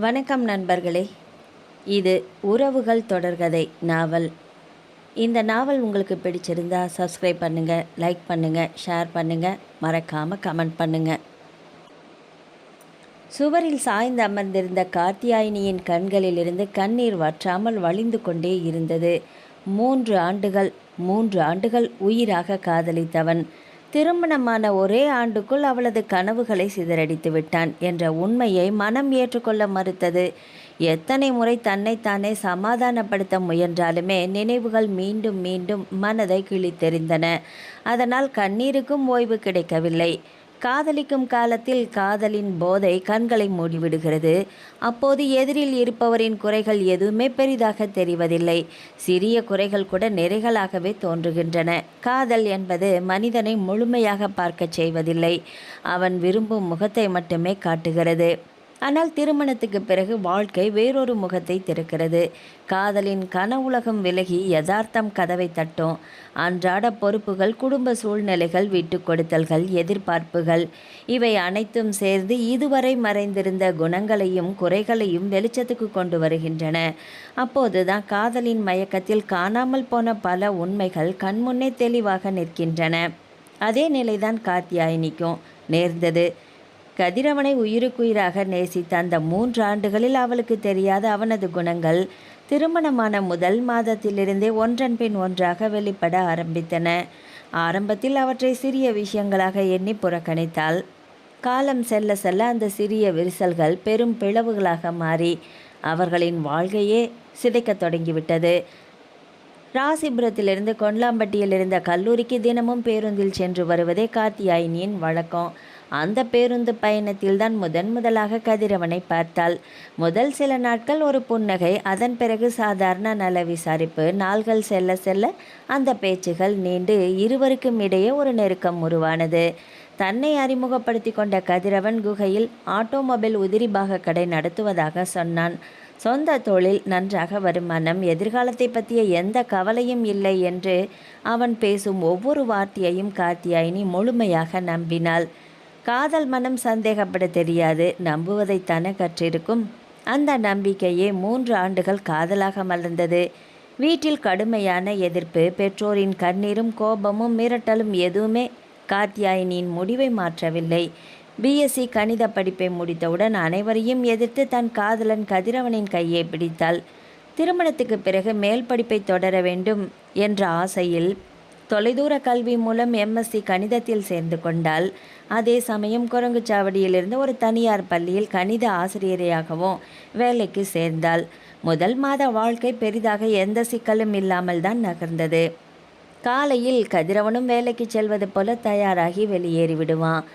வணக்கம் நண்பர்களே. இது உறவுகள் தொடர்கதை நாவல். இந்த நாவல் உங்களுக்கு பிடிச்சிருந்தா சப்ஸ்கிரைப் பண்ணுங்கள், லைக் பண்ணுங்கள், ஷேர் பண்ணுங்கள், மறக்காமல் கமெண்ட் பண்ணுங்கள். சுவரில் சாய்ந்து அமர்ந்திருந்த கார்த்தியாயினியின் கண்களிலிருந்து கண்ணீர் வற்றாமல் வழிந்து கொண்டே இருந்தது. 3 ஆண்டுகள் உயிராக காதலித்தவன் திருமணமான ஒரே ஆண்டுக்குள் அவளது கனவுகளை சிதறடித்து விட்டான் என்ற உண்மையை மனம் ஏற்றுக்கொள்ள மறுத்தது. எத்தனை முறை தன்னைத்தானே சமாதானப்படுத்த முயன்றாலுமே நினைவுகள் மீண்டும் மீண்டும் மனதை கிழித்தெறிந்தன. அதனால் கண்ணீருக்கும் ஓய்வு கிடைக்கவில்லை. காதலிக்கும் காலத்தில் காதலின் போதை கண்களை மூடிவிடுகிறது. அப்போது எதிரில் இருப்பவரின் குறைகள் எதுவுமே பெரிதாக தெரிவதில்லை. சிறிய குறைகள் கூட நிறைகளாகவே தோன்றுகின்றன. காதல் என்பது மனிதனை முழுமையாக பார்க்கச் செய்வதில்லை. அவன் விரும்பும் முகத்தை மட்டுமே காட்டுகிறது. ஆனால் திருமணத்துக்கு பிறகு வாழ்க்கை வேறொரு முகத்தை திறக்கிறது. காதலின் கனவுலகம் விலகி யதார்த்தம் கதவை தட்டும். அன்றாட பொறுப்புகள், குடும்ப சூழ்நிலைகள், விட்டு கொடுத்தல்கள், எதிர்பார்ப்புகள், இவை அனைத்தும் சேர்ந்து இதுவரை மறைந்திருந்த குணங்களையும் குறைகளையும் வெளிச்சத்துக்கு கொண்டு வருகின்றன. அப்போதுதான் காதலின் மயக்கத்தில் காணாமல் போன பல உண்மைகள் கண்முன்னே தெளிவாக நிற்கின்றன. அதே நிலைதான் கார்த்தியாயினிக்கும் நேர்ந்தது. கதிரவனை உயிருக்குயிராக நேசித்த அந்த 3 ஆண்டுகளில் அவளுக்கு தெரியாத அவனது குணங்கள் திருமணமான முதல் மாதத்திலிருந்தே ஒன்றன் பின் ஒன்றாக வெளிப்பட ஆரம்பித்தன. ஆரம்பத்தில் அவற்றை சிறிய விஷயங்களாக எண்ணி புறக்கணித்தாள். காலம் செல்ல செல்ல அந்த சிறிய விரிசல்கள் பெரும் பிளவுகளாக மாறி அவர்களின் வாழ்க்கையே சிதைக்கத் தொடங்கிவிட்டது. ராசிபுரத்திலிருந்து கொண்டலாம்பட்டியில் இருந்த கல்லூரிக்கு தினமும் பேருந்தில் சென்று வருவதே கார்த்தியாயினியின் வழக்கம். அந்த பேருந்து பயணத்தில்தான் முதலாக கதிரவனை பார்த்தாள். முதல் சில நாட்கள் ஒரு புன்னகை, அதன் பிறகு சாதாரண நல விசாரிப்பு. நாள்கள் செல்ல செல்ல அந்த பேச்சுகள் நீண்டு இருவருக்கும் இடையே ஒரு நெருக்கம் உருவானது. தன்னை அறிமுகப்படுத்தி கொண்ட கதிரவன் குகையில் ஆட்டோமொபைல் உதிரி பாக கடை நடத்துவதாக சொன்னான். சொந்த தொழில், நன்றாக வருமானம், எதிர்காலத்தை பற்றிய எந்த கவலையும் இல்லை என்று அவன் பேசும் ஒவ்வொரு வார்த்தையையும் கார்த்தியாயினி முழுமையாக நம்பினாள். காதல் மனம் சந்தேகப்பட தெரியாது, நம்புவதைத்தானே கற்றிருக்கும். அந்த நம்பிக்கையே 3 ஆண்டுகள் காதலாக மலர்ந்தது. வீட்டில் கடுமையான எதிர்ப்பு, பெற்றோரின் கண்ணீரும் கோபமும் மிரட்டலும் எதுவுமே கார்த்தியாயினியின் முடிவை மாற்றவில்லை. பிஎஸ்சி கணித படிப்பை முடித்தவுடன் அனைவரையும் எதிர்த்து தன் காதலன் கதிரவனின் கையை பிடித்தாள். திருமணத்துக்கு பிறகு மேல் படிப்பை தொடர வேண்டும் என்ற ஆசையில் தொலைதூர கல்வி மூலம் எம்எஸ்சி கணிதத்தில் சேர்ந்து கொண்டாள். அதே சமயம் குரங்குச்சாவடியிலிருந்து ஒரு தனியார் பள்ளியில் கணித ஆசிரியரையாகவும் வேலைக்கு சேர்ந்தாள். முதல் மாத வாழ்க்கை பெரிதாக எந்த சிக்கலும் இல்லாமல் தான் நகர்ந்தது. காலையில் கதிரவனும் வேலைக்கு செல்வது போல தயாராகி வெளியேறி விடுவான்.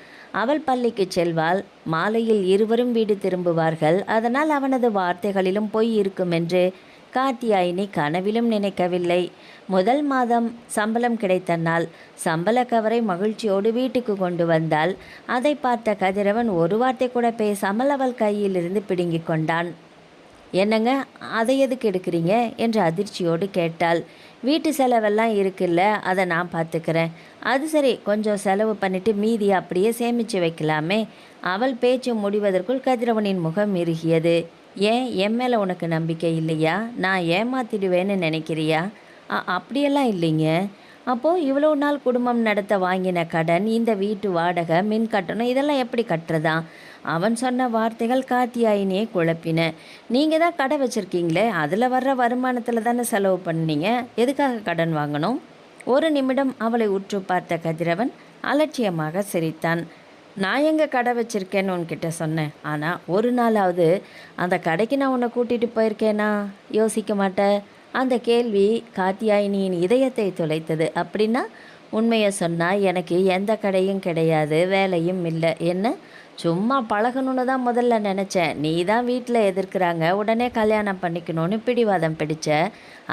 அவள் பள்ளிக்கு செல்வாள். மாலையில் இருவரும் வீடு திரும்புவார்கள். அதனால் அவனது வார்த்தைகளிலும் பொய் இருக்கும் என்று கார்த்தியாயினி கனவிலும் நினைக்கவில்லை. முதல் மாதம் சம்பளம் கிடைத்த நாள் சம்பள கவரை மகிழ்ச்சியோடு வீட்டுக்கு கொண்டு வந்தாள். அதை பார்த்த கதிரவன் ஒரு வார்த்தை கூட பேசாமல் அவள் கையிலிருந்து பிடுங்கி கொண்டான். என்னங்க, அதை எதுக்கு எடுக்கிறீங்க என்று அதிர்ச்சியோடு கேட்டாள். வீட்டு செலவெல்லாம் இருக்குல்ல, அதை நான் பார்த்துக்கிறேன். அது சரி, கொஞ்சம் செலவு பண்ணிட்டு மீதி அப்படியே சேமித்து வைக்கலாமே. அவள் பேச்சு முடிவதற்குள் கதிரவனின் முகம் இறுகியது. ஏன், என் மேலே உனக்கு நம்பிக்கை இல்லையா? நான் ஏமாத்திடுவேன்னு நினைக்கிறியா? அப்படியெல்லாம் இல்லைங்க. அப்போது இவ்வளோ நாள் குடும்பம் நடத்த வாங்கின கடன், இந்த வீட்டு வாடகை, மின் கட்டணம், இதெல்லாம் எப்படி கட்டுறதா? அவன் சொன்ன வார்த்தைகள் கார்த்தியாயினியை குழப்பின. நீங்கள் தான் கடை வச்சுருக்கீங்களே, அதில் வர்ற வருமானத்தில் தானே செலவு பண்ணீங்க. எதுக்காக கடன் வாங்கணும்? ஒரு நிமிடம் அவளை உற்று பார்த்த கதிரவன் அலட்சியமாக சிரித்தான். நான் எங்கே கடை வச்சுருக்கேன்னு உன்கிட்ட சொன்னேன். ஆனால் ஒரு நாளாவது அந்த கடைக்கு நான் உன்னை கூட்டிகிட்டு போயிருக்கேனா? யோசிக்க மாட்டேன். அந்த கேள்வி கார்த்தியாயினியின் இதயத்தை துளைத்தது. அப்படின்னா உண்மையை சொன்னால் எனக்கு எந்த கடையும் கிடையாது, வேலையும் இல்லை. என்ன, சும்மா பழகணுன்னு தான் முதல்ல நினச்சேன். நீ தான் வீட்டில் எதிர்க்கிறாங்க, உடனே கல்யாணம் பண்ணிக்கணும்னு பிடிவாதம் பிடிச்ச.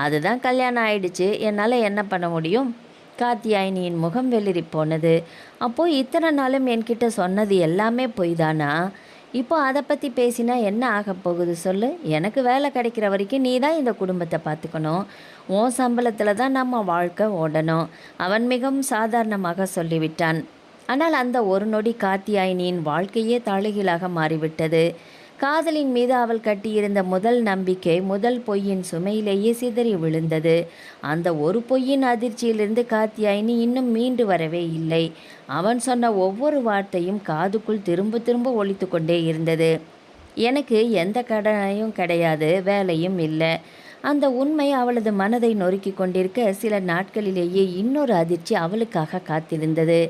அதுதான் கல்யாணம் ஆயிடுச்சு. என்னால் என்ன பண்ண முடியும்? கார்த்தியாயினியின் முகம் வெளிரி போனது. அப்போது இத்தனை நாளும் என்கிட்ட சொன்னது எல்லாமே பொய் தானா? இப்போ அதை பற்றி பேசினா என்ன ஆக போகுது சொல்லு? எனக்கு வேலை கிடைக்கிற வரைக்கும் நீ தான் இந்த குடும்பத்தை பார்த்துக்கணும். உன் சம்பளத்தில் தான் நம்ம வாழ்க்கை ஓடணும். அவன் மிகவும் சாதாரணமாக சொல்லிவிட்டான். ஆனால் அந்த ஒரு நொடி கார்த்தியாயினியின் வாழ்க்கையே தலைகீழாக மாறிவிட்டது. காதலின் மீது அவள் கட்டியிருந்த முதல் நம்பிக்கை முதல் பொய்யின் சுமையிலேயே சிதறி விழுந்தது. அந்த ஒரு பொய்யின் அதிர்ச்சியிலிருந்து காத்தியாயினி இன்னும் மீண்டு வரவே இல்லை. அவன் சொன்ன ஒவ்வொரு வார்த்தையும் காதுக்குள் திரும்ப திரும்ப ஒலித்து கொண்டே இருந்தது. எனக்கு எந்த கடனையும் கிடையாது, வேலையும் இல்லை. அந்த உண்மை அவளது மனதை நொறுக்கி கொண்டிருக்க சில நாட்களிலேயே இன்னொரு அதிர்ச்சி அவளுக்காக காத்திருந்தது.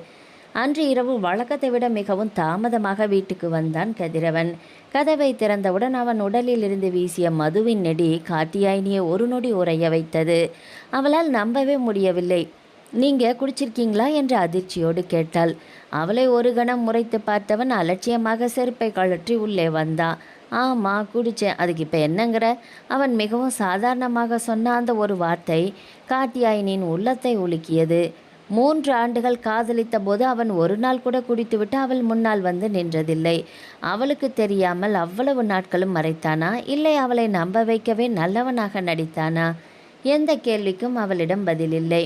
அன்று இரவு வழக்கத்தை விட மிகவும் தாமதமாக வீட்டுக்கு வந்தான் கதிரவன். கதவை திறந்தவுடன் அவன் உடலில் இருந்து வீசிய மதுவின் நெடி காத்தியாயினியை ஒரு நொடி உறைய வைத்தது. அவளால் நம்பவே முடியவில்லை. நீங்க குடிச்சிருக்கீங்களா என்று அதிர்ச்சியோடு கேட்டாள். அவளை ஒரு கணம் முறைத்து பார்த்தவன் அலட்சியமாக செருப்பை கழற்றி உள்ளே வந்தான். ஆமா குடிச்சேன், அதுக்கு இப்போ என்னங்கிற? அவன் மிகவும் சாதாரணமாக சொன்ன அந்த ஒரு வார்த்தை காத்தியாயினின் உள்ளத்தை உலுக்கியது. 3 ஆண்டுகள் காதலித்த போது அவன் ஒரு நாள் கூட குடித்துவிட்டு அவள் முன்னால் வந்து நின்றதில்லை. அவளுக்கு தெரியாமல் அவ்வளவு நாட்களும் மறைத்தானா, இல்லை அவளை நம்ப வைக்கவே நல்லவனாக நடித்தானா? எந்த கேள்விக்கும் அவளிடம் பதிலில்லை.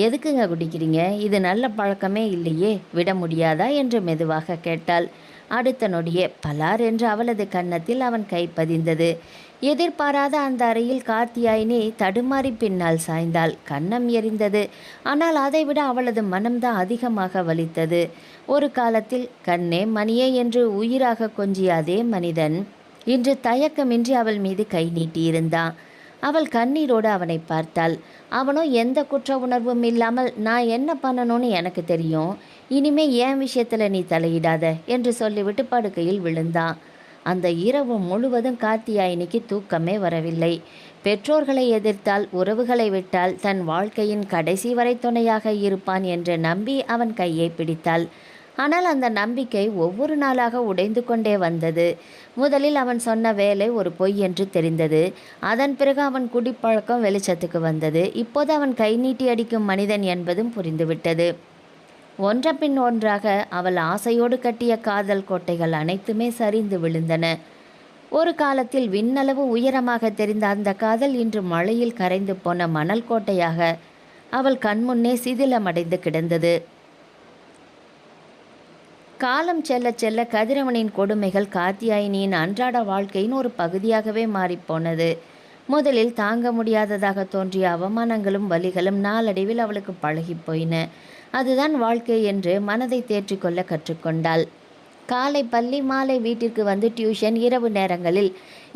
எதுக்குங்க குடிக்கிறீங்க? இது நல்ல பழக்கமே இல்லையே, விட முடியாதா என்று மெதுவாக கேட்டாள். அடுத்த நொடியே பலார் என்று அவளது கன்னத்தில் அவன் கை பதிந்தது. எதிர்பாராத அந்த அறையில் காத்தியாயினி தடுமாறி பின்னால் சாய்ந்தாள். கன்னம் எரிந்தது. ஆனால் அதைவிட அவளது மனம்தான் அதிகமாக வலித்தது. ஒரு காலத்தில் கண்ணே மணியே என்று உயிராக கொஞ்சிய அதே மனிதன் இன்று தயக்கமின்றி அவள் மீது கை நீட்டியிருந்தான். அவள் கண்ணீரோடு அவனை பார்த்தாள். அவனோ எந்த குற்ற உணர்வும் இல்லாமல், நான் என்ன பண்ணணும்னு எனக்கு தெரியும், இனிமே என் விஷயத்தில் நீ தலையிடாத என்று சொல்லிவிட்டு படுக்கையில் விழுந்தான். அந்த இரவு முழுவதும் காத்தியாயினிக்கு தூக்கமே வரவில்லை. பெற்றோர்களை எதிர்த்தால், உறவுகளை விட்டால் தன் வாழ்க்கையின் கடைசி வரை துணையாக இருப்பான் என்று நம்பி அவன் கையை பிடித்தாள். ஆனால் அந்த நம்பிக்கை ஒவ்வொரு நாளாக உடைந்து கொண்டே வந்தது. முதலில் அவன் சொன்ன வேலை ஒரு பொய் என்று தெரிந்தது. அதன் பிறகு அவன் குடிப்பழக்கம் வெளிச்சத்துக்கு வந்தது. இப்போது அவன் கை நீட்டி அடிக்கும் மனிதன் என்பதும் புரிந்துவிட்டது. ஒன்றபின் ஒன்றாக அவள் ஆசையோடு கட்டிய காதல் கோட்டைகள் அனைத்துமே சரிந்து விழுந்தன. ஒரு காலத்தில் விண்ணளவு உயரமாக தெரிந்த அந்த காதல் இன்று மழையில் கரைந்து போன மணல் கோட்டையாக அவள் கண்முன்னே சிதிலமடைந்து கிடந்தது. காலம் செல்ல செல்ல கதிரவனின் கொடுமைகள் காத்தியாயினியின் அன்றாட வாழ்க்கையின் ஒரு பகுதியாகவே மாறிப்போனது. முதலில் தாங்க முடியாததாக தோன்றிய அவமானங்களும் வலிகளும் நாளடைவில் அவளுக்கு பழகி போயின. அதுதான் வாழ்க்கை என்று மனதை தேற்றிக்கொள்ள கற்றுக்கொண்டாள். காலை பள்ளி, மாலை வீட்டிற்கு வந்து டியூஷன், இரவு நேரங்களில்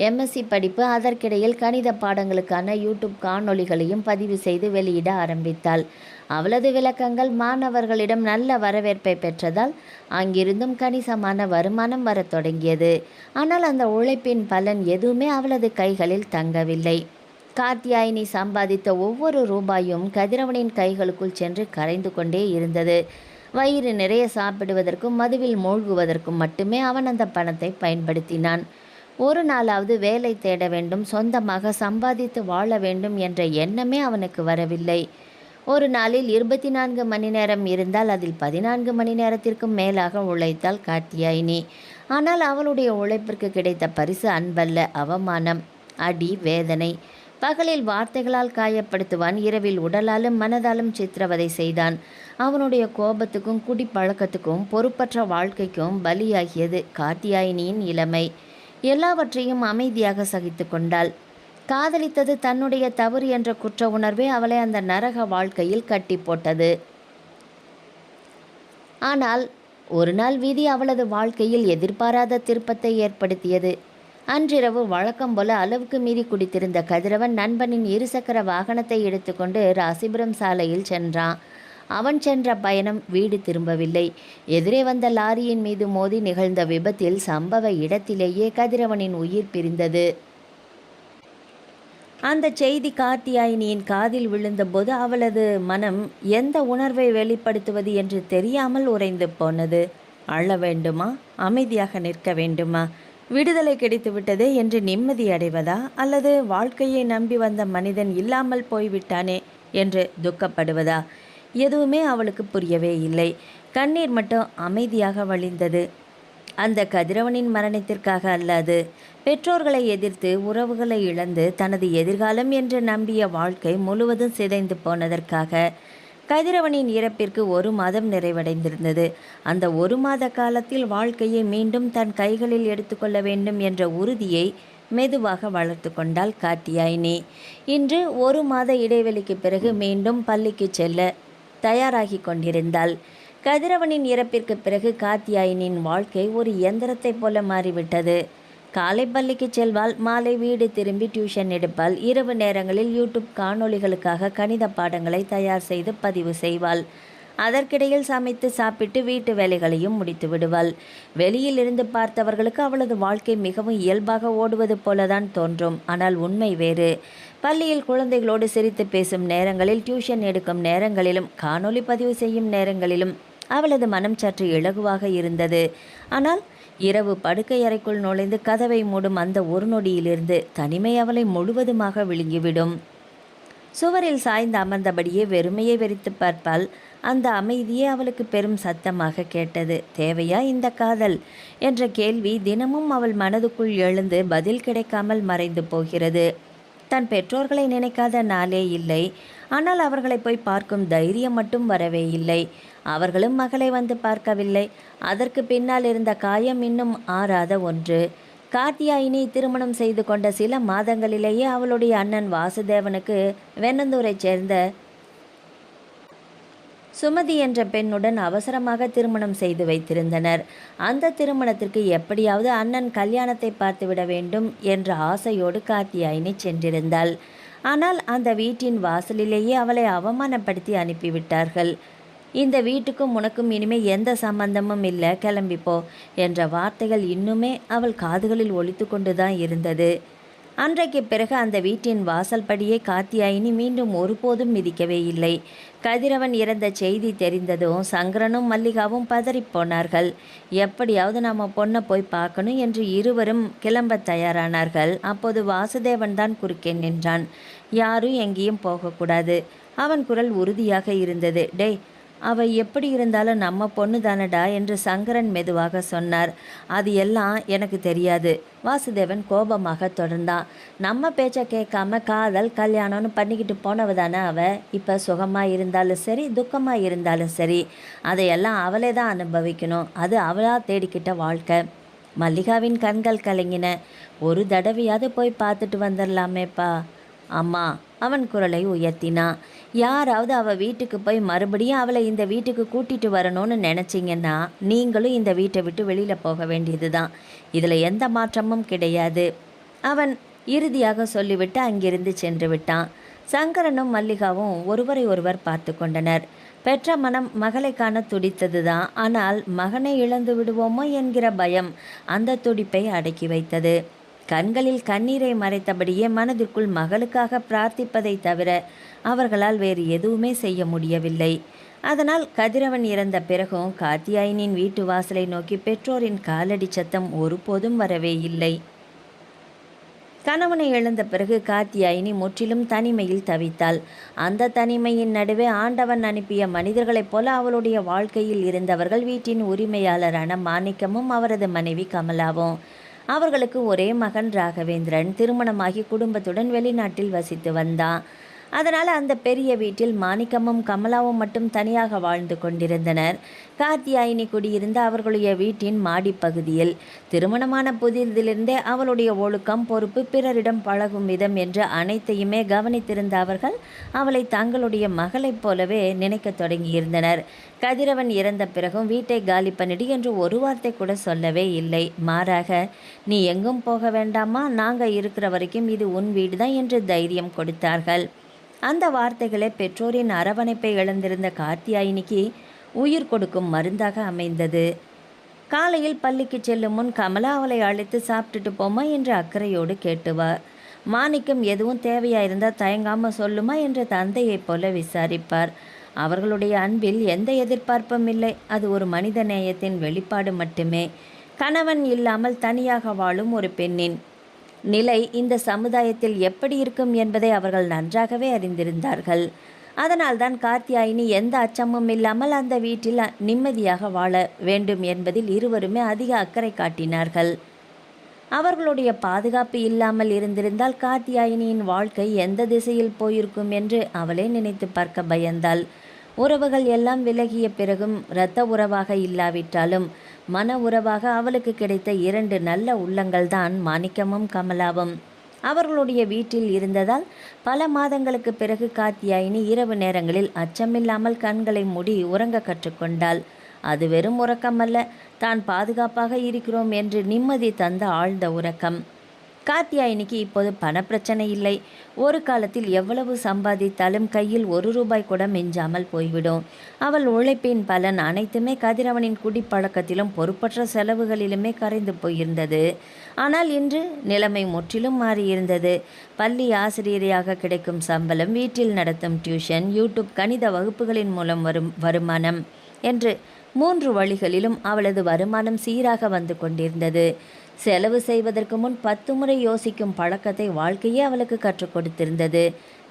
எம்எஸ்சி படிப்பு, அதற்கிடையில் கணித பாடங்களுக்கான யூடியூப் காணொளிகளையும் பதிவு செய்து வெளியிட ஆரம்பித்தாள். அவளது விளக்கங்கள் மாணவர்களிடம் நல்ல வரவேற்பை பெற்றதால் அங்கிருந்தும் கணிசமான வருமானம் வரத் தொடங்கியது. ஆனால் அந்த உழைப்பின் பலன் எதுவுமே அவளது கைகளில் தங்கவில்லை. காத்தியாயினி சம்பாதித்த ஒவ்வொரு ரூபாயும் கதிரவனின் கைகளுக்குள் சென்று கரைந்து கொண்டே இருந்தது. வயிறு நிறைய சாப்பிடுவதற்கும் மதுவில் மூழ்குவதற்கும் மட்டுமே அவன் அந்த பணத்தை பயன்படுத்தினான். ஒரு நாளாவது வேலை தேட வேண்டும், சொந்தமாக சம்பாதித்து வாழ வேண்டும் என்ற எண்ணமே அவனுக்கு வரவில்லை. ஒரு நாளில் 24 மணி நேரம் இருந்தால் அதில் 14 மணி நேரத்திற்கும் மேலாக உழைத்தாள் காத்தியாயினி. ஆனால் அவளுடைய உழைப்பிற்கு கிடைத்த பரிசு அன்பல்ல, அவமானம், அடி, வேதனை. பகலில் வார்த்தைகளால் காயப்படுத்துவான், இரவில் உடலாலும் மனதாலும் சித்திரவதை செய்தான். அவனுடைய கோபத்துக்கும் குடிப்பழக்கத்துக்கும் பொறுப்பற்ற வாழ்க்கைக்கும் பலியாகியது காத்தியாயினியின் இளமை. எல்லாவற்றையும் அமைதியாக சகித்து கொண்டாள். காதலித்தது தன்னுடைய தவறு என்ற குற்ற உணர்வே அவளை அந்த நரக வாழ்க்கையில் கட்டி போட்டது. ஆனால் ஒரு நாள் விதி அவளது வாழ்க்கையில் எதிர்பாராத திருப்பத்தை ஏற்படுத்தியது. அன்றிரவு வழக்கம் போல அளவுக்கு மீறி குடித்திருந்த கதிரவன் நண்பனின் இருசக்கர வாகனத்தை எடுத்துக்கொண்டு ராசிபுரம் சாலையில் சென்றான். அவன் சென்ற பயணம் வீடு திரும்பவில்லை. எதிரே வந்த லாரியின் மீது மோதி நிகழ்ந்த விபத்தில் சம்பவ இடத்திலேயே கதிரவனின் உயிர் பிரிந்தது. அந்த செய்தி காத்தியாயினியின் காதில் விழுந்தபோது அவளது மனம் எந்த உணர்வை வெளிப்படுத்துவது என்று தெரியாமல் உறைந்து போனது. அழ வேண்டுமா, அமைதியாக நிற்க வேண்டுமா, விடுதலை கிடைத்துவிட்டதே என்று நிம்மதி அடைவதா, அல்லது வாழ்க்கையை நம்பி வந்த மனிதன் இல்லாமல் போய்விட்டானே என்று துக்கப்படுவதா? எதுவுமே அவளுக்கு புரியவே இல்லை. கண்ணீர் மட்டும் அமைதியாக வழிந்தது. அந்த கதிரவனின் மரணத்திற்காக அல்லது பெற்றோர்களை எதிர்த்து உறவுகளை இழந்து தனது எதிர்காலம் என்று நம்பிய வாழ்க்கை முழுவதும் சிதைந்து போனதற்காக. கதிரவனின் இறப்பிற்கு 1 மாதம் நிறைவடைந்திருந்தது. அந்த 1 மாத காலத்தில் வாழ்க்கையை மீண்டும் தன் கைகளில் எடுத்துக்கொள்ள வேண்டும் என்ற உறுதியை மெதுவாக வளர்த்து கொண்டாள் காத்தியாயினி. இன்று 1 மாத இடைவெளிக்கு பிறகு மீண்டும் பள்ளிக்கு செல்ல தயாராகி கொண்டிருந்தாள். கதிரவனின் இறப்பிற்கு பிறகு காத்தியாயினின் வாழ்க்கை ஒரு இயந்திரத்தைப் போல மாறிவிட்டது. காலை பள்ளிக்கு செல்வாள், மாலை வீடு திரும்பி டியூஷன் எடுப்பாள், இரவு நேரங்களில் யூடியூப் காணொளிகளுக்காக கணித பாடங்களை தயார் செய்து பதிவு செய்வாள். அதற்கிடையில் சமைத்து சாப்பிட்டு வீட்டு வேலைகளையும் முடித்து விடுவாள். வெளியில் இருந்து பார்த்தவர்களுக்கு அவளது வாழ்க்கை மிகவும் இயல்பாக ஓடுவது போலதான் தோன்றும். ஆனால் உண்மை வேறு. பள்ளியில் குழந்தைகளோடு சிரித்து பேசும் நேரங்களில், டியூஷன் எடுக்கும் நேரங்களிலும், காணொளி பதிவு செய்யும் நேரங்களிலும் அவளது மனம் சற்று இலகுவாக இருந்தது. ஆனால் இரவு படுக்கை அறைக்குள் நுழைந்து கதவை மூடும் அந்த ஒரு நொடியிலிருந்து தனிமை அவளை முழுவதுமாக விழுங்கிவிடும். சுவரில் சாய்ந்து அமர்ந்தபடியே வெறுமையை வெறித்து பார்ப்பாள். அந்த அமைதியே அவளுக்கு பெரும் சத்தமாக கேட்டது. தேவையா இந்த காதல் என்ற கேள்வி தினமும் அவள் மனதுக்குள் எழுந்து பதில் கிடைக்காமல் மறைந்து போகிறது. தன் பெற்றோர்களை நினைக்காத நாளே இல்லை. ஆனால் அவர்களை போய் பார்க்கும் தைரியம் மட்டும் வரவே இல்லை. அவர்களும் மகளை வந்து பார்க்கவில்லை. அதற்கு பின்னால் இருந்த காயம் இன்னும் ஆறாத ஒன்று. காத்தியாயினி திருமணம் செய்து கொண்ட சில மாதங்களிலேயே அவளுடைய அண்ணன் வாசுதேவனுக்கு வெண்ணந்தூரைச் சேர்ந்த சுமதி என்ற பெண்ணுடன் அவசரமாக திருமணம் செய்து வைத்திருந்தனர். அந்த திருமணத்திற்கு எப்படியாவது அண்ணன் கல்யாணத்தை பார்த்துவிட வேண்டும் என்ற ஆசையோடு காத்தியாயினி சென்றிருந்தாள். ஆனால் அந்த வீட்டின் வாசலிலேயே அவளை அவமானப்படுத்தி அனுப்பிவிட்டார்கள். இந்த வீட்டுக்கும் உனக்கும் இனிமே எந்த சம்பந்தமும் இல்லை, கிளம்பிப்போ என்ற வார்த்தைகள் இன்னுமே அவள் காதுகளில் ஒலித்து கொண்டுதான் இருந்தது. அன்றைக்கு பிறகு அந்த வீட்டின் வாசல் படியை காத்தியாயினி மீண்டும் ஒருபோதும் மிதிக்கவே இல்லை. கதிரவன் இறந்த செய்தி தெரிந்ததும் சங்கரனும் மல்லிகாவும் பதறிப்போனார்கள். எப்படியாவது நம்ம பொண்ணை போய் பார்க்கணும் என்று இருவரும் கிளம்ப தயாரானார்கள். அப்போது வாசுதேவன் தான் குறுக்கே நின்றான். யாரும் எங்கேயும் போகக்கூடாது. அவன் குரல் உறுதியாக இருந்தது. டேய், அவ எப்படி இருந்தாலும் நம்ம பொண்ணு தானடா என்று சங்கரன் மெதுவாக சொன்னார். அது எல்லாம் எனக்கு தெரியாது. வாசுதேவன் கோபமாக தொடர்ந்தான். நம்ம பேச்சை கேட்காம காதல் கல்யாணம்னு பண்ணிக்கிட்டு போனவ தானே அவ. இப்போ சுகமாக இருந்தாலும் சரி, துக்கமாக இருந்தாலும் சரி, அதையெல்லாம் அவளே தான் அனுபவிக்கணும். அது அவளாக தேடிக்கிட்ட வாழ்க்கை. மல்லிகாவின் கண்கள் கலங்கின. ஒரு தடவையாவது போய் பார்த்துட்டு வந்துடலாமேப்பா. அம்மா, அவன் குரலை உயர்த்தினான். யாராவது அவள் வீட்டுக்கு போய் மறுபடியும் அவளை இந்த வீட்டுக்கு கூட்டிட்டு வரணும்னு நினச்சிங்கன்னா நீங்களும் இந்த வீட்டை விட்டு வெளியில் போக வேண்டியது தான். இதில் எந்த மாற்றமும் கிடையாது. அவன் இறுதியாக சொல்லிவிட்டு அங்கிருந்து சென்று விட்டான். சங்கரனும் மல்லிகாவும் ஒருவரை ஒருவர் பார்த்து கொண்டனர். பெற்ற மனம் மகளை காண துடித்தது தான். ஆனால் மகனை இழந்து விடுவோமோ என்கிற பயம் அந்த துடிப்பை அடக்கி வைத்தது. கண்களில் கண்ணீரை மறைத்தபடியே மனதிற்குள் மகளுக்காக பிரார்த்திப்பதை தவிர அவர்களால் வேறு எதுவுமே செய்ய முடியவில்லை. அதனால் கதிரவன் இறந்த பிறகும் காத்தியாயினின் வீட்டு வாசலை நோக்கி பெற்றோரின் காலடி சத்தம் ஒருபோதும் வரவே இல்லை. கணவனை இழந்த பிறகு காத்தியாயினி முற்றிலும் தனிமையில் தவித்தாள். அந்த தனிமையின் நடுவே ஆண்டவன் அனுப்பிய மனிதர்களைப் போல அவளுடைய வாழ்க்கையில் இருந்தவர்கள் வீட்டின் உரிமையாளரான மாணிக்கமும் அவரது மனைவி கமலாவும். அவர்களுக்கு ஒரே மகன் ராகவேந்திரன். திருமணமாகி குடும்பத்துடன் வெளிநாட்டில் வசித்து வந்தான். அதனால் அந்த பெரிய வீட்டில் மாணிக்கமும் கமலாவும் மட்டும் தனியாக வாழ்ந்து கொண்டிருந்தனர். காத்தியாயினி குடியிருந்த அவர்களுடைய வீட்டின் மாடிப்பகுதியில். திருமணமான புதிதிலிருந்தே அவளுடைய ஒழுக்கம், பொறுப்பு, பிறரிடம் பழகும் விதம் என்று அனைத்தையுமே கவனித்திருந்த அவர்கள் அவளை தங்களுடைய மகளைப் போலவே நினைக்க தொடங்கியிருந்தனர். கதிரவன் இறந்த பிறகும் வீட்டை காலி பண்ணிடு என்று ஒரு வார்த்தை கூட சொல்லவே இல்லை. மாறாக, நீ எங்கும் போக வேண்டாமா, நாங்கள் இருக்கிற வரைக்கும் இது உன் வீடுதான் என்று தைரியம் கொடுத்தார்கள். அந்த வார்த்தைகளே பெற்றோரின் அரவணைப்பை இழந்திருந்த காத்தியாயினிக்கு உயிர் கொடுக்கும் மருந்தாக அமைந்தது. காலையில் பள்ளிக்கு செல்லும் முன் கமலா அவளை அழைத்து சாப்பிட்டுட்டு போமா என்று அக்கறையோடு கேட்டுவார். மாணிக்கம் எதுவும் தேவையாயிருந்தால் தயங்காமல் சொல்லுமா என்று தந்தையைப் போல விசாரிப்பார். அவர்களுடைய அன்பில் எந்த எதிர்பார்ப்பும் இல்லை. அது ஒரு மனித நேயத்தின் வெளிப்பாடு மட்டுமே. கணவன் இல்லாமல் தனியாக வாழும் ஒரு பெண்ணின் நிலை இந்த சமுதாயத்தில் எப்படி இருக்கும் என்பதை அவர்கள் நன்றாகவே அறிந்திருந்தார்கள். அதனால்தான் காத்தியாயினி எந்த அச்சமும் இல்லாமல் அந்த வீட்டில் நிம்மதியாக வாழ வேண்டும் என்பதில் இருவருமே அதிக அக்கறை காட்டினார்கள். அவர்களுடைய பாதுகாப்பு இல்லாமல் இருந்திருந்தால் காத்தியாயினியின் வாழ்க்கை எந்த திசையில் போயிருக்கும் என்று அவளே நினைத்து பார்க்க பயந்தாள். உறவுகள் எல்லாம் விலகிய பிறகும் இரத்த உறவாக இல்லாவிட்டாலும் மன உறவாக அவளுக்கு கிடைத்த 2 நல்ல உள்ளங்கள்தான் மாணிக்கமும் கமலாவும். அவர்களுடைய வீட்டில் இருந்ததால் பல மாதங்களுக்கு பிறகு காத்தியாயினி இரவு நேரங்களில் அச்சமில்லாமல் கண்களை மூடி உறங்க கற்றுக்கொண்டாள். அது வெறும் உறக்கமல்ல, தான் பாதுகாப்பாக இருக்கிறோம் என்று நிம்மதி தந்த ஆழ்ந்த உறக்கம். காத்தியாயினிக்கு இப்போது பணப்பிரச்சனை இல்லை. ஒரு காலத்தில் எவ்வளவு சம்பாதித்தாலும் கையில் 1 ரூபாய் கூட மிஞ்சாமல் போய்விடும். அவள் உழைப்பின் பலன் அனைத்துமே கதிரவனின் குடிப்பழக்கத்திலும் பொறுப்பற்ற செலவுகளிலுமே கரைந்து போயிருந்தது. ஆனால் இன்று நிலைமை முற்றிலும் மாறியிருந்தது. பள்ளி ஆசிரியரையாக கிடைக்கும் சம்பளம், வீட்டில் நடத்தும் டியூஷன், யூடியூப், கணித வகுப்புகளின் மூலம் வரும் வருமானம் என்று 3 வழிகளிலும் அவளது வருமானம் சீராக வந்து கொண்டிருந்தது. செலவு செய்வதற்கு முன் 10 முறை யோசிக்கும் பழக்கத்தை வாழ்க்கையே அவளுக்கு கற்றுக் கொடுத்திருந்தது.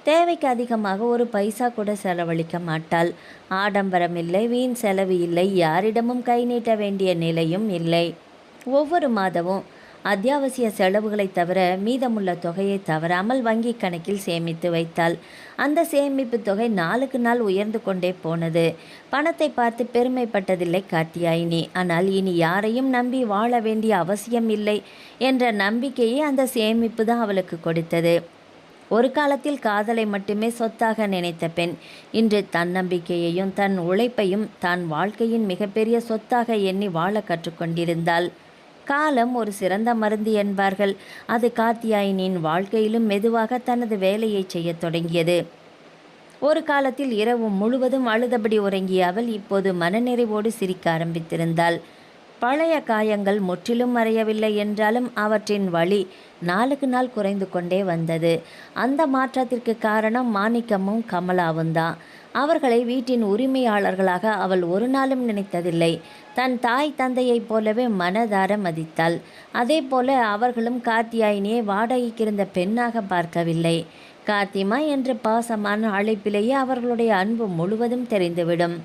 தேவைக்கு அதிகமாக ஒரு பைசா கூட செலவழிக்க மாட்டாள். ஆடம்பரம் இல்லை, வீண் செலவு இல்லை, யாரிடமும் கை நீட்ட வேண்டிய நிலையும் இல்லை. ஒவ்வொரு மாதமும் அத்தியாவசிய செலவுகளை தவிர மீதமுள்ள தொகையை தவறாமல் வங்கி கணக்கில் சேமித்து வைத்தாள். அந்த சேமிப்பு தொகை நாளுக்கு நாள் உயர்ந்து கொண்டே போனது. பணத்தை பார்த்து பெருமைப்பட்டதில்லை காத்தியாயினி. ஆனால் இனி யாரையும் நம்பி வாழ வேண்டிய அவசியம் இல்லை என்ற நம்பிக்கையை அந்த சேமிப்பு தான் அவளுக்கு கொடுத்தது. ஒரு காலத்தில் காதலை மட்டுமே சொத்தாக நினைத்த பெண் இன்று தன்னம்பிக்கையையும் தன் உழைப்பையும் தான் வாழ்க்கையின் மிகப்பெரிய சொத்தாக எண்ணி வாழ கற்றுக்கொண்டிருந்தாள். காலம் ஒரு சிறந்த மருந்து என்பார்கள். அது காத்தியாயினியின் வாழ்க்கையிலும் மெதுவாக தனது வேலையை செய்ய தொடங்கியது. ஒரு காலத்தில் இரவு முழுவதும் அழுதபடி உறங்கிய அவள் இப்போது மனநிறைவோடு சிரிக்க ஆரம்பித்திருந்தாள். பழைய காயங்கள் முற்றிலும் மறையவில்லை என்றாலும் அவற்றின் வலி நாளுக்கு நாள் குறைந்து கொண்டே வந்தது. அந்த மாற்றத்திற்கு காரணம் மாணிக்கமும் கமலாவும் தான். அவர்களை வீட்டின் உரிமையாளர்களாக அவள் ஒரு நாளும் நினைத்ததில்லை. தன் தாய் தந்தையைப் போலவே மனதார மதித்தாள். அதே போல அவர்களும் காத்தியாயினியை வாடகைக்கிருந்த பெண்ணாக பார்க்கவில்லை. காத்திமா என்ற பாசமான அழைப்பிலேயே அவர்களுடைய அன்பு முழுவதும் தெரிந்துவிடும்.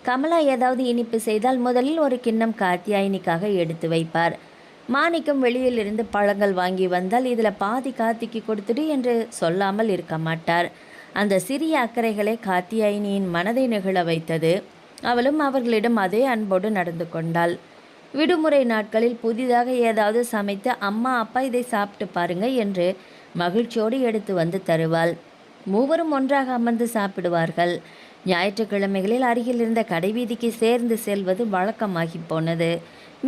கமலா ஏதாவது இனிப்பு செய்தால் முதலில் ஒரு கிண்ணம் காத்தியாயினிக்காக எடுத்து வைப்பார். மாணிக்கம் வெளியிலிருந்து பழங்கள் வாங்கி வந்தால் இதில் பாதி காத்திக்கு கொடுத்துடு என்று சொல்லாமல் இருக்க மாட்டார். அந்த சிறிய அக்கறைகளை காத்தியாயினியின் மனதை நெகிழ வைத்தது. அவளும் அவர்களிடம் அதே அன்போடு நடந்து கொண்டாள். விடுமுறை நாட்களில் புதிதாக ஏதாவது சமைத்து அம்மா அப்பா இதை சாப்பிட்டு பாருங்க என்று மகிழ்ச்சியோடு எடுத்து வந்து தருவாள். மூவரும் ஒன்றாக அமர்ந்து சாப்பிடுவார்கள். ஞாயிற்றுக்கிழமைகளில் அருகில் இருந்த கடைவீதிக்கு சேர்ந்து செல்வது வழக்கமாகி போனது.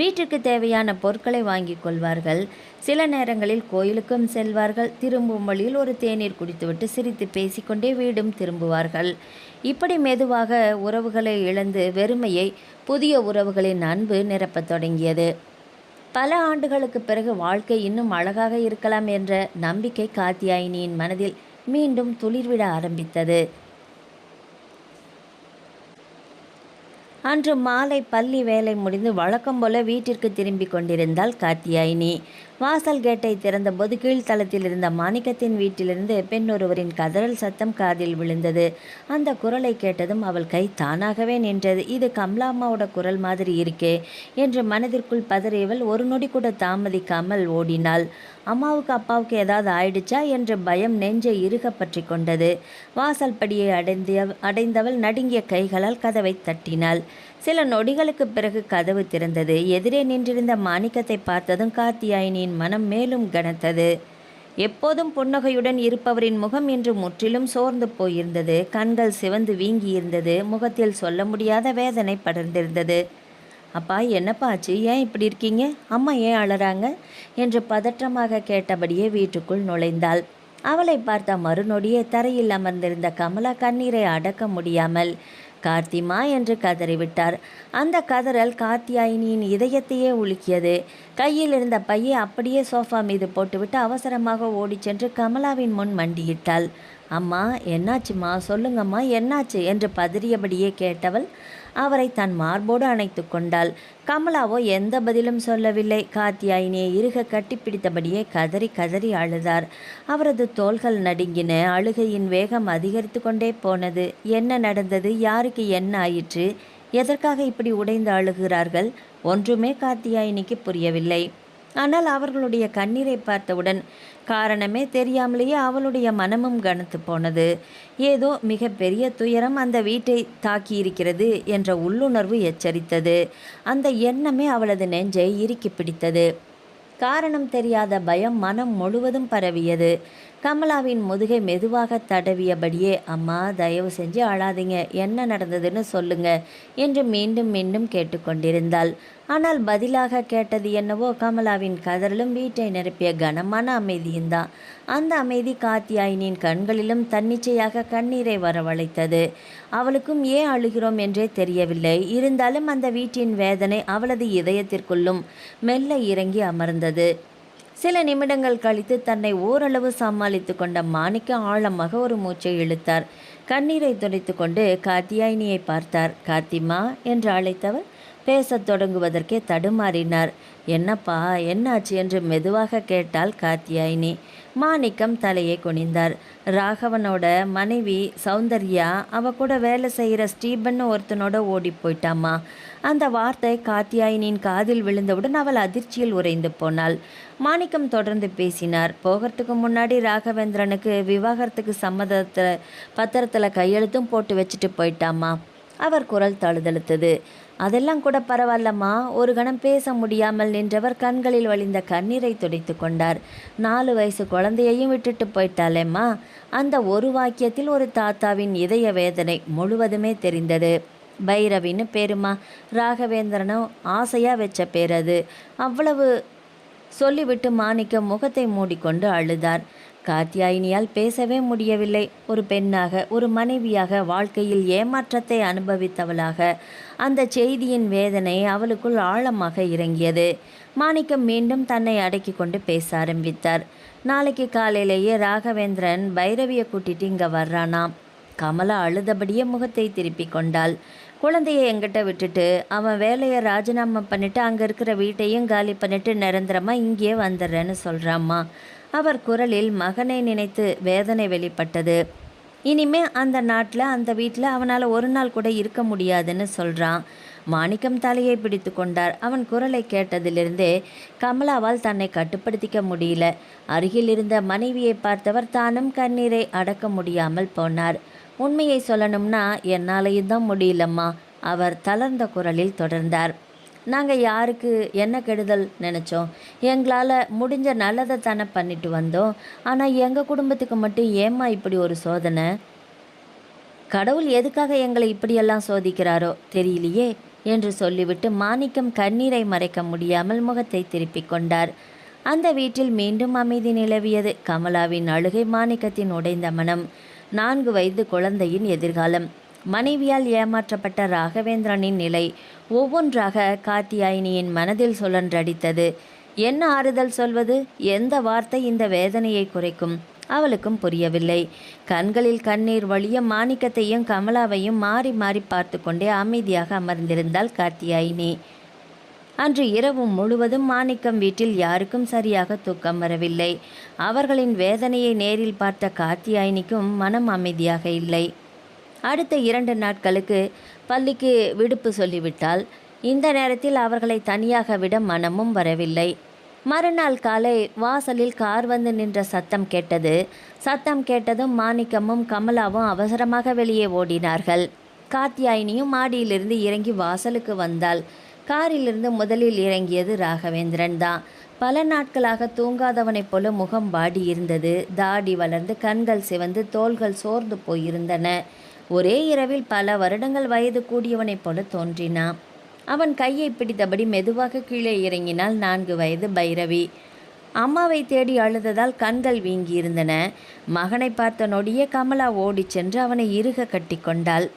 வீட்டிற்கு தேவையான பொருட்களை வாங்கி கொள்வார்கள். சில நேரங்களில் கோயிலுக்கும் செல்வார்கள். திரும்பும் வழியில் ஒரு தேநீர் குடித்துவிட்டு சிரித்து பேசிக்கொண்டே வீடும் திரும்புவார்கள். இப்படி மெதுவாக உறவுகளை இழந்து வெறுமையை புதிய உறவுகளின் அன்பு நிரப்பத் தொடங்கியது. பல ஆண்டுகளுக்கு பிறகு வாழ்க்கை இன்னும் அழகாக இருக்கலாம் என்ற நம்பிக்கை காத்தியாயினியின் மனதில் மீண்டும் துளிர்விட ஆரம்பித்தது. அன்று மாலை பள்ளி வேலை முடிந்து வழக்கம் போல வீட்டிற்கு திரும்பி கொண்டிருந்தாள் காத்தியாயினி. வாசல் கேட்டை திறந்தபோது கீழ்த்தளத்தில் இருந்த மாணிக்கத்தின் வீட்டிலிருந்து பெண் ஒருவரின் கதறல் சத்தம் காதில் விழுந்தது. அந்த குரலை கேட்டதும் அவள் கை தானாகவே நின்றது. இது கமலாம்மாவோட குரல் மாதிரி இருக்கே என்று மனதிற்குள் பதறியவள் ஒரு நொடி கூட தாமதிக்காமல் ஓடினாள். அம்மாவுக்கு அப்பாவுக்கு ஏதாவது ஆயிடுச்சா என்ற பயம் நெஞ்சை இறுக பற்றி கொண்டது. வாசல் படியை அடைந்தவள் நடுங்கிய கைகளால் கதவை தட்டினாள். சில நொடிகளுக்கு பிறகு கதவு திறந்தது. எதிரே நின்றிருந்த மாணிக்கத்தை பார்த்ததும் காத்தியாயினியின் மனம் மேலும் கனத்தது. எப்போதும் புன்னகையுடன் இருப்பவரின் முகம் இன்று முற்றிலும் சோர்ந்து போயிருந்தது. கண்கள் சிவந்து வீங்கியிருந்தது. முகத்தில் சொல்ல முடியாத வேதனை படர்ந்திருந்தது. அப்பா, என்னப்பா ஆச்சு? ஏன் இப்படி இருக்கீங்க? அம்மா ஏன் அழறாங்க என்று பதற்றமாக கேட்டபடியே வீட்டுக்குள் நுழைந்தாள். அவளை பார்த்த மறுநொடியே தரையில் அமர்ந்திருந்த கமலா கண்ணீரை அடக்க முடியாமல் கார்த்திமா என்று கதறிவிட்டார். அந்த கதறல் காத்தியாயினியின் இதயத்தையே உலுக்கியது. கையில் இருந்த பையை அப்படியே சோஃபா மீது போட்டுவிட்டு அவசரமாக ஓடிச் சென்று கமலாவின் முன் மண்டியிட்டாள். அம்மா, என்னாச்சுமா? சொல்லுங்கம்மா, என்னாச்சு என்று பதறியபடியே கேட்டவள் அவரை தன் மார்போடு அணைத்து கொண்டாள். கமலாவோ எந்த பதிலும் சொல்லவில்லை. காத்தியாயினியை இறுக கட்டிப்பிடித்தபடியே கதறி கதறி அழுதார். அவரது தோள்கள் நடுங்கின. அழுகையின் வேகம் அதிகரித்து கொண்டே போனது. என்ன நடந்தது? யாருக்கு என்ன ஆயிற்று? எதற்காக இப்படி உடைந்து அழுகிறார்கள்? ஒன்றுமே காத்தியாயினிக்கு புரியவில்லை. ஆனால் அவர்களுடைய கண்ணீரை பார்த்தவுடன் காரணமே தெரியாமலேயே அவளுடைய மனமும் கனத்து போனது. ஏதோ மிக பெரிய துயரம் அந்த வீட்டை தாக்கியிருக்கிறது என்ற உள்ளுணர்வு எச்சரித்தது. அந்த எண்ணமே அவளது நெஞ்சை இறுக்கி பிடித்தது. காரணம் தெரியாத பயம் மனம் முழுவதும் பரவியது. கமலாவின் முதுகை மெதுவாக தடவியபடியே, அம்மா தயவு செஞ்சு அழாதீங்க, என்ன நடந்ததுன்னு சொல்லுங்க என்று மீண்டும் மீண்டும் கேட்டுக்கொண்டிருந்தாள். ஆனால் பதிலாக கேட்டது என்னவோ கமலாவின் கதறலும் வீட்டை நிரப்பிய கனமான அமைதியும்தான். அந்த அமைதி காத்தியாயினின் கண்களிலும் தன்னிச்சையாக கண்ணீரை வரவழைத்தது. அவளுக்கும் ஏன் அழுகிறோம் என்றே தெரியவில்லை. இருந்தாலும் அந்த வீட்டின் வேதனை அவளது இதயத்திற்குள்ளும் மெல்ல இறங்கி அமர்ந்தது. சில நிமிடங்கள் கழித்து தன்னை ஓரளவு சமாளித்து கொண்ட மாணிக்கம் ஆழமாக ஒரு மூச்சை இழுத்தார். கண்ணீரை துடைத்து கொண்டு காத்தியாயினியை பார்த்தார். காத்திமா என்று அழைத்தவர் பேசத் தொடங்குவதற்கே தடுமாறினார். என்னப்பா, என்னாச்சு என்று மெதுவாக கேட்டாள் காத்தியாயினி. மாணிக்கம் தலையை குனிந்தார். ராகவனோட மனைவி சௌந்தர்யா அவ கூட வேலை செய்கிற ஸ்டீபன் ஒருத்தனோட ஓடி போயிட்டாமா. அந்த வார்த்தை காத்தியாயினின் காதில் விழுந்தவுடன் அவள் அதிர்ச்சியில் உறைந்து போனாள். மாணிக்கம் தொடர்ந்து பேசினார். போகிறதுக்கு முன்னாடி ராகவேந்திரனுக்கு விவாகரத்துக்கு பத்திரத்தில் கையெழுத்தும் போட்டு வச்சுட்டு போயிட்டாமா. அவர் குரல் தழுதழுத்தது. அதெல்லாம் கூட பரவாயில்லம்மா. ஒரு கணம் பேச முடியாமல் நின்றவர் கண்களில் வழிந்த கண்ணீரை துடைத்து கொண்டார். 4 வயசு குழந்தையையும் விட்டுட்டு போயிட்டாளேம்மா. அந்த ஒரு வாக்கியத்தில் ஒரு தாத்தாவின் இதய வேதனை முழுவதுமே தெரிந்தது. பைரவின்னு பேருமா. ராகவேந்திரனும் ஆசையாக வச்ச பேர் அது. அவ்வளவு சொல்லிவிட்டு மாணிக்கம் முகத்தை மூடிக்கொண்டு அழுதார். காத்தியாயினியால் பேசவே முடியவில்லை. ஒரு பெண்ணாக, ஒரு மனைவியாக, வாழ்க்கையில் ஏமாற்றத்தை அனுபவித்தவளாக அந்த செய்தியின் வேதனை அவளுக்குள் ஆழமாக இறங்கியது. மாணிக்கம் மீண்டும் தன்னை அடக்கி கொண்டு பேச ஆரம்பித்தார். நாளைக்கு காலையிலேயே ராகவேந்திரன் பைரவியை கூட்டிட்டு இங்கே வர்றானாம். கமலா அழுதபடியே முகத்தை திருப்பி கொண்டாள். குழந்தையை எங்கிட்ட விட்டுட்டு அவன் வேலையை ராஜினாமா பண்ணிட்டு அங்கே இருக்கிற வீட்டையும் காலி பண்ணிட்டு நிரந்தரமாக இங்கேயே வந்துடுறேன்னு சொல்கிறாம்மா. அவர் குரலில் மகனை நினைத்து வேதனை வெளிப்பட்டது. இனிமே அந்த நாட்டில் அந்த வீட்டில் அவனால் ஒரு நாள் கூட இருக்க முடியாதுன்னு சொல்கிறான். மாணிக்கம் தலையை பிடித்து கொண்டார். அவன் குரலை கேட்டதிலிருந்தே கமலாவால் தன்னை கட்டுப்படுத்திக்க முடியல. அருகில் இருந்த மனைவியை பார்த்தவர் தானும் கண்ணீரை அடக்க முடியாமல் போனார். உண்மையை சொல்லணும்னா என்னாலையும் தான் முடியலம்மா. அவர் தளர்ந்த குரலில் தொடர்ந்தார். நாங்கள் யாருக்கு என்ன கெடுதல் நினச்சோம்? எங்களால் முடிஞ்ச நல்லதை தானே பண்ணிட்டு வந்தோம். ஆனால் எங்கள் குடும்பத்துக்கு மட்டும் ஏம்மா இப்படி ஒரு சோதனை? கடவுள் எதுக்காக எங்களை இப்படியெல்லாம் சோதிக்கிறாரோ தெரியலையே என்று சொல்லிவிட்டு மாணிக்கம் கண்ணீரை மறைக்க முடியாமல் முகத்தை திருப்பிக் கொண்டார். அந்த வீட்டில் மீண்டும் அமைதி நிலவியது. கமலாவின் அழுகை, மாணிக்கத்தின் உடைந்த மனம், 4 வயது குழந்தையின் எதிர்காலம், மனைவியால் ஏமாற்றப்பட்ட ராகவேந்திரனின் நிலை ஒவ்வொன்றாக காத்தியாயினியின் மனதில் சுழன்றடித்தது. என்ன ஆறுதல் சொல்வது? எந்த வார்த்தை இந்த வேதனையை குறைக்கும்? அவளுக்கும் புரியவில்லை. கண்களில் கண்ணீர் வழிய மாணிக்கத்தையும் கமலாவையும் மாறி மாறி பார்த்து கொண்டே அமைதியாக அமர்ந்திருந்தாள் காத்தியாயினி. அன்று இரவு முழுவதும் மாணிக்கம் வீட்டில் யாருக்கும் சரியாக தூக்கம் வரவில்லை. அவர்களின் வேதனையை நேரில் பார்த்த காத்தியாயினிக்கும் மனம் அமைதியாக இல்லை. அடுத்த 2 நாட்களுக்கு பள்ளிக்கு விடுப்பு சொல்லிவிட்டால் இந்த நேரத்தில் அவர்களை தனியாக விட மனமும் வரவில்லை. மறுநாள் காலை வாசலில் கார் வந்து நின்ற சத்தம் கேட்டது. சத்தம் கேட்டதும் மாணிக்கமும் கமலாவும் அவசரமாக வெளியே ஓடினார்கள். காத்தியாயினியும் மாடியிலிருந்து இறங்கி வாசலுக்கு வந்தாள். காரிலிருந்து முதலில் இறங்கியது ராகவேந்திரன் தான். பல நாட்களாக தூங்காதவனைப் போல முகம் வாடி இருந்தது. தாடி வளர்ந்து கண்கள் சிவந்து தோள்கள் சோர்ந்து போயிருந்தன. ஒரே இரவில் பல வருடங்கள் வயது கூடியவனைப் போல தோன்றினான். அவன் கையை பிடித்தபடி மெதுவாக கீழே இறங்கினாள் 4 வயது பைரவி. அம்மாவை தேடி அழுததால் கண்கள் வீங்கியிருந்தன. மகனை பார்த்த நொடியே கமலா ஓடிச் சென்று அவனை இறுக கட்டி கொண்டாள்.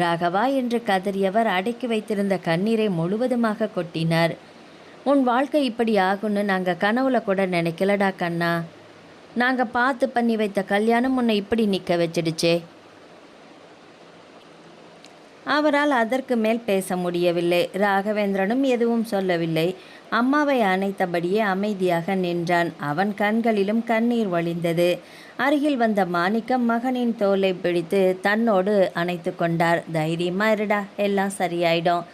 ராகவா என்று கதறியவர் அடக்கி வைத்திருந்த கண்ணீரை முழுவதுமாக கொட்டினார். உன் வாழ்க்கை இப்படி ஆகும்னு நாங்கள் கனவுல கூட நினைக்கலடா கண்ணா. நாங்கள் பார்த்து பண்ணி வைத்த கல்யாணம் உன்னை இப்படி நிற்க வச்சிடுச்சே. அவரால் அதற்கு மேல் பேச முடியவில்லை. ராகவேந்திரனும் எதுவும் சொல்லவில்லை. அம்மாவை அணைத்தபடியே அமைதியாக நின்றான். அவன் கண்களிலும் கண்ணீர் வழிந்தது. அருகில் வந்த மாணிக்கம் மகனின் தோலை பிடித்து தன்னோடு அணைத்து கொண்டார். தைரியமா இருடா, எல்லாம் சரியாயிடும்.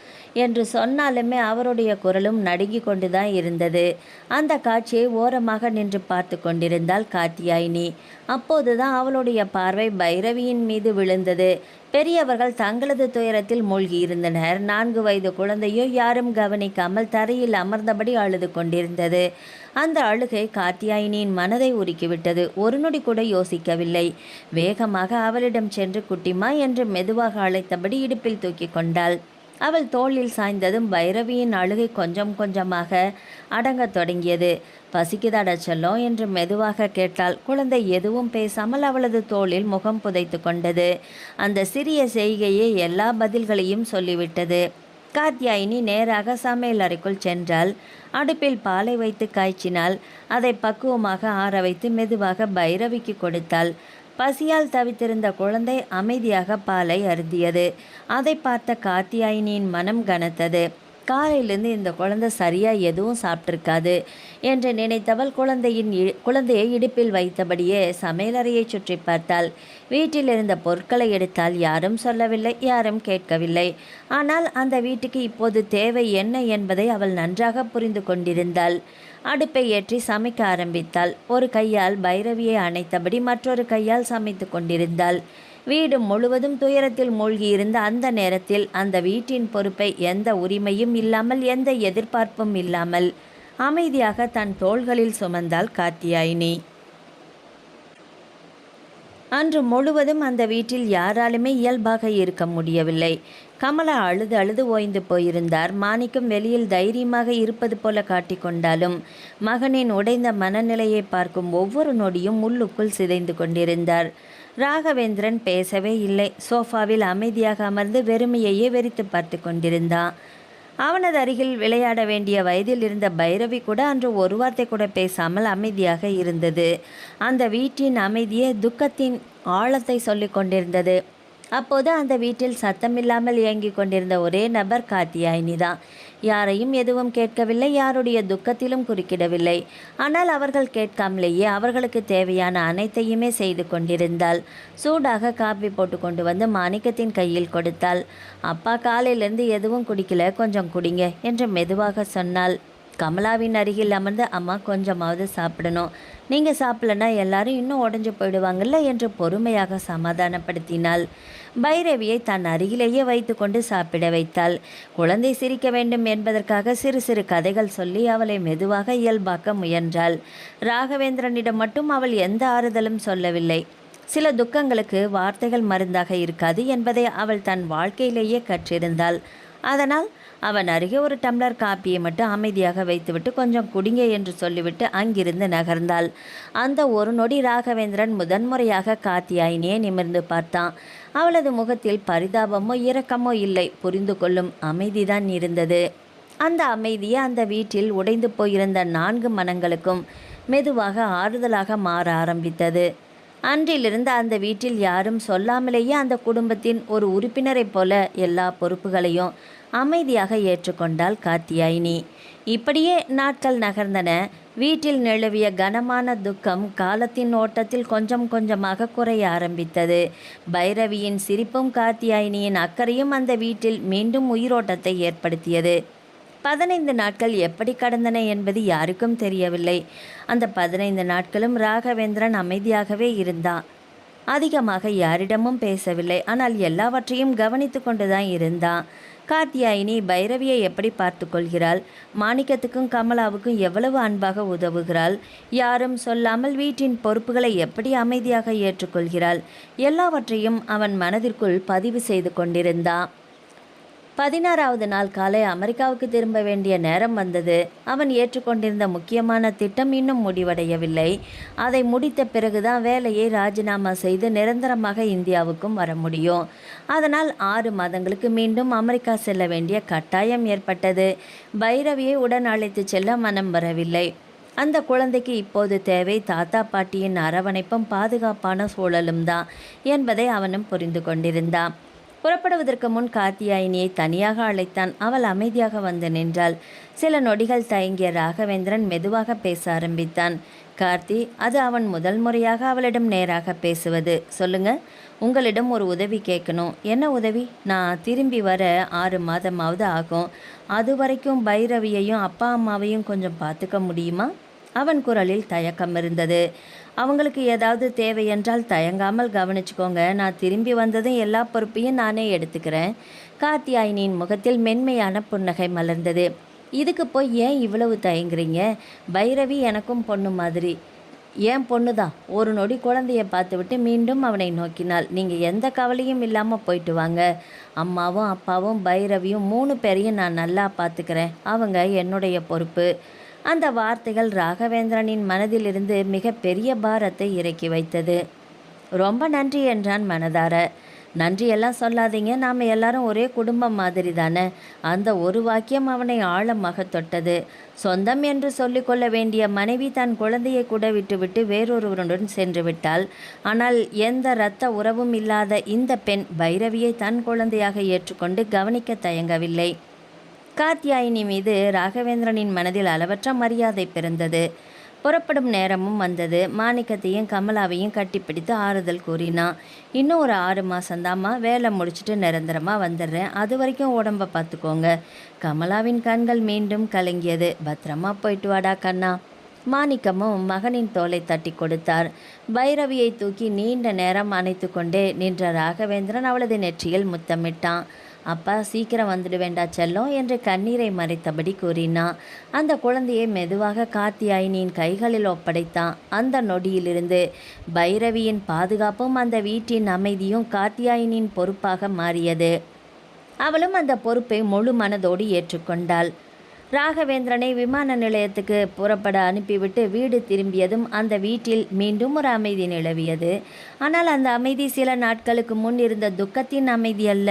என்று சொன்னாலுமே அவருடைய குரலும் நடுங்கி கொண்டுதான் இருந்தது. அந்த காட்சியை ஓரமாக நின்று பார்த்து கொண்டிருந்தாள் காத்தியாயினி. அப்போதுதான் அவளுடைய பார்வை பைரவியின் மீது விழுந்தது. பெரியவர்கள் தங்களது துயரத்தில் மூழ்கியிருந்தனர். 4 வயது குழந்தையோ யாரும் கவனிக்காமல் தரையில் அமர்ந்தபடி அழுது கொண்டிருந்தது. அந்த அழுகை காத்தியாயினியின் மனதை உருக்கிவிட்டது. ஒரு நொடி கூட யோசிக்கவில்லை. வேகமாக அவளிடம் சென்று குட்டிமா என்று மெதுவாக அழைத்தபடி இடுப்பில் தூக்கி கொண்டாள். அவள் தோளில் சாய்ந்ததும் பைரவியின் அழுகை கொஞ்சம் கொஞ்சமாக அடங்கத் தொடங்கியது. பசிக்குதாடா செல்லம் என்று மெதுவாக கேட்டாள். குழந்தை எதுவும் பேசாமல் அவளது தோளில் முகம் புதைத்து கொண்டது. அந்த சிறிய செய்கையே எல்லா பதில்களையும் சொல்லிவிட்டது. காத்தியாயினி நேராக சமையல் அறைக்குள் சென்றாள். அடுப்பில் பாலை வைத்து காய்ச்சினாள். அதை பக்குவமாக ஆற வைத்து மெதுவாக பைரவிக்கு கொடுத்தாள். பசியால் தவித்திருந்த குழந்தை அமைதியாக பாலை அருந்தியது. அதை பார்த்த காத்தியாயினியின் மனம் கனத்தது. காலையிலிருந்து இந்த குழந்தை சரியாக எதுவும் சாப்பிட்ருக்காது என்று நினைத்தவள் குழந்தையை இடுப்பில் வைத்தபடியே சமையலறையை சுற்றி பார்த்தாள். வீட்டில் இருந்த பொருட்களை எடுத்தால் யாரும் சொல்லவில்லை, யாரும் கேட்கவில்லை. ஆனால் அந்த வீட்டுக்கு இப்போது தேவை என்ன என்பதை அவள் நன்றாக புரிந்து கொண்டிருந்தாள். அடுப்பை ஏற்றி சமைக்க ஆரம்பித்தாள். ஒரு கையால் பைரவியை அணைத்தபடி மற்றொரு கையால் சமைத்து கொண்டிருந்தாள். வீடு முழுவதும் துயரத்தில் மூழ்கியிருந்த அந்த நேரத்தில் அந்த வீட்டின் பொறுப்பை எந்த உரிமையும் இல்லாமல், எந்த எதிர்பார்ப்பும் இல்லாமல் அமைதியாக தன் தோள்களில் சுமந்தாள் காத்தியாயினி. அன்று முழுவதும் அந்த வீட்டில் யாராலுமே இயல்பாக இருக்க முடியவில்லை. கமலா அழுது அழுது ஓய்ந்து போயிருந்தார். மாணிக்கம் வெளியில் தைரியமாக இருப்பது போல காட்டிக்கொண்டாலும் மகனின் உடைந்த மனநிலையை பார்க்கும் ஒவ்வொரு நொடியும் உள்ளுக்குள் சிதைந்து கொண்டிருந்தார். ராகவேந்திரன் பேசவே இல்லை. சோஃபாவில் அமைதியாக அமர்ந்து வெறுமையையே வெறித்து பார்த்து கொண்டிருந்தான். அவனது அருகில் விளையாட வேண்டிய வயதில் இருந்த பைரவி கூட அன்று ஒரு வார்த்தை கூட பேசாமல் அமைதியாக இருந்தது. அந்த வீட்டின் அமைதியே துக்கத்தின் ஆழத்தை சொல்லி கொண்டிருந்தது. அப்போது அந்த வீட்டில் சத்தமில்லாமல் இயங்கிக் கொண்டிருந்த ஒரே நபர் காத்தியாயினி தான். யாரையும் எதுவும் கேட்கவில்லை, யாருடைய துக்கத்திலும் குறுக்கிடவில்லை. ஆனால் அவர்கள் கேட்காமலேயே அவர்களுக்கு தேவையான அனைத்தையுமே செய்து கொண்டிருந்தாள். சூடாக காப்பி போட்டு கொண்டு வந்து மாணிக்கத்தின் கையில் கொடுத்தாள். அப்பா காலையிலேருந்து எதுவும் குடிக்கல, கொஞ்சம் குடிங்க என்று மெதுவாக சொன்னாள். கமலாவின் அருகில் அமர்ந்து, அம்மா கொஞ்சமாவது சாப்பிடணும், நீங்கள் சாப்பிடலன்னா எல்லாரும் இன்னும் உடஞ்சி போயிடுவாங்கல்ல என்று பொறுமையாக சமாதானப்படுத்தினாள். பைரவியை தன் அருகிலேயே வைத்து கொண்டு சாப்பிட வைத்தாள். குழந்தை சிரிக்க வேண்டும் என்பதற்காக சிறு சிறு கதைகள் சொல்லி அவளை மெதுவாக இயல்பாக்க முயன்றாள். ராகவேந்திரனிடம் மட்டும் அவள் எந்த ஆறுதலும் சொல்லவில்லை. சில துக்கங்களுக்கு வார்த்தைகள் மருந்தாக இருக்காது என்பதை அவள் தன் வாழ்க்கையிலேயே கற்றிருந்தாள். அதனால் அவன் அருகே ஒரு டம்ளர் காப்பியை மட்டும் அமைதியாக வைத்துவிட்டு கொஞ்சம் குடிங்க என்று சொல்லிவிட்டு அங்கிருந்து நகர்ந்தாள். அந்த ஒரு நொடி ராகவேந்திரன் முதன்முறையாக காத்தியாயினியை நிமிர்ந்து பார்த்தான். அவளது முகத்தில் பரிதாபமோ இரக்கமோ இல்லை, புரிந்து கொள்ளும் அமைதிதான் இருந்தது. அந்த அமைதியை அந்த வீட்டில் உடைந்து போயிருந்த 4 மனங்களுக்கும் மெதுவாக ஆறுதலாக மாற ஆரம்பித்தது. அன்றிலிருந்து அந்த வீட்டில் யாரும் சொல்லாமலேயே அந்த குடும்பத்தின் ஒரு உறுப்பினரைப் போல எல்லா பொறுப்புகளையும் அமைதியாக ஏற்றுக்கொண்டாள் காத்தியாயினி. இப்படியே நாட்கள் நகர்ந்தன. வீட்டில் நிலவிய கனமான துக்கம் காலத்தின் ஓட்டத்தில் கொஞ்சம் கொஞ்சமாக குறைய ஆரம்பித்தது. பைரவியின் சிரிப்பும் காத்தியாயினியின் அக்கறையும் அந்த வீட்டில் மீண்டும் உயிரோட்டத்தை ஏற்படுத்தியது. 15 நாட்கள் எப்படி கடந்தன என்பது யாருக்கும் தெரியவில்லை. அந்த 15 நாட்களும் ராகவேந்திரன் அமைதியாகவே இருந்தான். அதிகமாக யாரிடமும் பேசவில்லை. ஆனால் எல்லாவற்றையும் கவனித்து கொண்டுதான் இருந்தான். காத்தியாயினி பைரவியை எப்படி பார்த்து கொள்கிறாள், மாணிக்கத்துக்கும் கமலாவுக்கும் எவ்வளவு அன்பாக உதவுகிறாள், யாரும் சொல்லாமல் வீட்டின் பொறுப்புகளை எப்படி அமைதியாக ஏற்றுக்கொள்கிறாள், எல்லாவற்றையும் அவன் மனதிற்குள் பதிவு செய்து கொண்டிருந்தான். 16வது நாள் காலை அமெரிக்காவுக்கு திரும்ப வேண்டிய நேரம் வந்தது. அவன் ஏற்றுக்கொண்டிருந்த முக்கியமான திட்டம் இன்னும் முடிவடையவில்லை. அதை முடித்த பிறகுதான் வேலையை ராஜினாமா செய்து நிரந்தரமாக இந்தியாவுக்கும் வர முடியும். அதனால் 6 மாதங்களுக்கு மீண்டும் அமெரிக்கா செல்ல வேண்டிய கட்டாயம் ஏற்பட்டது. பைரவியை உடன் அழைத்து செல்ல மனம் வரவில்லை. அந்த குழந்தைக்கு இப்போது தேவை தாத்தா பாட்டியின் அரவணைப்பும் பாதுகாப்பான சூழலும் தான் என்பதை அவனும் புரிந்து கொண்டிருந்தான். புறப்படுவதற்கு முன் காத்தியாயினியை தனியாக அழைத்தான். அவள் அமைதியாக வந்து நின்றாள். சில நொடிகள் தயங்கிய ராகவேந்திரன் மெதுவாக பேச ஆரம்பித்தான். கார்த்தி, அது அவன் முதல் முறையாக அவளிடம் நேராக பேசுவது. சொல்லுங்க, உங்களிடம் ஒரு உதவி கேட்கணும். என்ன உதவி? நான் திரும்பி வர 6 மாதமாவது ஆகும். அது வரைக்கும் பைரவியையும் அப்பா அம்மாவையும் கொஞ்சம் பார்த்துக்க முடியுமா? அவன் குரலில் தயக்கம் இருந்தது. அவங்களுக்கு ஏதாவது தேவை என்றால் தயங்காமல் கவனிச்சுக்கோங்க. நான் திரும்பி வந்ததும் எல்லா பொறுப்பையும் நானே எடுத்துக்கிறேன். காத்தியாயினியின் முகத்தில் மென்மையான புன்னகை மலர்ந்தது. இதுக்கு போய் ஏன் இவ்வளவு தயங்குறீங்க? பைரவி எனக்கும் பொண்ணு மாதிரி. ஏன் பொண்ணுதான். ஒரு நொடி குழந்தைய பார்த்துவிட்டு மீண்டும் அவனை நோக்கினாள். நீங்கள் எந்த கவலையும் இல்லாமல் போயிட்டு வாங்க. அம்மாவும் அப்பாவும் பைரவியும் 3 பேரையும் நான் நல்லா பார்த்துக்கிறேன். அவங்க என்னுடைய பொறுப்பு. அந்த வார்த்தைகள் ராகவேந்திரனின் மனதிலிருந்து மிக பெரிய பாரத்தை இறக்கி வைத்தது. ரொம்ப நன்றி என்றான் மனதார. நன்றியெல்லாம் சொல்லாதீங்க, நாம் எல்லாரும் ஒரே குடும்பம் மாதிரி தானே. அந்த ஒரு வாக்கியம் அவனை ஆழமாக தொட்டது. சொந்தம் என்று சொல்லிக்கொள்ள வேண்டிய மனைவி தன் குழந்தையை கூட விட்டுவிட்டு வேறொருவருடன் சென்று விட்டாள். ஆனால் எந்த இரத்த உறவும் இல்லாத இந்த பெண் பைரவியை தன் குழந்தையாக ஏற்றுக்கொண்டு கவனிக்க தயங்கவில்லை. காத்தியாயினி மீது ராகவேந்திரனின் மனதில் அளவற்ற மரியாதை பிறந்தது. புறப்படும் நேரமும் வந்தது. மாணிக்கத்தையும் கமலாவையும் கட்டிப்பிடித்து ஆறுதல் கூறினான். இன்னும் ஒரு 6 மாதந்தாம்மா, வேலை முடிச்சுட்டு நிரந்தரமாக வந்துடுறேன். அது வரைக்கும் உடம்பை பார்த்துக்கோங்க. கமலாவின் கண்கள் மீண்டும் கலங்கியது. பத்திரமா போயிட்டு வாடா கண்ணா. மாணிக்கமும் மகனின் தோலை தட்டி கொடுத்தார். பைரவியை தூக்கி நீண்ட நேரம் அணைத்து கொண்டே நின்ற ராகவேந்திரன் அவளது நெற்றியில் முத்தமிட்டான். அப்பா, சீக்கிரம் வந்துடுவேண்டா செல்லம் என்று கண்ணீரை மறைத்தபடி கூறினான். அந்த குழந்தையை மெதுவாக காத்தியாயினியின் கைகளில் ஒப்படைத்தான். அந்த நொடியிலிருந்து பைரவியின் பாதுகாப்பும் அந்த வீட்டின் அமைதியும் காத்தியாயினியின் பொறுப்பாக மாறியது. அவளும் அந்த பொறுப்பை முழு மனதோடு ஏற்றுக்கொண்டாள். ராகவேந்திரனை விமான நிலையத்துக்கு புறப்பட அனுப்பிவிட்டு வீடு திரும்பியதும் அந்த வீட்டில் மீண்டும் ஒரு அமைதி நிலவியது. ஆனால் அந்த அமைதி சில நாட்களுக்கு முன் இருந்த துக்கத்தின் அமைதி அல்ல.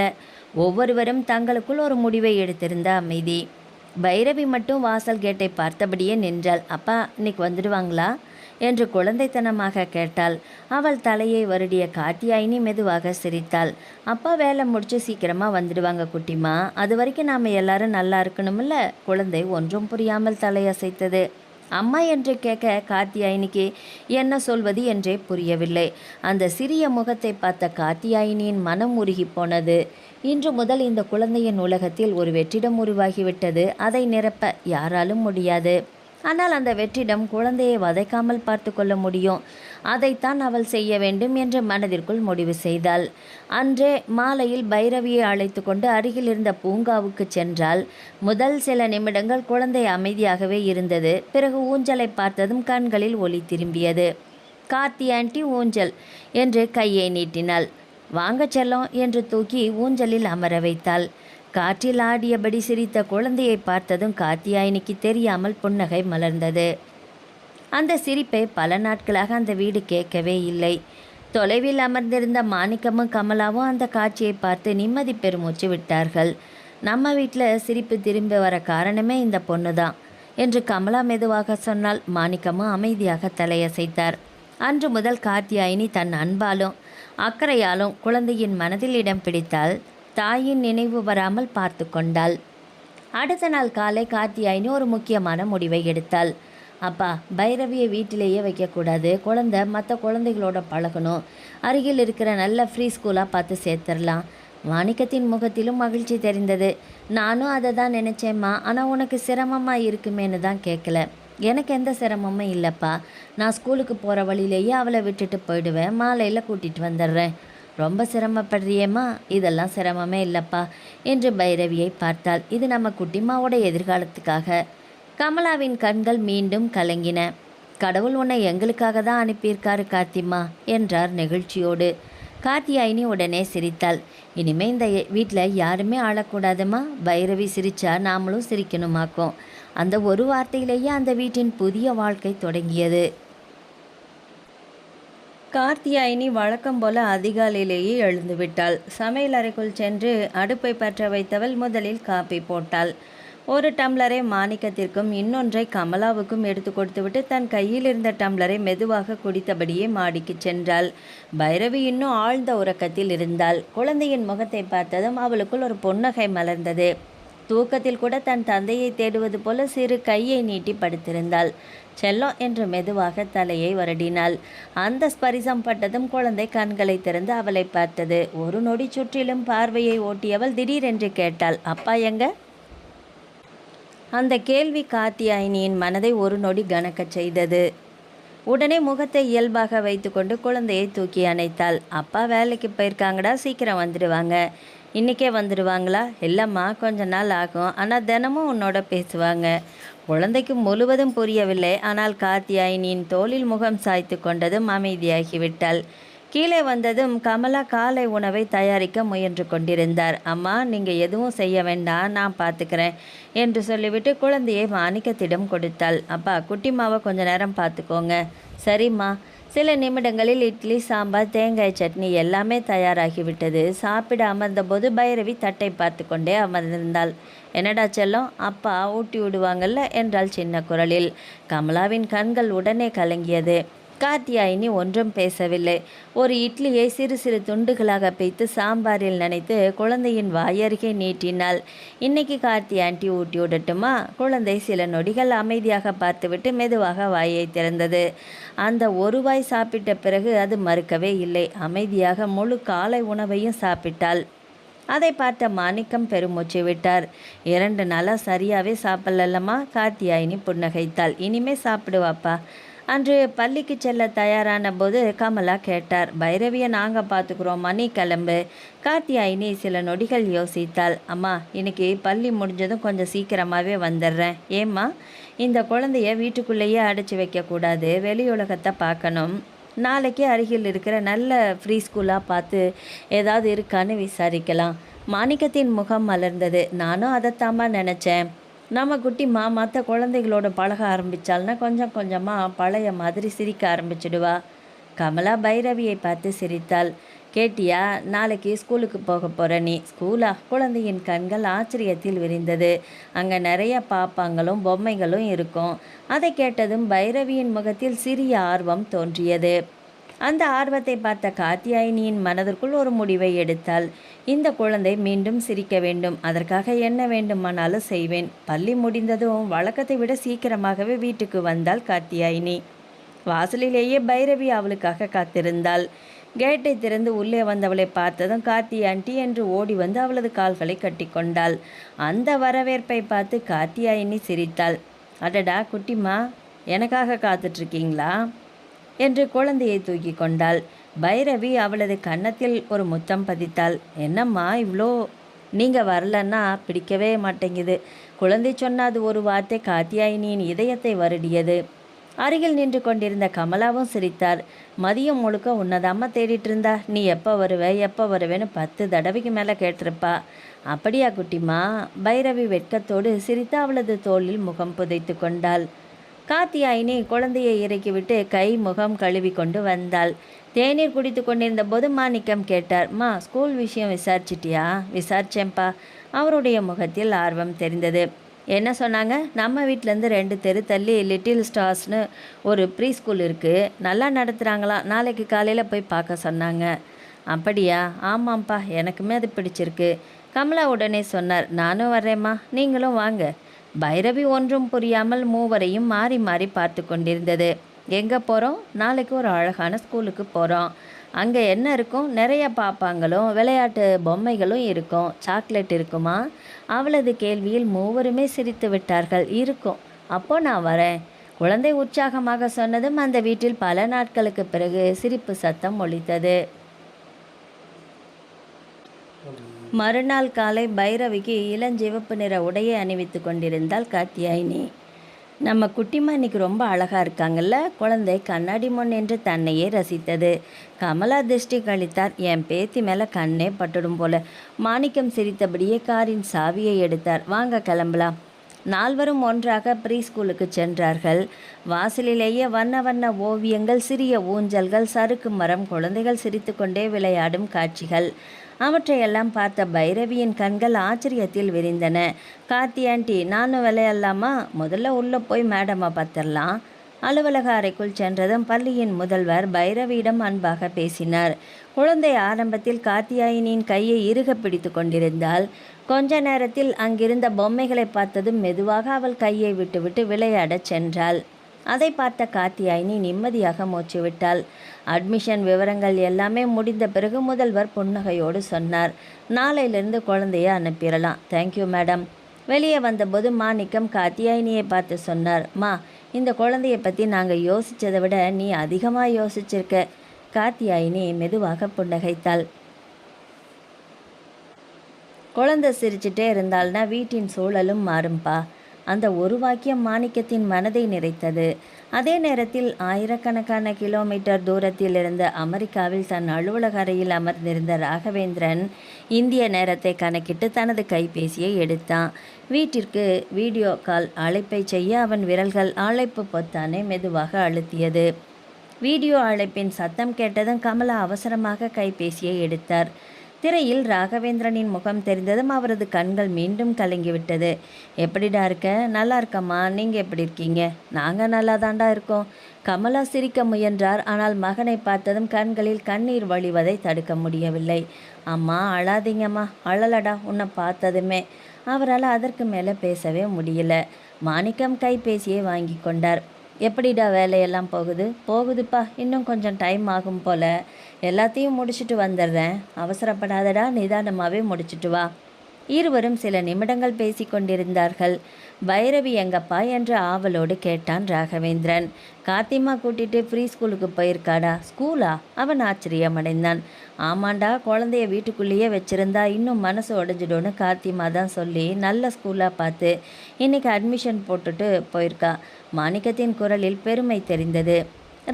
ஒவ்வொருவரும் தங்களுக்குள் ஒரு முடிவை எடுத்திருந்த அமைதி. பைரவி மட்டும் வாசல் கேட்டை பார்த்தபடியே நின்றாள். அப்பா, இன்னைக்கு வந்துடுவாங்களா என்று குழந்தைத்தனமாக கேட்டாள். அவள் தலையை வருடிய காத்தியாயினி மெதுவாக சிரித்தாள். அப்பா வேலை முடிச்சு சீக்கிரமாக வந்துடுவாங்க குட்டிமா. அது வரைக்கும் நாம் எல்லாரும் நல்லா இருக்கணும்ல. குழந்தை ஒன்றும் புரியாமல் தலையசைத்தது. அம்மா என்று கேட்க காத்தியாயினிக்கு என்ன சொல்வது என்றே புரியவில்லை. அந்த சிறிய முகத்தை பார்த்த காத்தியாயினியின் மனம் உருகி போனது. இன்று முதல் இந்த குழந்தையின் உலகத்தில் ஒரு வெற்றிடம் உருவாகிவிட்டது. அதை நிரப்ப யாராலும் முடியாது. ஆனால் அந்த வெற்றிடம் குழந்தையை வதைக்காமல் பார்த்து கொள்ள முடியும். அதைத்தான் அவள் செய்ய வேண்டும் என்று மனதிற்குள் முடிவு செய்தாள். அன்றே மாலையில் பைரவியை அழைத்து கொண்டு அருகில் இருந்த பூங்காவுக்கு சென்றாள். முதல் சில நிமிடங்கள் குழந்தை அமைதியாகவே இருந்தது. பிறகு ஊஞ்சலை பார்த்ததும் கண்களில் ஒளி திரும்பியது. கார்த்தி ஆண்டி ஊஞ்சல் என்று கையை நீட்டினாள். வாங்க செல்லம் என்று தூக்கி ஊஞ்சலில் அமர வைத்தாள். காற்றில் ஆடியபடி சிரித்த குழந்தையை பார்த்ததும் காத்தியாயினிக்கு தெரியாமல் புன்னகை மலர்ந்தது. அந்த சிரிப்பை பல நாட்களாக அந்த வீடு கேட்கவே இல்லை. தொலைவில் அமர்ந்திருந்த மாணிக்கமும் கமலாவும் அந்த காட்சியை பார்த்து நிம்மதி பெருமூச்சு விட்டார்கள். நம்ம வீட்டில் சிரிப்பு திரும்பி வர காரணமே இந்த பொண்ணு தான் என்று கமலா மெதுவாக சொன்னால். மாணிக்கமும் அமைதியாக தலையசைத்தார். அன்று முதல் காத்தியாயினி தன் அன்பாலும் அக்கறையாலும் குழந்தையின் மனதில் இடம் பிடித்தாள். தாயின் நினைவு வராமல் பார்த்து கொண்டாள். அடுத்த நாள் காலை காத்தியாயினி ஒரு முக்கியமான முடிவை எடுத்தாள். அப்பா, பைரவியை வீட்டிலேயே வைக்கக்கூடாது. குழந்தை மற்ற குழந்தைகளோட பழகணும். அருகில் இருக்கிற நல்ல ஃப்ரீ ஸ்கூலாக பார்த்து சேர்த்துடலாம். மாணிக்கத்தின் முகத்திலும் மகிழ்ச்சி தெரிந்தது. நானும் அதை தான் நினச்சேம்மா. ஆனால் உனக்கு சிரமமாக இருக்குமேனு தான் கேட்கல. எனக்கு எந்த சிரமமும் இல்லைப்பா. நான் ஸ்கூலுக்கு போகிற வழியிலேயே அவளை விட்டுட்டு போயிடுவேன். மாலையில் கூட்டிகிட்டு வந்துடுறேன். ரொம்ப சிரமப்படுறியேம்மா? இதெல்லாம் சிரமமே இல்லைப்பா என்று பைரவியை பார்த்தாள். இது நம்ம குட்டிமாவோட எதிர்காலத்துக்காக. கமலாவின் கண்கள் மீண்டும் கலங்கின. கடவுள் உன்னை எங்களுக்காக தான் அனுப்பியிருக்காரு கார்த்திமா என்றார் நெகிழ்ச்சியோடு. காத்தியாயினி உடனே சிரித்தாள். இனிமே இந்த வீட்டில் யாருமே ஆளக்கூடாதுமா. பைரவி சிரிச்சா நாமளும் சிரிக்கணுமாக்கும். அந்த ஒரு வார்த்தையிலேயே அந்த வீட்டின் புதிய வாழ்க்கை தொடங்கியது. கார்த்தியாயினி வழக்கம் போல அதிகாலையிலேயே எழுந்து விட்டாள். சமையல் அறைக்குள் சென்று அடுப்பை பற்ற வைத்தவள் முதலில் காப்பி போட்டாள். ஒரு டம்ளரை மாணிக்கத்திற்கும் இன்னொன்றை கமலாவுக்கும் எடுத்து கொடுத்துவிட்டு தன் கையில் இருந்த டம்ளரை மெதுவாக குடித்தபடியே மாடிக்கு சென்றாள். பைரவி இன்னும் ஆழ்ந்த உறக்கத்தில் இருந்தாள். குழந்தையின் முகத்தை பார்த்ததும் அவளுக்குள் ஒரு புன்னகை மலர்ந்தது. தூக்கத்தில் கூட தன் தந்தையை தேடுவது போல சிறு கையை நீட்டி படுத்திருந்தாள். செல்லம் என்று மெதுவாக தலையை வருடினாள். அந்த ஸ்பரிசம் பட்டதும் குழந்தை கண்களை திறந்து அவளை பார்த்தது. ஒரு நொடி சுற்றிலும் பார்வையை ஓட்டியவள் திடீரென்று கேட்டாள், அப்பா எங்க? அந்த கேள்வி காத்தியாயினியின் மனதை ஒரு நொடி கனக்கச் செய்தது. உடனே முகத்தை இயல்பாக வைத்துக்கொண்டு குழந்தையை தூக்கி அணைத்தாள். அப்பா வேலைக்கு போயிருக்காங்கடா, சீக்கிரம் வந்துடுவாங்க. இன்றைக்கே வந்துடுவாங்களா? இல்லைம்மா, கொஞ்ச நாள் ஆகும். ஆனால் தினமும் உன்னோட பேசுவாங்க. குழந்தைக்கு முழுவதும் புரியவில்லை. ஆனால் காத்தியாயினியின் தோளில் முகம் சாய்த்து கொண்டதும் அமைதியாகிவிட்டாள். கீழே வந்ததும் கமலா காலை உணவை தயாரிக்க முயன்று கொண்டிருந்தார். அம்மா, நீங்கள் எதுவும் செய்ய வேண்டாம், நான் பார்த்துக்கிறேன் என்று சொல்லிவிட்டு குழந்தையை மாணிக்கத்திடம் கொடுத்தாள். அப்பா, குட்டிமாவை கொஞ்ச நேரம் பார்த்துக்கோங்க. சரிம்மா. சில நிமிடங்களில் இட்லி, சாம்பார், தேங்காய் சட்னி எல்லாமே தயாராகிவிட்டது. சாப்பிட அமர்ந்தபோது பைரவி தட்டை பார்த்து கொண்டே அமர்ந்திருந்தாள். என்னடா செல்லம், அப்பா ஊட்டி விடுவாங்கல்ல என்றாள் சின்ன குரலில். கமலாவின் கண்கள் உடனே கலங்கியது. காத்தியாயினி ஒன்றும் பேசவில்லை. ஒரு இட்லியை சிறு சிறு துண்டுகளாக பிய்த்து சாம்பாரில் நனைத்து குழந்தையின் வாயருகே நீட்டினாள். இன்னைக்கு கார்த்தி ஆண்டி ஊட்டி விடட்டுமா? குழந்தை சில நொடிகள் அமைதியாக பார்த்துவிட்டு மெதுவாக வாயை திறந்தது. அந்த ஒரு வாய் சாப்பிட்ட பிறகு அது மறுக்கவே இல்லை. அமைதியாக முழு காலை உணவையும் சாப்பிட்டாள். அதை பார்த்த மாணிக்கம் பெருமூச்சு விட்டார். 2 நாளாக சரியாகவே சாப்பிடலம்மா. காத்தியாயினி புன்னகைத்தாள். இனிமே சாப்பிடுவாப்பா. அன்று பள்ளிக்கு செல்ல தயாரான போது கமலா கேட்டார். பைரவியை நாங்கள் பார்த்துக்குறோம்மா, நீ கிளம்பு. காத்தியாயினி சில நொடிகள் யோசித்தாள். அம்மா, இன்னைக்கு பள்ளி முடிஞ்சதும் கொஞ்சம் சீக்கிரமாகவே வந்துடுறேன். ஏம்மா? இந்த குழந்தைய வீட்டுக்குள்ளேயே அடைச்சி வைக்கக்கூடாது, வெளியுலகத்தை பார்க்கணும். நாளைக்கு அருகில் இருக்கிற நல்ல ஃப்ரீ ஸ்கூலாக பார்த்து ஏதாவது இருக்கான்னு விசாரிக்கலாம். மாணிக்கத்தின் முகம் மலர்ந்தது. நானும் அதைத்தாம்மா நினச்சேன். நம்ம குட்டிமா மற்ற குழந்தைகளோட பழக ஆரம்பித்தாள்னா கொஞ்சம் கொஞ்சமாக பழைய மாதிரி சிரிக்க ஆரம்பிச்சிடுவா. கமலா பைரவியை பார்த்து சிரித்தாள். கேட்டியா, நாளைக்கு ஸ்கூலுக்கு போக போகிற நீ? ஸ்கூலா? குழந்தையின் கண்கள் ஆச்சரியத்தில் விரிந்தது. அங்கே நிறைய பாப்பாங்களும் பொம்மைகளும் இருக்கும். அதை கேட்டதும் பைரவியின் முகத்தில் சிறிய ஆர்வம் தோன்றியது. அந்த ஆர்வத்தை பார்த்த காத்தியாயினியின் மனதிற்குள் ஒரு முடிவை எடுத்தாள். இந்த குழந்தை மீண்டும் சிரிக்க வேண்டும். அதற்காக என்ன வேண்டுமானாலும் செய்வேன். பள்ளி முடிந்ததும் வழக்கத்தை விட சீக்கிரமாகவே வீட்டுக்கு வந்தாள் காத்தியாயினி. வாசலிலேயே பைரவி அவளுக்காக காத்திருந்தாள். கேட்டை திறந்து உள்ளே வந்தவளை பார்த்ததும் கார்த்தி ஆண்டி என்று ஓடி வந்து அவளது கால்களை கட்டி கொண்டாள். அந்த வரவேற்பை பார்த்து காத்தியாயினி சிரித்தாள். அடடா குட்டிமா, எனக்காக காத்துட்ருக்கீங்களா என்று குழந்தையை தூக்கி கொண்டாள். பைரவி அவளது கன்னத்தில் ஒரு முத்தம் பதித்தாள். என்னம்மா இவ்வளோ? நீங்கள் வரலன்னா பிடிக்கவே மாட்டேங்குது. குழந்தை சொன்ன அது ஒரு வார்த்தை காத்தியாயினியின் இதயத்தை வருடியது. அருகில் நின்று கொண்டிருந்த கமலாவும் சிரித்தார். மதியம் முழுக்க உன்னதாம்மா தேடிட்டு இருந்தா. நீ எப்போ வருவேன்னு 10 தடவைக்கு மேலே கேட்டிருப்பா. அப்படியா குட்டிமா? பைரவி வெட்கத்தோடு சிரித்து அவளது தோளில் முகம் புதைத்து கொண்டாள். காத்தியாயினி குழந்தையை இறக்கிவிட்டு கை முகம் கழுவி கொண்டு வந்தாள். தேநீர் குடித்து கொண்டிருந்த போது மாணிக்கம் கேட்டார். மா, ஸ்கூல் விஷயம் விசாரிச்சிட்டியா? விசாரிச்சேன்ப்பா. அவருடைய முகத்தில் ஆர்வம் தெரிந்தது. என்ன சொன்னாங்க? நம்ம வீட்டிலேருந்து 2 தெரு தள்ளி லிட்டில் ஸ்டார்ஸ்னு ஒரு ப்ரீ ஸ்கூல் இருக்குது. நல்லா நடத்துகிறாங்களாம். நாளைக்கு காலையில் போய் பார்க்க சொன்னாங்க. அப்படியா? ஆமாம்ப்பா, எனக்குமே அது பிடிச்சிருக்கு. கமலா உடனே சொன்னார். நானும் வர்றேம்மா, நீங்களும் வாங்க. பைரவி ஒன்றும் புரியாமல் மூவரையும் மாறி மாறி பார்த்து கொண்டிருந்தது. எங்கே போகிறோம்? நாளைக்கு ஒரு அழகான ஸ்கூலுக்கு போகிறோம். அங்கே என்ன இருக்கும்? நிறைய பாப்பாங்களும் விளையாட்டு பொம்மைகளும் இருக்கும். சாக்லேட் இருக்குமா? அவளது கேள்வியில் மூவருமே சிரித்து விட்டார்கள். இருக்கும். அப்போ நான் வரேன். குழந்தை உற்சாகமாக சொன்னதும் அந்த வீட்டில் பல நாட்களுக்கு பிறகு சிரிப்பு சத்தம் ஒலித்தது. மறுநாள் காலை பைரவிக்கு இளஞ்சிவப்பு நிற உடையை அணிவித்து கொண்டிருந்தாள் காத்தியாயினி. நம்ம குட்டிமா இன்னைக்கு ரொம்ப அழகாக இருக்காங்கல்ல? குழந்தை கண்ணாடி முன் நின்று தன்னையே ரசித்தது. கமலா திருஷ்டி கழித்தார். என் பேத்தி மேலே கண்ணே பட்டுடும் போல. மாணிக்கம் சிரித்தபடியே காரின் சாவியை எடுத்தார். வாங்க கிளம்பலாம். நால்வரும் ஒன்றாக ப்ரீ ஸ்கூலுக்கு சென்றார்கள். வாசலிலேயே வண்ண வண்ண ஓவியங்கள், சிறிய ஊஞ்சல்கள், சறுக்கு மரம், குழந்தைகள் சிரித்து கொண்டே விளையாடும் காட்சிகள். அவற்றையெல்லாம் பார்த்த பைரவியின் கண்கள் ஆச்சரியத்தில் விரிந்தன. கார்த்தி ஆண்டி, நானும் விளையாடலாமா? முதல்ல உள்ளே போய் மேடமை பார்த்துடலாம். அலுவலக அறைக்குள் சென்றதும் பள்ளியின் முதல்வர் பைரவியிடம் அன்பாக பேசினார். குழந்தை ஆரம்பத்தில் காத்தியாயினியின் கையை இறுக பிடித்து கொண்டிருந்தாள். கொஞ்ச நேரத்தில் அங்கிருந்த பொம்மைகளை பார்த்ததும் மெதுவாக அவள் கையை விட்டுவிட்டு விளையாடச் சென்றாள். அதை பார்த்த காத்தியாயினி நிம்மதியாக மூச்சுவிட்டாள். அட்மிஷன் விவரங்கள் எல்லாமே முடிந்த பிறகு முதல்வர் புன்னகையோடு சொன்னார், நாளையிலிருந்து குழந்தைய அனுப்பிடலாம். Thank you madam. வெளியே வந்தபோது மாணிக்கம் காத்தியாயினியை பார்த்து சொன்னார், மா, இந்த குழந்தைய பற்றி நாங்கள் யோசித்ததை விட நீ அதிகமாக யோசிச்சிருக்க. காத்தியாயினி மெதுவாக புன்னகைத்தாள். குழந்தை சிரிச்சிட்டே இருந்தால்னா வீட்டின் சூழலும் மாறும்பா. அந்த ஒரு வாக்கியம் மாணிக்கத்தின் மனதை நிறைத்தது. அதே நேரத்தில் ஆயிரக்கணக்கான கிலோமீட்டர் தூரத்தில் இருந்த அமெரிக்காவில் தன் அலுவலக அறையில் அமர்ந்திருந்த ராகவேந்திரன் இந்திய நேரத்தை கணக்கிட்டு தனது கைபேசியை எடுத்தான். வீட்டிற்கு வீடியோ கால் அழைப்பை செய்ய அவன் விரல்கள் அழைப்பு பொத்தானை மெதுவாக அழுத்தியது. வீடியோ அழைப்பின் சத்தம் கேட்டதும் கமலா அவசரமாக கைபேசியை எடுத்தார். திரையில் ராகவேந்திரனின் முகம் தெரிந்ததும் அவரது கண்கள் மீண்டும் கலங்கிவிட்டது. எப்படிடா இருக்க? நல்லா இருக்கம்மா, நீங்கள் எப்படி இருக்கீங்க? நாங்கள் நல்லா தாண்டா இருக்கோம். கமலா சிரிக்க முயன்றார். ஆனால் மகனை பார்த்ததும் கண்களில் கண்ணீர் வழிவதை தடுக்க முடியவில்லை. அம்மா அழாதீங்கம்மா. அழலடா உன்னை பார்த்ததுமே. அவரால் அதற்கு மேலே பேசவே முடியல. மாணிக்கம் கைபேசியை வாங்கி கொண்டார். எப்படிடா வேலையெல்லாம் போகுதுப்பா. இன்னும் கொஞ்சம் டைம் ஆகும் போல். எல்லாத்தையும் முடிச்சுட்டு வந்துடுறேன். அவசரப்படாதடா, நிதானமாகவே முடிச்சுட்டு வா. இருவரும் சில நிமிடங்கள் பேசி கொண்டிருந்தார்கள். பைரவி எங்கப்பா என்று ஆவலோடு கேட்டான் ராகவேந்திரன். காத்திமா கூட்டிட்டு ஃப்ரீ ஸ்கூலுக்கு போயிருக்காடா. ஸ்கூலா? அவன் ஆச்சரியமடைந்தான். ஆமாண்டா, குழந்தைய வீட்டுக்குள்ளேயே வச்சிருந்தா இன்னும் மனசு உடைஞ்சிடும்னு காத்திமா தான் சொல்லி நல்ல ஸ்கூலாக பார்த்து இன்னைக்கு அட்மிஷன் போட்டுட்டு போயிருக்கா. மாணிக்கத்தின் குரலில் பெருமை தெரிந்தது.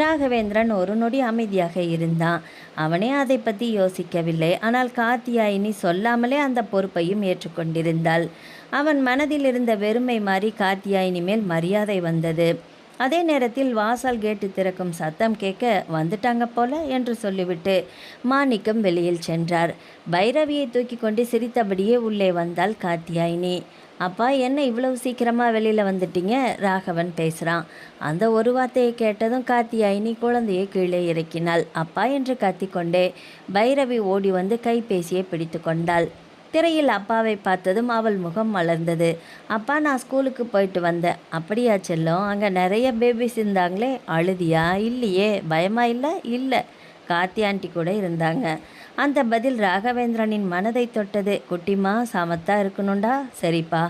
ராகவேந்திரன் ஒரு நொடி அமைதியாக இருந்தான். அவனே அதை பற்றி யோசிக்கவில்லை. ஆனால் காத்தியாயினி சொல்லாமலே அந்த பொறுப்பையும் ஏற்றுக்கொண்டிருந்தாள். அவன் மனதில் இருந்த வெறுமை மாறி காத்தியாயினி மேல் மரியாதை வந்தது. அதே நேரத்தில் வாசல் கேட்டு திறக்கும் சத்தம் கேட்க வந்துட்டாங்க போல என்று சொல்லிவிட்டு மாணிக்கம் வெளியில் சென்றார். பைரவியை தூக்கி கொண்டு சிரித்தபடியே உள்ளே வந்தாள் காத்தியாயினி. அப்பா, என்ன இவ்வளவு சீக்கிரமாக வெளியில் வந்துட்டீங்க? ராகவன் பேசுகிறான். அந்த ஒரு வார்த்தையை கேட்டதும் காத்தியாயினி குழந்தையை கீழே இறக்கினாள். அப்பா என்று கத்திக்கொண்டே பைரவி ஓடி வந்து கைபேசியை பிடித்து கொண்டாள். திரையில் அப்பாவை பார்த்ததும் அவள் முகம் மலர்ந்தது. அப்பா, நான் ஸ்கூலுக்கு போயிட்டு வந்தேன். அப்படியா செல்லம்? அங்கே நிறைய பேபிஸ் இருந்தாங்களே, அழுதியா? இல்லையே. பயமா இல்லை? இல்லை. கார்த்தி ஆண்டி கூட இருந்தாங்க. அந்த பதில் ராகவேந்திரனின் மனதை தொட்டது. குட்டிமா, சமத்தா இருக்கணும்டா. சரிப்பா,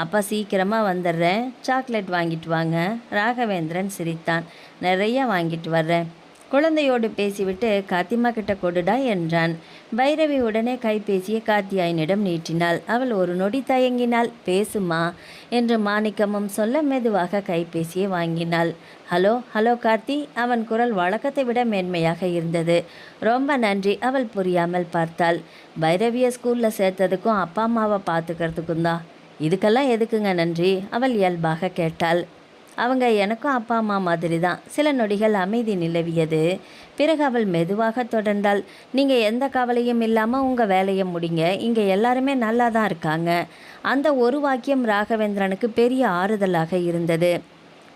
அப்பா சீக்கிரமாக வந்துடுறேன். சாக்லேட் வாங்கிட்டு வாங்க. ராகவேந்திரன் சிரித்தான். நிறைய வாங்கிட்டு வர்றேன். குழந்தையோடு பேசிவிட்டு காத்திமா கிட்ட கொடுடா என்றான். பைரவி உடனே கைபேசியை காத்தியாயினிடம் நீட்டினாள். அவள் ஒரு நொடி தயங்கினாள். பேசுமா என்று மாணிக்கமும் சொல்ல மெதுவாக கைபேசியை வாங்கினாள். Hello hello Karthi. அவன் குரல் வழக்கத்தை விட மேன்மையாக இருந்தது. ரொம்ப நன்றி. அவள் புரியாமல் பார்த்தாள். பைரவியை ஸ்கூலில் சேர்த்ததுக்கும் அப்பா அம்மாவை பார்த்துக்கிறதுக்கும் தான். இதுக்கெல்லாம் எதுக்குங்க நன்றி? அவள் இயல்பாக கேட்டாள். அவங்க எனக்கும் அப்பா அம்மா மாதிரி தான். சில நொடிகள் அமைதி நிலவியது. பிறகு அவள் மெதுவாக தொடர்ந்தாள். நீங்கள் எந்த கவலையும் இல்லாமல் உங்கள் வேலையை முடிங்க. இங்கே எல்லாருமே நல்லா தான் இருக்காங்க. அந்த ஒரு வாக்கியம் ராகவேந்திரனுக்கு பெரிய ஆறுதலாக இருந்தது.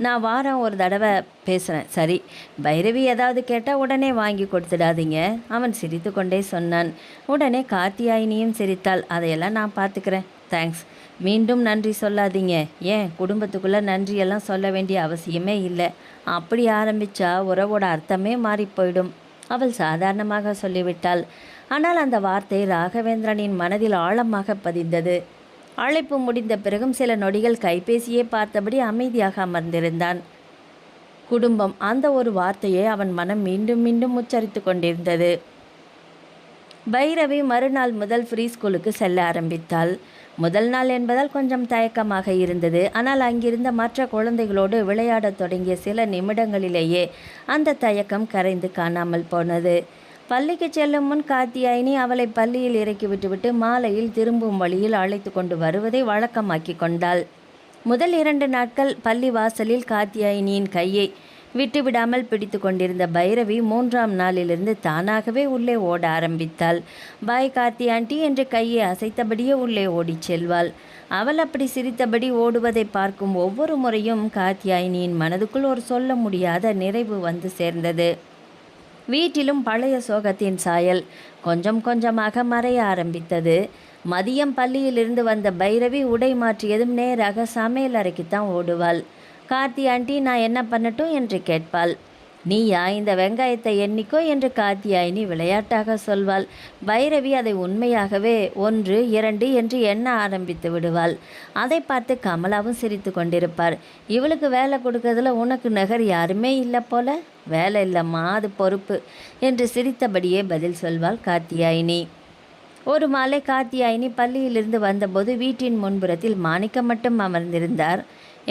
நான் வாரம் ஒரு தடவை பேசுகிறேன். சரி, பைரவி ஏதாவது கேட்டால் உடனே வாங்கி கொடுத்துடாதீங்க. அவன் சிரித்து கொண்டே சொன்னான். உடனே காத்தியாயினியும் சிரித்தாள். அதையெல்லாம் நான் பார்த்துக்கிறேன். தேங்க்ஸ். மீண்டும் நன்றி சொல்லாதீங்க. ஏன், குடும்பத்துக்குள்ளே நன்றியெல்லாம் சொல்ல வேண்டிய அவசியமே இல்லை. அப்படி ஆரம்பித்தா உறவோட அர்த்தமே மாறி போயிடும். அவள் சாதாரணமாக சொல்லிவிட்டாள். ஆனால் அந்த வார்த்தை ராகவேந்திரனின் மனதில் ஆழமாக பதிந்தது. அழைப்பு முடிந்த பிறகும் சில நொடிகள் கைபேசியை பார்த்தபடி அமைதியாக அமர்ந்திருந்தான். குடும்பம், அந்த ஒரு வார்த்தையை அவன் மனம் மீண்டும் மீண்டும் உச்சரித்து கொண்டிருந்தது. பைரவி மறுநாள் முதல் ஃப்ரீ ஸ்கூலுக்கு செல்ல ஆரம்பித்தாள். முதல் நாள் என்பதால் கொஞ்சம் தயக்கமாக இருந்தது. ஆனால் அங்கிருந்த மற்ற குழந்தைகளோடு விளையாடத் தொடங்கிய சில நிமிடங்களிலேயே அந்த தயக்கம் கரைந்து காணாமல் போனது. பள்ளிக்கு செல்லும் முன் காத்தியாயினி அவளை பள்ளியில் இறக்கி விட்டுவிட்டு மாலையில் திரும்பும் வழியில் அழைத்து கொண்டு வருவதை வழக்கமாக்கி கொண்டாள். முதல் 2 நாட்கள் பள்ளி வாசலில் காத்தியாயினியின் கையை விட்டுவிடாமல் பிடித்து கொண்டிருந்த பைரவி 3ஆம் நாளிலிருந்து தானாகவே உள்ளே ஓட ஆரம்பித்தாள். பாய் கார்த்தி ஆண்டி என்று கையை அசைத்தபடியே உள்ளே ஓடிச் செல்வாள். அவள் அப்படி சிரித்தபடி ஓடுவதை பார்க்கும் ஒவ்வொரு முறையும் கார்த்தியாயினியின் மனதுக்குள் ஒரு சொல்ல முடியாத நிறைவு வந்து சேர்ந்தது. வீட்டிலும் பழைய சோகத்தின் சாயல் கொஞ்சம் கொஞ்சமாக மறைய ஆரம்பித்தது. மதியம் பள்ளியிலிருந்து வந்த பைரவி உடை மாற்றியதும் நேராக சமையல் அறைக்குத்தான் ஓடுவாள். கார்த்தி ஆண்டி, நான் என்ன பண்ணட்டும் என்று கேட்பாள். நீயா இந்த வெங்காயத்தை எண்ணிக்கோ என்று கார்த்தியாயினி விளையாட்டாக சொல்வாள். பைரவி அதை உண்மையாகவே 1, 2 என்று எண்ண ஆரம்பித்து விடுவாள். அதை பார்த்து கமலாவும் சிரித்து கொண்டிருப்பார். இவளுக்கு வேலை கொடுக்கறதுல உனக்கு நிகர் யாருமே இல்லை போல. வேலை இல்லைம்மா, அது பொறுப்பு என்று சிரித்தபடியே பதில் சொல்வாள் கார்த்தியாயினி. ஒரு மாலை கார்த்தியாயினி பள்ளியிலிருந்து வந்தபோது வீட்டின் முன்புறத்தில் மாணிக்கம் மட்டும் அமர்ந்திருந்தார்.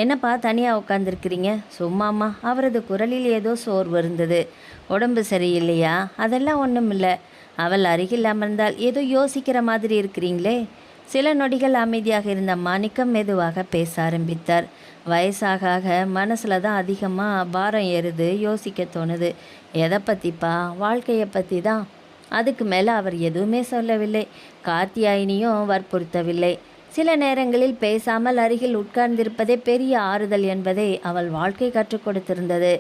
என்னப்பா தனியாக உட்காந்துருக்கிறீங்க? சும்மாம்மா. அவரது குரலில் ஏதோ சோர்வு இருந்தது. உடம்பு சரியில்லையா? அதெல்லாம் ஒன்றும் இல்லை. அவள் அருகில் அமர்ந்தால் ஏதோ யோசிக்கிற மாதிரி இருக்கிறீங்களே. சில நொடிகள் அமைதியாக இருந்த மாணிக்கம் மெதுவாக பேச ஆரம்பித்தார். வயசாக மனசில் தான் அதிகமாக பாரம் ஏறுது, யோசிக்க தோணுது. எதை பற்றிப்பா? வாழ்க்கையை பற்றி தான். அதுக்கு மேலே அவர் எதுவுமே சொல்லவில்லை. கார்த்தியாயினியும் வற்புறுத்தவில்லை. சில நேரங்களில் பேசாமல் அருகில் உட்கார்ந்திருப்பதே பெரிய ஆறுதல் என்பதை அவள் வாழ்க்கை கற்றுக் கொடுத்திருந்தது.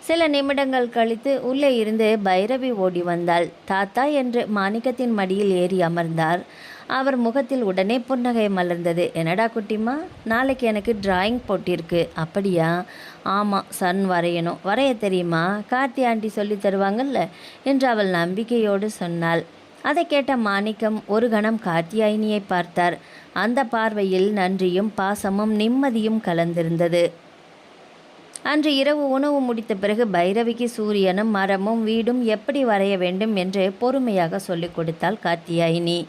சில நிமிடங்கள் கழித்து உள்ளே இருந்து பைரவி ஓடி வந்தாள். தாத்தா என்று மாணிக்கத்தின் மடியில் ஏறி அமர்ந்தார். அவர் முகத்தில் உடனே புன்னகை மலர்ந்தது. என்னடா குட்டிமா, நாளைக்கு எனக்கு டிராயிங் போட்டிருக்கு. அப்படியா? ஆமாம், சன் வரையணும். வரைய தெரியுமா? கார்த்தி ஆண்டி சொல்லி தருவாங்கல்ல என்று அவள் நம்பிக்கையோடு சொன்னாள். அதை கேட்ட மாணிக்கம் ஒரு கணம் கார்த்தியாயினியை பார்த்தார். அந்த பார்வையில் நன்றியும் பாசமும் நிம்மதியும் கலந்திருந்தது. அன்று இரவு உணவு முடித்த பிறகு பைரவிக்கு சூரியனும் மரமும் வீடும் எப்படி வரைய வேண்டும் என்று பொறுமையாக சொல்லிக் கொடுத்தாள் கார்த்தியாயினி.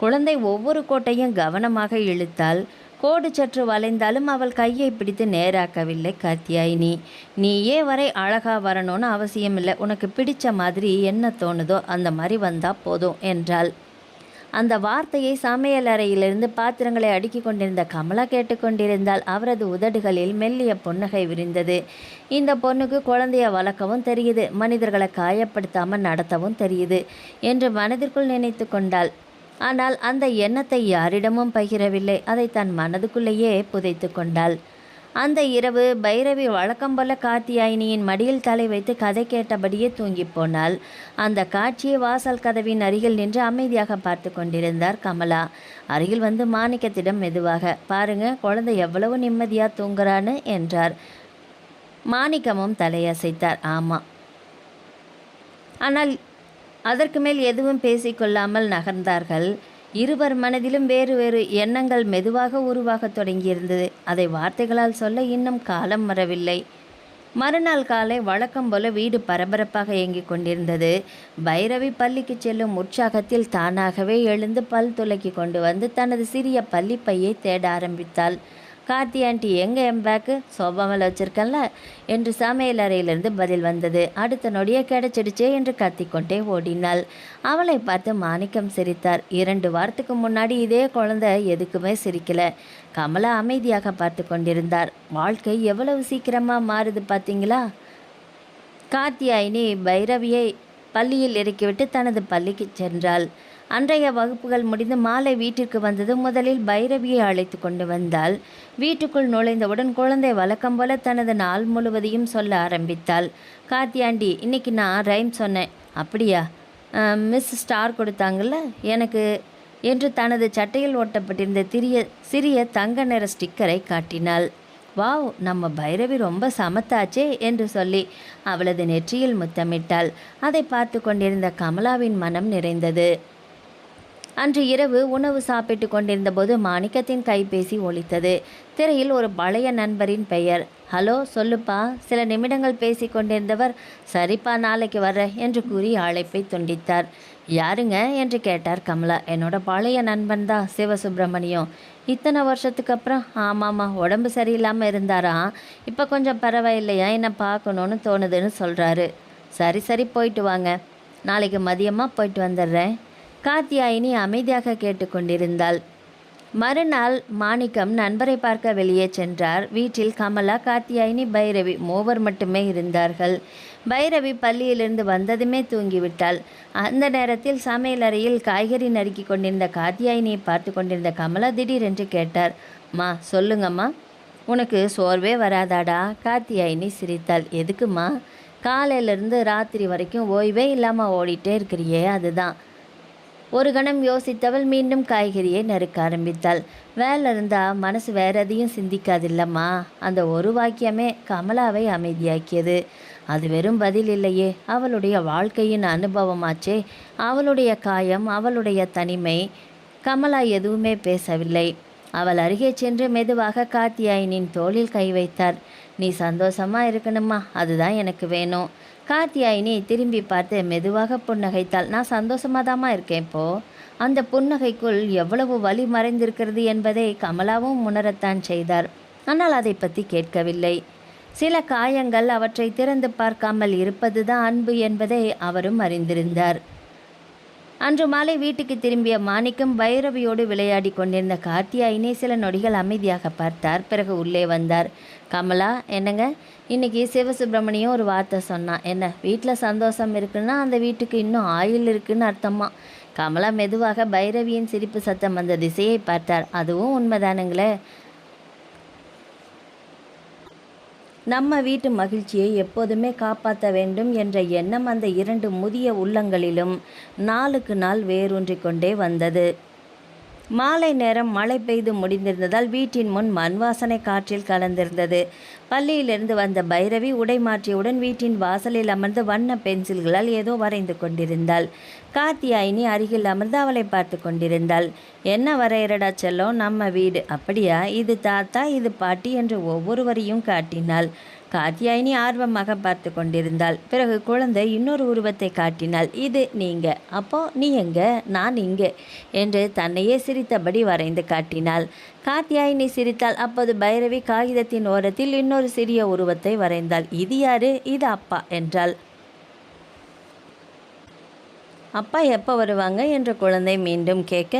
குழந்தை ஒவ்வொரு கோட்டையும் கவனமாக இழுத்தாள். கோடு சற்று வளைந்தாலும் அவள் கையை பிடித்து நேராக்கவில்லை கார்த்தியாயினி. நீயே வரை அழகா வரணும்னு அவசியம் இல்லை. உனக்கு பிடிச்ச மாதிரி என்ன தோணுதோ அந்த மாதிரி வந்தால் போதும் என்றாள். அந்த வார்த்தையை சமையல் அறையிலிருந்து பாத்திரங்களை அடுக்கி கொண்டிருந்த கமலா கேட்டுக்கொண்டிருந்தால் அவரது உதடுகளில் மெல்லிய புன்னகை விரிந்தது. இந்த பொண்ணுக்கு குழந்தைய வளர்க்கவும் தெரியுது, மனிதர்களை காயப்படுத்தாமல் நடத்தவும் தெரியுது என்று மனதிற்குள் நினைத்து கொண்டாள். ஆனால் அந்த எண்ணத்தை யாரிடமும் பகிரவில்லை. அதை தன் மனதுக்குள்ளேயே புதைத்து கொண்டாள். அந்த இரவு பைரவி வழக்கம் போல கார்த்தியாயினியின் மடியில் தலை வைத்து கதை கேட்டபடியே தூங்கி போனாள். அந்த காட்சியை வாசல் கதவின் அருகில் நின்று அமைதியாக பார்த்து கொண்டிருந்தார் கமலா. அருகில் வந்து மாணிக்கத்திடம் மெதுவாக, பாருங்க குழந்தை எவ்வளவு நிம்மதியாக தூங்குறான்னு என்றார். மாணிக்கமும் தலையசைத்தார். ஆமாம். ஆனால் அதற்கு மேல் எதுவும் பேசிக்கொள்ளாமல் நகர்ந்தார்கள். இருவர் மனதிலும் வேறு வேறு எண்ணங்கள் மெதுவாக உருவாக தொடங்கியிருந்தது. அதை வார்த்தைகளால் சொல்ல இன்னும் காலம் வரவில்லை. மறுநாள் காலை வழக்கம் போல வீடு பரபரப்பாக இயங்கிக் கொண்டிருந்தது. பைரவி பள்ளிக்கு செல்லும் உற்சாகத்தில் தானாகவே எழுந்து பல் துலக்கி கொண்டு வந்து தனது சிறிய பள்ளி பையை தேட ஆரம்பித்தாள். கார்த்தி ஆண்டி, எங்கே என் பேக்கு? சோபாமல் வச்சிருக்கல என்று சமையல் அறையிலிருந்து பதில் வந்தது. அடுத்த நொடியே கிடைச்சிடுச்சே என்று கத்திக்கொண்டே ஓடினாள். அவளை பார்த்து மாணிக்கம் சிரித்தார். 2 வாரத்துக்கு முன்னாடி இதே குழந்தை எதுக்குமே சிரிக்கல. கமலா அமைதியாக பார்த்து கொண்டிருந்தார். வாழ்க்கை எவ்வளவு சீக்கிரமாக மாறுது பார்த்தீங்களா? கார்த்தியாயினி பைரவியை பள்ளியில் இறக்கிவிட்டு தனது பள்ளிக்கு சென்றாள். அன்றைய வகுப்புகள் முடிந்து மாலை வீட்டிற்கு வந்தது. முதலில் பைரவியை அழைத்து கொண்டு வந்தாள். வீட்டுக்குள் நுழைந்தவுடன் குழந்தை வழக்கம் போல தனது நாள் முழுவதையும் சொல்ல ஆரம்பித்தாள். கார்த்தியாண்டி, இன்னைக்கு நான் ரைம் சொன்னேன். அப்படியா? மிஸ் ஸ்டார் கொடுத்தாங்கல்ல எனக்கு என்று தனது சட்டையில் ஓட்டப்பட்டிருந்த சிறிய தங்க நிற ஸ்டிக்கரை காட்டினாள். வாவ், நம்ம பைரவி ரொம்ப சமத்தாச்சே என்று சொல்லி அவளது நெற்றியில் முத்தமிட்டாள். அதை பார்த்து கொண்டிருந்த கமலாவின் மனம் நிறைந்தது. அன்று இரவு உணவு சாப்பிட்டு கொண்டிருந்த போது மாணிக்கத்தின் கைபேசி ஒலித்தது. திரையில் ஒரு பழைய நண்பரின் பெயர். ஹலோ, சொல்லுப்பா. சில நிமிடங்கள் பேசி கொண்டிருந்தவர், சரிப்பா நாளைக்கு வர்ற என்று கூறி அழைப்பை துண்டித்தார். யாருங்க என்று கேட்டார் கமலா. என்னோட பழைய நண்பன் தான், சிவசுப்பிரமணியம். இத்தனை வருஷத்துக்கு அப்புறம்? ஆமாம்மா, உடம்பு சரியில்லாமல் இருந்தாரா, இப்போ கொஞ்சம் பரவாயில்லையா, என்னை பார்க்கணுன்னு தோணுதுன்னு சொல்கிறாரு. சரி சரி, போயிட்டு வாங்க. நாளைக்கு மதியமாக போயிட்டு வந்துடுறேன். கார்த்தியாயினி அமைதியாக கேட்டுக்கொண்டிருந்தாள். மறுநாள் மாணிக்கம் நண்பரை பார்க்க வெளியே சென்றார். வீட்டில் கமலா, காத்தியாயினி, பைரவி மூவர் மட்டுமே இருந்தார்கள். பைரவி பள்ளியிலிருந்து வந்ததுமே தூங்கிவிட்டாள். அந்த நேரத்தில் சமையலறையில் காய்கறி நறுக்கி கொண்டிருந்த காத்தியாயினியை பார்த்து கொண்டிருந்த கமலா திடீரென்று கேட்டார், மா சொல்லுங்கம்மா, உனக்கு சோர்வே வராதாடா? காத்தியாயினி சிரித்தாள். எதுக்குமா? காலையிலேருந்து ராத்திரி வரைக்கும் ஓய்வே இல்லாமல் ஓடிட்டே இருக்கிறியே, அதுதான். ஒரு கணம் யோசித்தவள் மீண்டும் காய்கறியை நறுக்க ஆரம்பித்தாள். வேலை இருந்தால் மனசு வேற எதையும் சிந்திக்காதில்லம்மா. அந்த ஒரு வாக்கியமே கமலாவை அமைதியாக்கியது. அது வெறும் பதில் இல்லையே, அவளுடைய வாழ்க்கையின் அனுபவமாச்சே. அவளுடைய காயம், அவளுடைய தனிமை. கமலா எதுவுமே பேசவில்லை. அவள் அருகே சென்று மெதுவாக காத்தியாயினின் தோளில் கை வைத்தார். நீ சந்தோஷமா இருக்கணுமா, அதுதான் எனக்கு வேணும். காத்தியாயினி திரும்பி பார்த்து மெதுவாக புன்னகைத்தாள். நான் சந்தோஷமாதாம்மா இருக்கேன். இப்போ அந்த புன்னகைக்குள் எவ்வளவு வலி மறைந்திருக்கிறது என்பதை கமலாவும் உணரத்தான் செய்தார். ஆனால் அதை பற்றி கேட்கவில்லை. சில காயங்கள் அவற்றை திறந்து பார்க்காமல் இருப்பதுதான் அன்பு என்பதை அவரும் அறிந்திருந்தார். அன்று மாலை வீட்டுக்கு திரும்பிய மாணிக்கம் பைரவியோடு விளையாடி கொண்டிருந்த காத்தியாயினி சில நொடிகள் அமைதியாக பார்த்தார். பிறகு உள்ளே வந்தார். கமலா, என்னங்க, இன்னைக்கு சிவசுப்பிரமணியம் ஒரு வார்த்தை சொன்னான். என்ன, வீட்டில் சந்தோஷம் இருக்குன்னா அந்த வீட்டுக்கு இன்னும் ஆயுள் இருக்குன்னு அர்த்தமா? கமலா மெதுவாக பைரவியின் சிரிப்பு சத்தம் வந்த திசையை பார்த்தார். அதுவும் உண்மைதானுங்களே. நம்ம வீட்டு மகிழ்ச்சியை எப்போதுமே காப்பாற்ற வேண்டும் என்ற எண்ணம் அந்த இரண்டு முதிய உள்ளங்களிலும் நாளுக்கு நாள் வேரூன்றி கொண்டே வந்தது. மாலை நேரம் மழை பெய்து முடிந்திருந்ததால் வீட்டின் முன் மண் வாசனை காற்றில் கலந்திருந்தது. பள்ளியிலிருந்து வந்த பைரவி உடை மாற்றியவுடன் வீட்டின் வாசலில் அமர்ந்து வண்ண பென்சில்களால் ஏதோ வரைந்து கொண்டிருந்தாள். காத்தியாயினி அருகில் அமர்ந்து அவளை பார்த்து கொண்டிருந்தாள். என்ன வரையறடா செல்லம்? நம்ம வீடு. அப்படியா? இது தாத்தா, இது பாட்டி என்று ஒவ்வொருவரையும் காட்டினாள். காத்தியாயினி ஆர்வமாக பார்த்து கொண்டிருந்தாள். பிறகு குழந்தை இன்னொரு உருவத்தை காட்டினாள். இது நீங்க, அப்போ நீ எங்க, நான் இங்கே என்று தன்னையே சிரித்தபடி வரைந்து காட்டினாள். காத்தியாயினி சிரித்தாள். அப்போது பைரவி காகிதத்தின் ஓரத்தில் இன்னொரு சிறிய உருவத்தை வரைந்தாள். இது யாரு? இது அப்பா என்றாள். அப்பா எப்போ வருவாங்க என்று குழந்தை மீண்டும் கேட்க,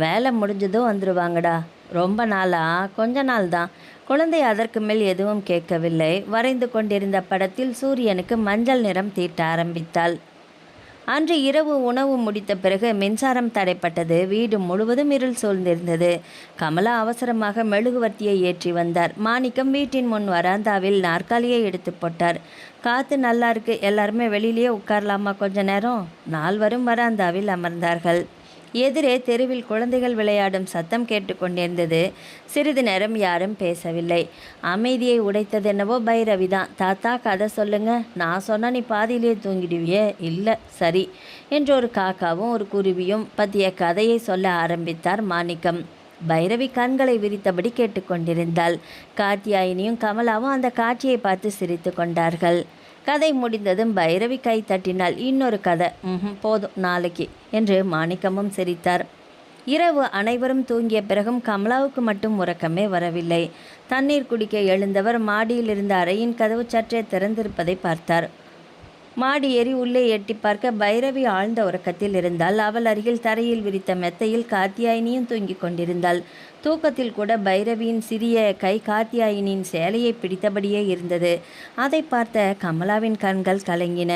வேலை முடிஞ்சதும் வந்துடுவாங்கடா. ரொம்ப நாளா? கொஞ்ச நாள் தான். குழந்தை அதற்கு மேல் எதுவும் கேட்கவில்லை. வரைந்து கொண்டிருந்த படத்தில் சூரியனுக்கு மஞ்சள் நிறம் தீட்ட ஆரம்பித்தாள். அன்று இரவு உணவு முடித்த பிறகு மின்சாரம் தடைப்பட்டது. வீடு முழுவதும் இருள் சூழ்ந்திருந்தது. கமலா அவசரமாக மெழுகுவர்த்தியை ஏற்றி வந்தார். மாணிக்கம் வீட்டின் முன் வராந்தாவில் நாற்காலியை எடுத்து போட்டார். காற்று நல்லா இருக்கு, எல்லாருமே வெளியிலேயே உட்காரலாமா கொஞ்ச நேரம்? நால்வரும் வராந்தாவில் அமர்ந்தார்கள். எதிரே தெருவில் குழந்தைகள் விளையாடும் சத்தம் கேட்டுக்கொண்டிருந்தது. சிறிது நேரம் யாரும் பேசவில்லை. அமைதியை உடைத்தது என்னவோ பைரவிதான். தாத்தா, கதை சொல்லுங்க. நான் சொன்னால் நீ பாதியிலே தூங்கிடுவியே. இல்லை, சரி என்று ஒரு காக்காவும் ஒரு குருவியும் பற்றிய கதையை சொல்ல ஆரம்பித்தார் மாணிக்கம். பைரவி கண்களை விரித்தபடி கேட்டுக்கொண்டிருந்தாள். காத்தியாயினியும் கமலாவும் அந்த காட்சியை பார்த்து சிரித்து கொண்டார்கள். கதை முடிந்ததும் பைரவி கை தட்டினாள். இன்னொரு கதை? போதும், நாளைக்கு என்று மாணிக்கமும் சிரித்தார். இரவு அனைவரும் தூங்கிய பிறகும் கமலாவுக்கு மட்டும் உறக்கமே வரவில்லை. தண்ணீர் குடிக்க எழுந்தவர் மாடியில் இருந்த அறையின் கதவு சற்றே திறந்திருப்பதை பார்த்தார். மாடி ஏறி உள்ளே எட்டி பார்க்க பைரவி ஆழ்ந்த உறக்கத்தில் இருந்தாள். அவள் அருகில் தரையில் விரித்த மெத்தையில் காத்தியாயினியும் தூங்கிக் கொண்டிருந்தாள். தூக்கத்தில் கூட பைரவியின் சிறிய கை காத்தியாயினியின் சேலையை பிடித்தபடியே இருந்தது. அதை பார்த்த கமலாவின் கண்கள் கலங்கின.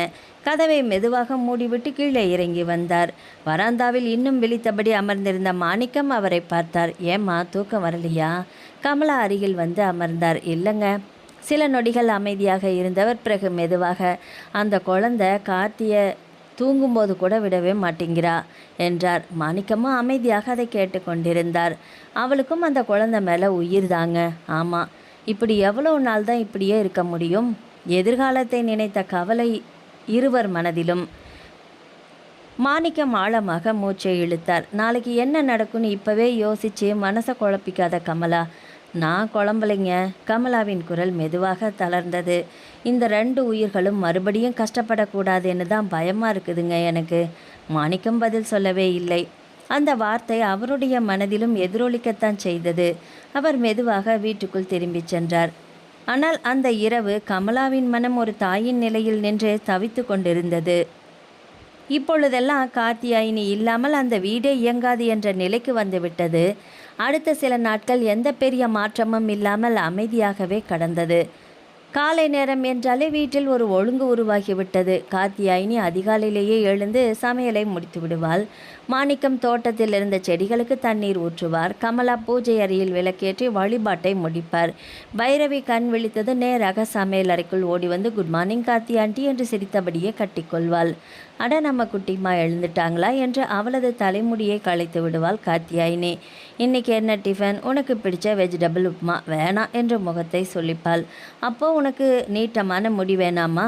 கதவை மெதுவாக மூடிவிட்டு கீழே இறங்கி வந்தார். வராந்தாவில் இன்னும் விழித்தபடி அமர்ந்திருந்த மாணிக்கம் அவரை பார்த்தார். ஏம்மா, தூக்கம் வரலையா? கமலா அருகில் வந்து அமர்ந்தார். இல்லைங்க. சில நொடிகள் அமைதியாக இருந்தவர் பிறகு மெதுவாக, அந்த குழந்தை கார்த்திய தூங்கும்போது கூட விடவே மாட்டேங்கிறா என்றார். மாணிக்கமும் அமைதியாக அதை கேட்டுக்கொண்டிருந்தார். அவளுக்கும் அந்த குழந்தை மேலே உயிர் தாங்க. ஆமாம், இப்படி எவ்வளோ நாள் தான் இப்படியே இருக்க முடியும்? எதிர்காலத்தை நினைத்த கவலை இருவர் மனதிலும். மாணிக்கம் ஆழமாக மூச்சை இழுத்தார். நாளைக்கு என்ன நடக்கும்னு இப்போவே யோசித்து மனசை குழப்பிக்காத கமலா. நான் குழம்பலைங்க. கமலாவின் குரல் மெதுவாக தளர்ந்தது. இந்த 2 உயிர்களும் மறுபடியும் கஷ்டப்படக்கூடாதுன்னு தான் பயமாக இருக்குதுங்க எனக்கு. மாணிக்கம் பதில் சொல்லவே இல்லை. அந்த வார்த்தை அவருடைய மனதிலும் எதிரொலிக்கத்தான் செய்தது. அவர் மெதுவாக வீட்டுக்குள் திரும்பி சென்றார். ஆனால் அந்த இரவு கமலாவின் மனம் ஒரு தாயின் நிலையில் நின்று தவித்து கொண்டிருந்தது. இப்பொழுதெல்லாம் காத்தியாயினி இல்லாமல் அந்த வீடே இயங்காது என்ற நிலைக்கு வந்துவிட்டது. அடுத்த சில நாட்கள் எந்த பெரிய மாற்றமும் இல்லாமல் அமைதியாகவே கடந்தது. காலை நேரம் என்றாலே வீட்டில் ஒரு ஒழுங்கு உருவாகிவிட்டது. காத்தியாயினி அதிகாலையிலேயே எழுந்து சமையலை முடித்து விடுவாள். மாணிக்கம் தோட்டத்தில் இருந்த செடிகளுக்கு தண்ணீர் ஊற்றுவார். கமலா பூஜை அறையில் விளக்கேற்றி வழிபாட்டை முடிப்பார். பைரவி கண் விழித்தது நேராக சமையல் அறைக்குள் ஓடி வந்து குட் மார்னிங் காத்தி ஆண்டி என்று சிரித்தபடியே கட்டிக்கொள்வாள். அட நம்ம குட்டிம்மா எழுந்துட்டாங்களா என்று அவளது தலைமுடியை களைத்து விடுவாள் காத்தியாயினி. இன்னைக்கு என்ன டிஃபன்? உனக்கு பிடிச்ச வெஜிடபிள் உப்புமா. வேணாம் என்று முகத்தை சொல்லிப்பாள். அப்போ உனக்கு நீட்டமான முடி வேணாமா?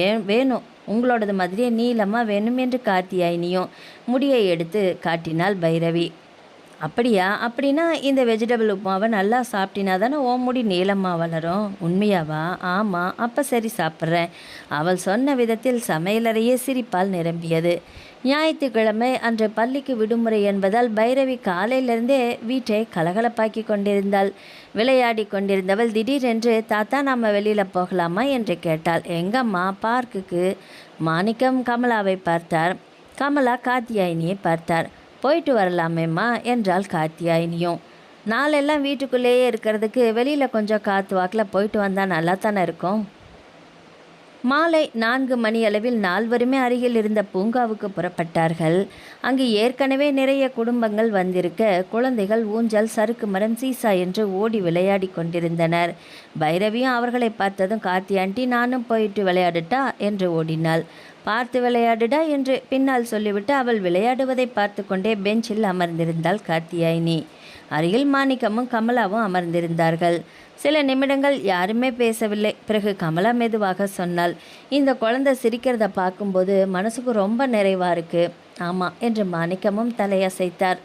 ஏன் வேணும், உங்களோடது மாதிரியே நீளமாக வேணும் என்று காத்தியாயினியும் முடியை எடுத்து காட்டினாள் பைரவி. அப்படியா? அப்படின்னா இந்த வெஜிடபிள் உப்புமாவை நல்லா சாப்பிட்டினா தானே ஓ முடி நீளமாக வளரும். உண்மையாவா? ஆமாம். அப்போ சரி சாப்பிட்றேன். அவள் சொன்ன விதத்தில் சமையலறையே சிரிப்பால் நிரம்பியது. ஞாயிற்றுக்கிழமை அன்று பள்ளிக்கு விடுமுறை என்பதால் பைரவி காலையிலிருந்தே வீட்டை கலகலப்பாக்கி கொண்டிருந்தாள். விளையாடி கொண்டிருந்தவள் திடீரென்று தாத்தா நாம் வெளியில் போகலாமா என்று கேட்டாள். எங்கம்மா? பார்க்குக்கு. மாணிக்கம் கமலாவை பார்த்தார். கமலா காத்தியாயினியை பார்த்தார். போயிட்டு வரலாமேம்மா என்றாள் காத்தியாயினியும். நாளெல்லாம் வீட்டுக்குள்ளேயே இருக்கிறதுக்கு வெளியில் கொஞ்சம் காற்று வாக்கில் போயிட்டு வந்தால் நல்லா தானே இருக்கும். மாலை 4 மணி அளவில் நால்வருமே அருகில் இருந்த பூங்காவுக்கு புறப்பட்டார்கள். அங்கு ஏற்கனவே நிறைய குடும்பங்கள் வந்திருக்க குழந்தைகள் ஊஞ்சல், சறுக்கு மரம், சீசா என்று ஓடி விளையாடி கொண்டிருந்தனர். பைரவியும் அவர்களை பார்த்ததும் காத்தி ஆண்டி நானும் போயிட்டு விளையாடுட்டா என்று ஓடினாள். பார்த்து விளையாடுடா என்று பின்னால் சொல்லிவிட்டு அவள் விளையாடுவதை பார்த்து கொண்டே பெஞ்சில் அமர்ந்திருந்தாள் காத்தியாயினி. அருகில் மாணிக்கமும் கமலாவும் அமர்ந்திருந்தார்கள். சில நிமிடங்கள் யாருமே பேசவில்லை. பிறகு கமலா மெதுவாக சொன்னாள், இந்த குழந்தை சிரிக்கிறத பார்க்கும்போது மனசுக்கு ரொம்ப நிறைவாக இருக்கு. ஆமாம் என்று மாணிக்கமும் தலையசைத்தார்.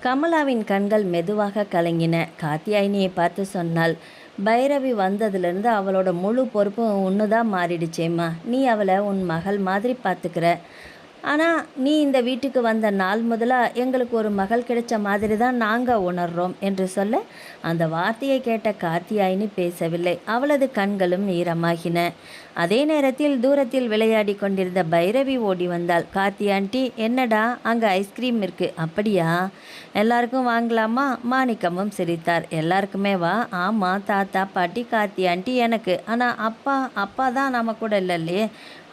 கமலாவின் கண்கள் மெதுவாக கலங்கின. காத்தியாயினியை பார்த்து சொன்னாள், பைரவி வந்ததுலேருந்து அவளோட முழு பொறுப்பும் ஒன்று தான் மாறிடுச்சேம்மா. நீ அவளை உன் மகள் மாதிரி பார்த்துக்கிற. ஆனால் நீ இந்த வீட்டுக்கு வந்த நாள் முதலாக எங்களுக்கு ஒரு மகள் கிடைச்ச மாதிரி தான் நாங்கள் உணர்றோம் என்று சொல்ல அந்த வார்த்தையை கேட்ட காத்தியாயினி பேசவில்லை. அவளது கண்களும் ஈரமாகின. அதே நேரத்தில் தூரத்தில் விளையாடி கொண்டிருந்த பைரவி ஓடி வந்தாள். காத்தி ஆண்டி, என்னடா அங்கே ஐஸ்கிரீம் இருக்கு. அப்படியா? எல்லாருக்கும் வாங்கலாமா? மாணிக்கமும் சிரித்தார். எல்லாருக்குமே வா. ஆமாம், தாத்தா, பாட்டி, காத்தி ஆண்டி, எனக்கு. ஆனால் அப்பா தான் நம்ம கூட இல்லையே.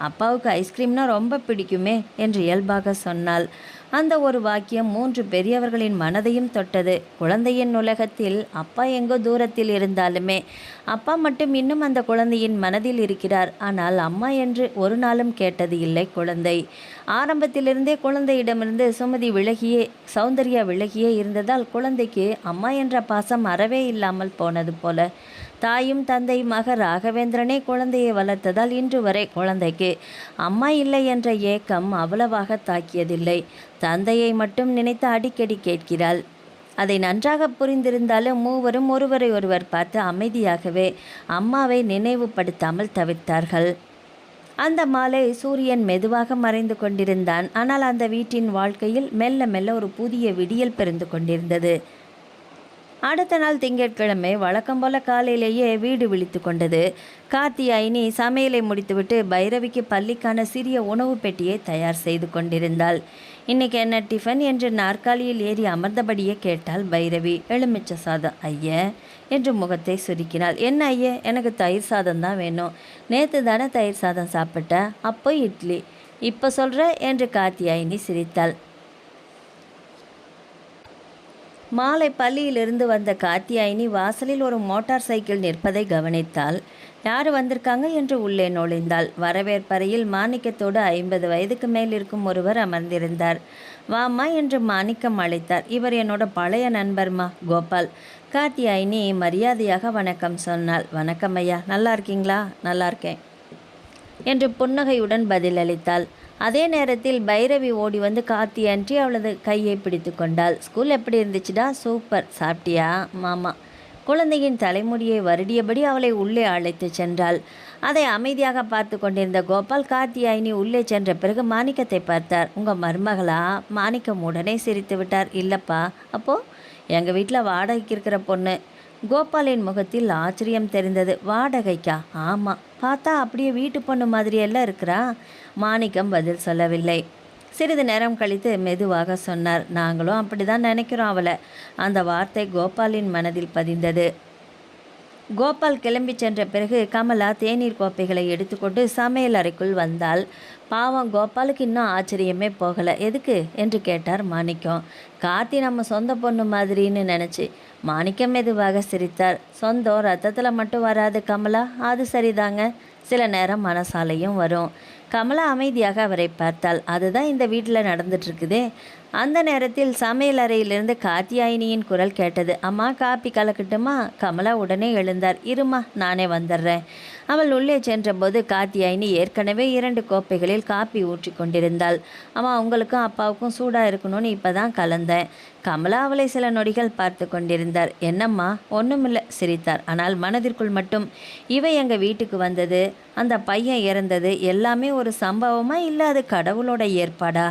அப்பாவுக்கு ஐஸ்கிரீம்னா ரொம்ப பிடிக்குமே என்று இயல்பாக சொன்னாள். அந்த ஒரு வாக்கியம் 3 பெரியவர்களின் மனதையும் தொட்டது. குழந்தையின் உலகத்தில் அப்பா எங்கோ தூரத்தில் இருந்தாலுமே அப்பா மட்டும் இன்னும் அந்த குழந்தையின் மனதில் இருக்கிறார். ஆனால் அம்மா என்று ஒரு நாளும் கேட்டது இல்லை குழந்தை. ஆரம்பத்திலிருந்தே குழந்தையிடமிருந்து சௌந்தர்யா விலகியே இருந்ததால் குழந்தைக்கு அம்மா என்ற பாசம் அறவே இல்லாமல் போனது போல. தாயும் தந்தையுமாக ராகவேந்திரனே குழந்தையை வளர்த்ததால் இன்று வரை குழந்தைக்கு அம்மா இல்லை என்ற ஏக்கம் அவ்வளவாக தாக்கியதில்லை. தந்தையை மட்டும் நினைத்து அடிக்கடி கேட்கிறாள். அதை நன்றாக புரிந்திருந்தாலும் மூவரும் ஒருவரை ஒருவர் பார்த்து அமைதியாகவே அம்மாவை நினைவுபடுத்தாமல் தவிர்த்தார்கள். அந்த மாலை சூரியன் மெதுவாக மறைந்து கொண்டிருந்தான். ஆனால் அந்த வீட்டின் வாழ்க்கையில் மெல்ல மெல்ல ஒரு புதிய விடியல் பிறந்து கொண்டிருந்தது. அடுத்த நாள் திங்கட்கிழமை வழக்கம் போல காலையிலேயே வீடு விழித்து கொண்டது. காத்தியாயினி சமையலை முடித்துவிட்டு பைரவிக்கு பள்ளிக்கான சிறிய உணவு பெட்டியை தயார் செய்து கொண்டிருந்தாள். இன்னைக்கு என்ன டிஃபன் என்று நாற்காலியில் ஏறி அமர்ந்தபடியே கேட்டாள் பைரவி. எலுமிச்சை சாதம் ஐய என்று முகத்தை சுருக்கினாள். என்ன ஐய, எனக்கு தயிர் சாதம் தான் வேணும். நேற்று தானே தயிர் சாதம் சாப்பிட்ட, அப்போ இட்லி, இப்போ சொல்கிற என்று காத்தியாயினி சிரித்தாள். மாலை பள்ளியிலிருந்து வந்த காத்தியாயினி வாசலில் ஒரு மோட்டார் சைக்கிள் நிற்பதை கவனித்தாள். யார் வந்திருக்காங்க என்று உள்ளே நுழைந்தாள். வரவேற்பறையில் மாணிக்கத்தோடு 50 வயதுக்கு மேல் இருக்கும் ஒருவர் அமர்ந்திருந்தார். வாம்மா என்று மாணிக்கம் அழைத்தார். இவர் என்னோட பழைய நண்பர்மா, கோபால். காத்தியாயினி மரியாதையாக வணக்கம் சொன்னாள். வணக்கம் ஐயா, நல்லா இருக்கீங்களா? நல்லா இருக்கேன் என்று புன்னகையுடன் பதிலளித்தாள். அதே நேரத்தில் பைரவி ஓடி வந்து காத்தி ஆண்டி அவளது கையை பிடித்து கொண்டாள். ஸ்கூல் எப்படி இருந்துச்சுடா? சூப்பர். சாப்பிட்டியா? மாமா. குழந்தையின் தலைமுடியை வருடியபடி அவளை உள்ளே அழைத்து சென்றாள். அதை அமைதியாக பார்த்து கொண்டிருந்த கோபால் காத்தியாயினி உள்ளே சென்ற பிறகு மாணிக்கத்தை பார்த்தார். உங்கள் மருமகளா? மாணிக்கம் உடனே சிரித்து விட்டார். இல்லைப்பா. அப்போது எங்கள் வீட்டில் வாடகைக்கு இருக்கிற பொண்ணு. கோபாலின் முகத்தில் ஆச்சரியம் தெரிந்தது. வாடகைக்கா? ஆமாம். பார்த்தா அப்படியே வீட்டு பொண்ணு மாதிரியெல்லாம் இருக்கிறா. மாணிக்கம் பதில் சொல்லவில்லை. சிறிது நேரம் கழித்து மெதுவாக சொன்னார், நாங்களும் அப்படிதான் நினைக்கிறோம் அவளை. அந்த வார்த்தை கோபாலின் மனதில் பதிந்தது. கோபால் கிளம்பி சென்ற பிறகு கமலா தேநீர் கோப்பைகளை எடுத்துக்கொண்டு சமையல் அறைக்குள் வந்தாள். பாவம் கோபாலுக்கு இன்னும் ஆச்சரியமே போகலை. எதுக்கு என்று கேட்டார் மாணிக்கம். கார்த்தி நம்ம சொந்த பொண்ணு மாதிரின்னு நினச்சி. மாணிக்கம் மெதுவாக சிரித்தார். சொந்தம் ரத்தத்தில் மட்டும் வராது கமலா, அது சரிதாங்க, சில நேரம் மனசாலையும் வரும். கமலா அமைதியாக அவரை பார்த்தாள். அதுதான் இந்த வீட்டில் நடந்துட்டுருக்குதே. அந்த நேரத்தில் சமையல் அறையிலிருந்து காத்தியாயினியின் குரல் கேட்டது. அம்மா காப்பி கலக்கட்டுமா? கமலா உடனே எழுந்தார். இருமா, நானே வந்துடுறேன். அவள் உள்ளே சென்றபோது காத்தியாயினி ஏற்கனவே 2 கோப்பைகளில் காப்பி ஊற்றி கொண்டிருந்தாள். அம்மா, உங்களுக்கும் அப்பாவுக்கும் சூடாக இருக்கணும்னு இப்போ தான் கலந்தேன். கமலா அவளை சில நொடிகள் பார்த்து கொண்டிருந்தார். என்னம்மா? ஒன்றுமில்லை, சிரித்தார். ஆனால் மனதிற்குள் மட்டும், இவை எங்கள் வீட்டுக்கு வந்தது, அந்த பையன் இறந்தது எல்லாமே ஒரு சம்பவமா இல்லை அது கடவுளோட ஏற்பாடா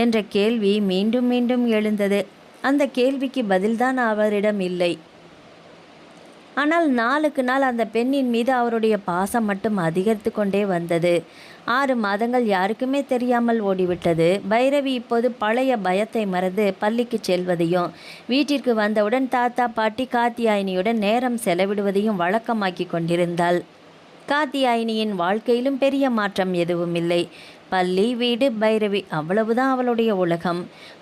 என்ற கேள்வி மீண்டும் மீண்டும் எழுந்தது. அந்த கேள்விக்கு பதில்தான் அவரிடம் இல்லை. ஆனால் நாளுக்கு நாள் அந்த பெண்ணின் மீது அவருடைய பாசம் மட்டும் அதிகரித்து கொண்டே வந்தது. 6 மாதங்கள் யாருக்குமே தெரியாமல் ஓடிவிட்டது. பைரவி இப்போது பழைய பயத்தை மறந்து பள்ளிக்கு செல்வதையும் வீட்டிற்கு வந்தவுடன் தாத்தா பாட்டி காத்தியாயினியுடன் நேரம் செலவிடுவதையும் வழக்கமாக்கி கொண்டிருந்தாள். காத்தியாயினியின் வாழ்க்கையிலும் பெரிய மாற்றம் எதுவும் இல்லை. பள்ளி, வீடு, பைரவி, அவ்வளவுதான் அவளுடைய உலகம்.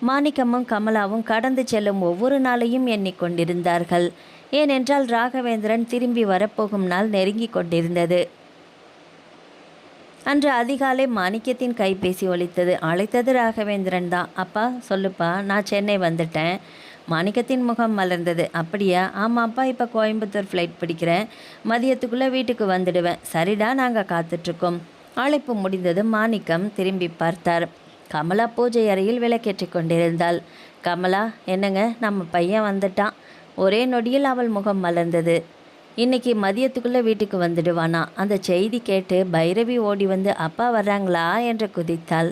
மாணிக்கமும் கமலாவும் கடந்து செல்லும் ஒவ்வொரு நாளையும் எண்ணிக்கொண்டிருந்தார்கள். ஏனென்றால் ராகவேந்திரன் திரும்பி வரப்போகும் நாள் நெருங்கி கொண்டிருந்தது. அன்று அதிகாலை மாணிக்கத்தின் கைபேசி ஒலித்தது. அழைத்தது ராகவேந்திரன் தான். அப்பா சொல்லுப்பா, நான் சென்னை வந்துட்டேன். மாணிக்கத்தின் முகம் மலர்ந்தது. அப்படியா? ஆமாப்பா, இப்போ கோயம்புத்தூர் ஃப்ளைட் பிடிக்கிறேன், மதியத்துக்குள்ளே வீட்டுக்கு வந்துடுவேன். சரிடா, நாங்கள் காத்துட்ருக்கோம். அழைப்பு முடிந்தது. மாணிக்கம் திரும்பி பார்த்தார். கமலா பூஜை அறையில் விளக்கேற்றி கொண்டிருந்தாள். கமலா, என்னங்க, நம்ம பையன் வந்துட்டான். ஒரே நொடியில் அவள் முகம் மலர்ந்தது. இன்னைக்கு மதியத்துக்குள்ளே வீட்டுக்கு வந்துடுவானா? அந்த செய்தி கேட்டு பைரவி ஓடி வந்து அப்பா வர்றாங்களா என்று குதித்தாள்.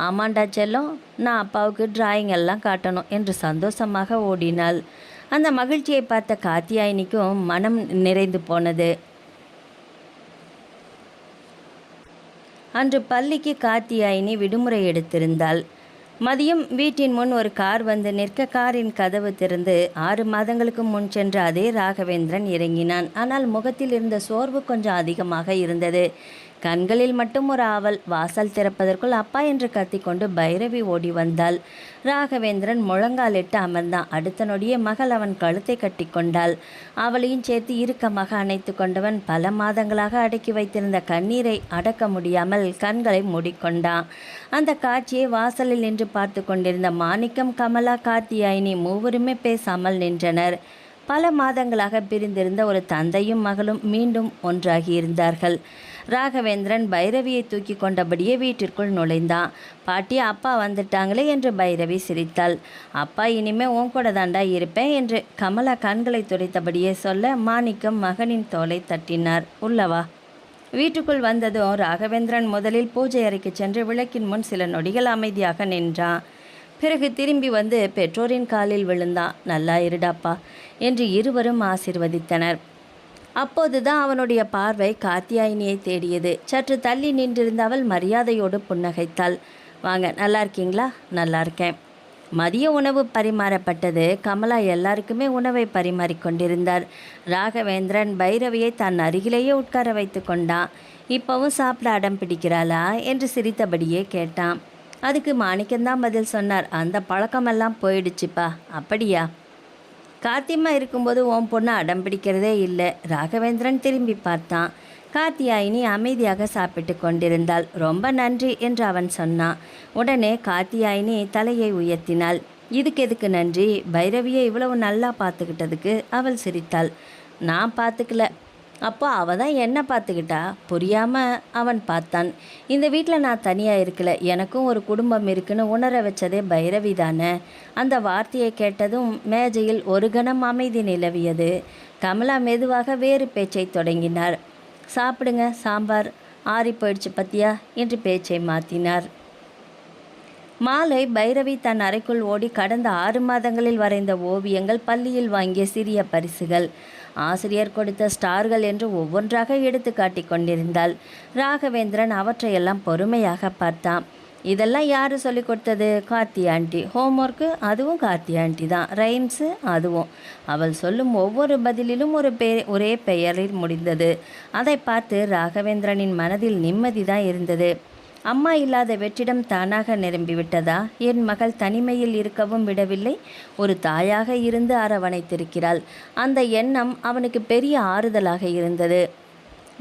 ஆமாண்டா செல்லம், நான் அப்பாவுக்கு டிராயிங் எல்லாம் காட்டணும் என்று சந்தோஷமாக ஓடினாள். அந்த மகிழ்ச்சியை பார்த்த காத்தியாயினிக்கும் மனம் நிறைந்து போனது. அன்று பள்ளிக்கு காத்தியாயினி விடுமுறை எடுத்திருந்தாள். மதியம் வீட்டின் முன் ஒரு கார் வந்து நிற்க, காரின் கதவு திறந்து 6 மாதங்களுக்கு முன் சென்ற அதே ராகவேந்திரன் இறங்கினான். ஆனால் முகத்தில் இருந்த சோர்வு கொஞ்சம் அதிகமாக இருந்தது. கண்களில் மட்டும் ஒரு ஆவல். வாசல் திறப்பதற்குள் அப்பா என்று கத்திக்கொண்டு பைரவி ஓடி வந்தாள். ராகவேந்திரன் முழங்காலிட்டு அமர்ந்தான். அடுத்த நொடியே மகள் அவன் கழுத்தை கட்டி கொண்டாள். அவளையும் சேர்த்து இறுக்கமாக அணைத்து கொண்டவன் பல மாதங்களாக அடக்கி வைத்திருந்த கண்ணீரை அடக்க முடியாமல் கண்களை மூடிக்கொண்டான். அந்த காட்சியை வாசலில் நின்று பார்த்து கொண்டிருந்த மாணிக்கம், கமலா, காத்தியாயினி மூவருமே பேசாமல் நின்றனர். பல மாதங்களாக பிரிந்திருந்த ஒரு தந்தையும் மகளும் மீண்டும் ஒன்றாகி இருந்தார்கள். ராகவேந்திரன் பைரவியை தூக்கி கொண்டபடியே வீட்டிற்குள் நுழைந்தான். பாட்டி, அப்பா வந்துட்டாங்களே என்று பைரவி சிரித்தாள். அப்பா இனிமே உன் கூட தாண்டா இருப்பேன் என்று கமலா கண்களை துடைத்தபடியே சொல்ல, மாணிக்கம் மகனின் தோலை தட்டினார். உள்ளவா. வீட்டுக்குள் வந்ததும் ராகவேந்திரன் முதலில் பூஜை அறைக்கு சென்று விளக்கின் முன் சில நொடிகள் அமைதியாக நின்றான். பிறகு திரும்பி வந்து பெற்றோரின் காலில் விழுந்தான். நல்லா இருடாப்பா என்று இருவரும் ஆசீர்வதித்தனர். அப்போதுதான் அவனுடைய பார்வை காத்தியாயினியை தேடியது. சற்று தள்ளி நின்றிருந்த அவள் மரியாதையோடு புன்னகைத்தாள். வாங்க, நல்லா இருக்கீங்களா? நல்லா இருக்கேன். மதிய உணவு பரிமாறப்பட்டது. கமலா எல்லாருக்குமே உணவை பரிமாறிக்கொண்டிருந்தார். ராகவேந்திரன் பைரவியை தன் அருகிலேயே உட்கார வைத்து கொண்டான். இப்போவும் சாப்பிட அடம் பிடிக்கிறாளா என்று சிரித்தபடியே கேட்டான். அதுக்கு மாணிக்கம்தான் பதில் சொன்னார். அந்த பழக்கமெல்லாம் போயிடுச்சுப்பா. அப்படியா? காத்தியம்மா இருக்கும்போது உன் பொண்ணு அடம் பிடிக்கிறதே இல்லை. ராகவேந்திரன் திரும்பி பார்த்தான். காத்தியாயினி அமைதியாக சாப்பிட்டு கொண்டிருந்தாள். ரொம்ப நன்றி என்று அவன் சொன்னான். உடனே காத்தியாயினி தலையை உயர்த்தினாள். இதுக்கு எதுக்கு நன்றி? பைரவியை இவ்வளவு நல்லா பார்த்துக்கிட்டதுக்கு அவள் சிரித்தாள். நான் பார்த்துக்கல. அப்போ அவள் தான் என்ன பார்த்துக்கிட்டா? புரியாமல் அவன் பார்த்தான். இந்த வீட்டில் நான் தனியாக இருக்கல, எனக்கும் ஒரு குடும்பம் இருக்குன்னு உணர வச்சதே பைரவி தானே. அந்த வார்த்தையை கேட்டதும் மேஜையில் ஒரு கணம் அமைதி நிலவியது. கமலா மெதுவாக வேறு பேச்சை தொடங்கினார். சாப்பிடுங்க, சாம்பார் ஆறி போயிடுச்சு பத்தியா என்று பேச்சை மாற்றினார். மாலை பைரவி தன் அறைக்குள் ஓடி கடந்த 6 மாதங்களில் வரைந்த ஓவியங்கள், பள்ளியில் வாங்கிய சிறிய பரிசுகள், ஆசிரியர் கொடுத்த ஸ்டார்கள் என்று ஒவ்வொன்றாக எடுத்து காட்டி கொண்டிருந்தாள். ராகவேந்திரன் அவற்றையெல்லாம் பொறுமையாக பார்த்தான். இதெல்லாம் யார் சொல்லி கொடுத்தது? கார்த்தி ஆண்டி. ஹோம்ஒர்க்கு அதுவும் கார்த்தி ஆண்டி தான். ரைம்ஸு அதுவும். அவள் சொல்லும் ஒவ்வொரு பதிலிலும் ஒரே பெயரில் முடிந்தது. அதை பார்த்து ராகவேந்திரனின் மனதில் நிம்மதி தான் இருந்தது. அம்மா இல்லாத வெற்றிடம் தானாக நிரம்பிவிட்டதா? என் மகள் தனிமையில் இருக்கவும் விடவில்லை, ஒரு தாயாக இருந்து அரவணைத்திருக்கிறாள். அந்த எண்ணம் அவனுக்கு பெரிய ஆறுதலாக இருந்தது.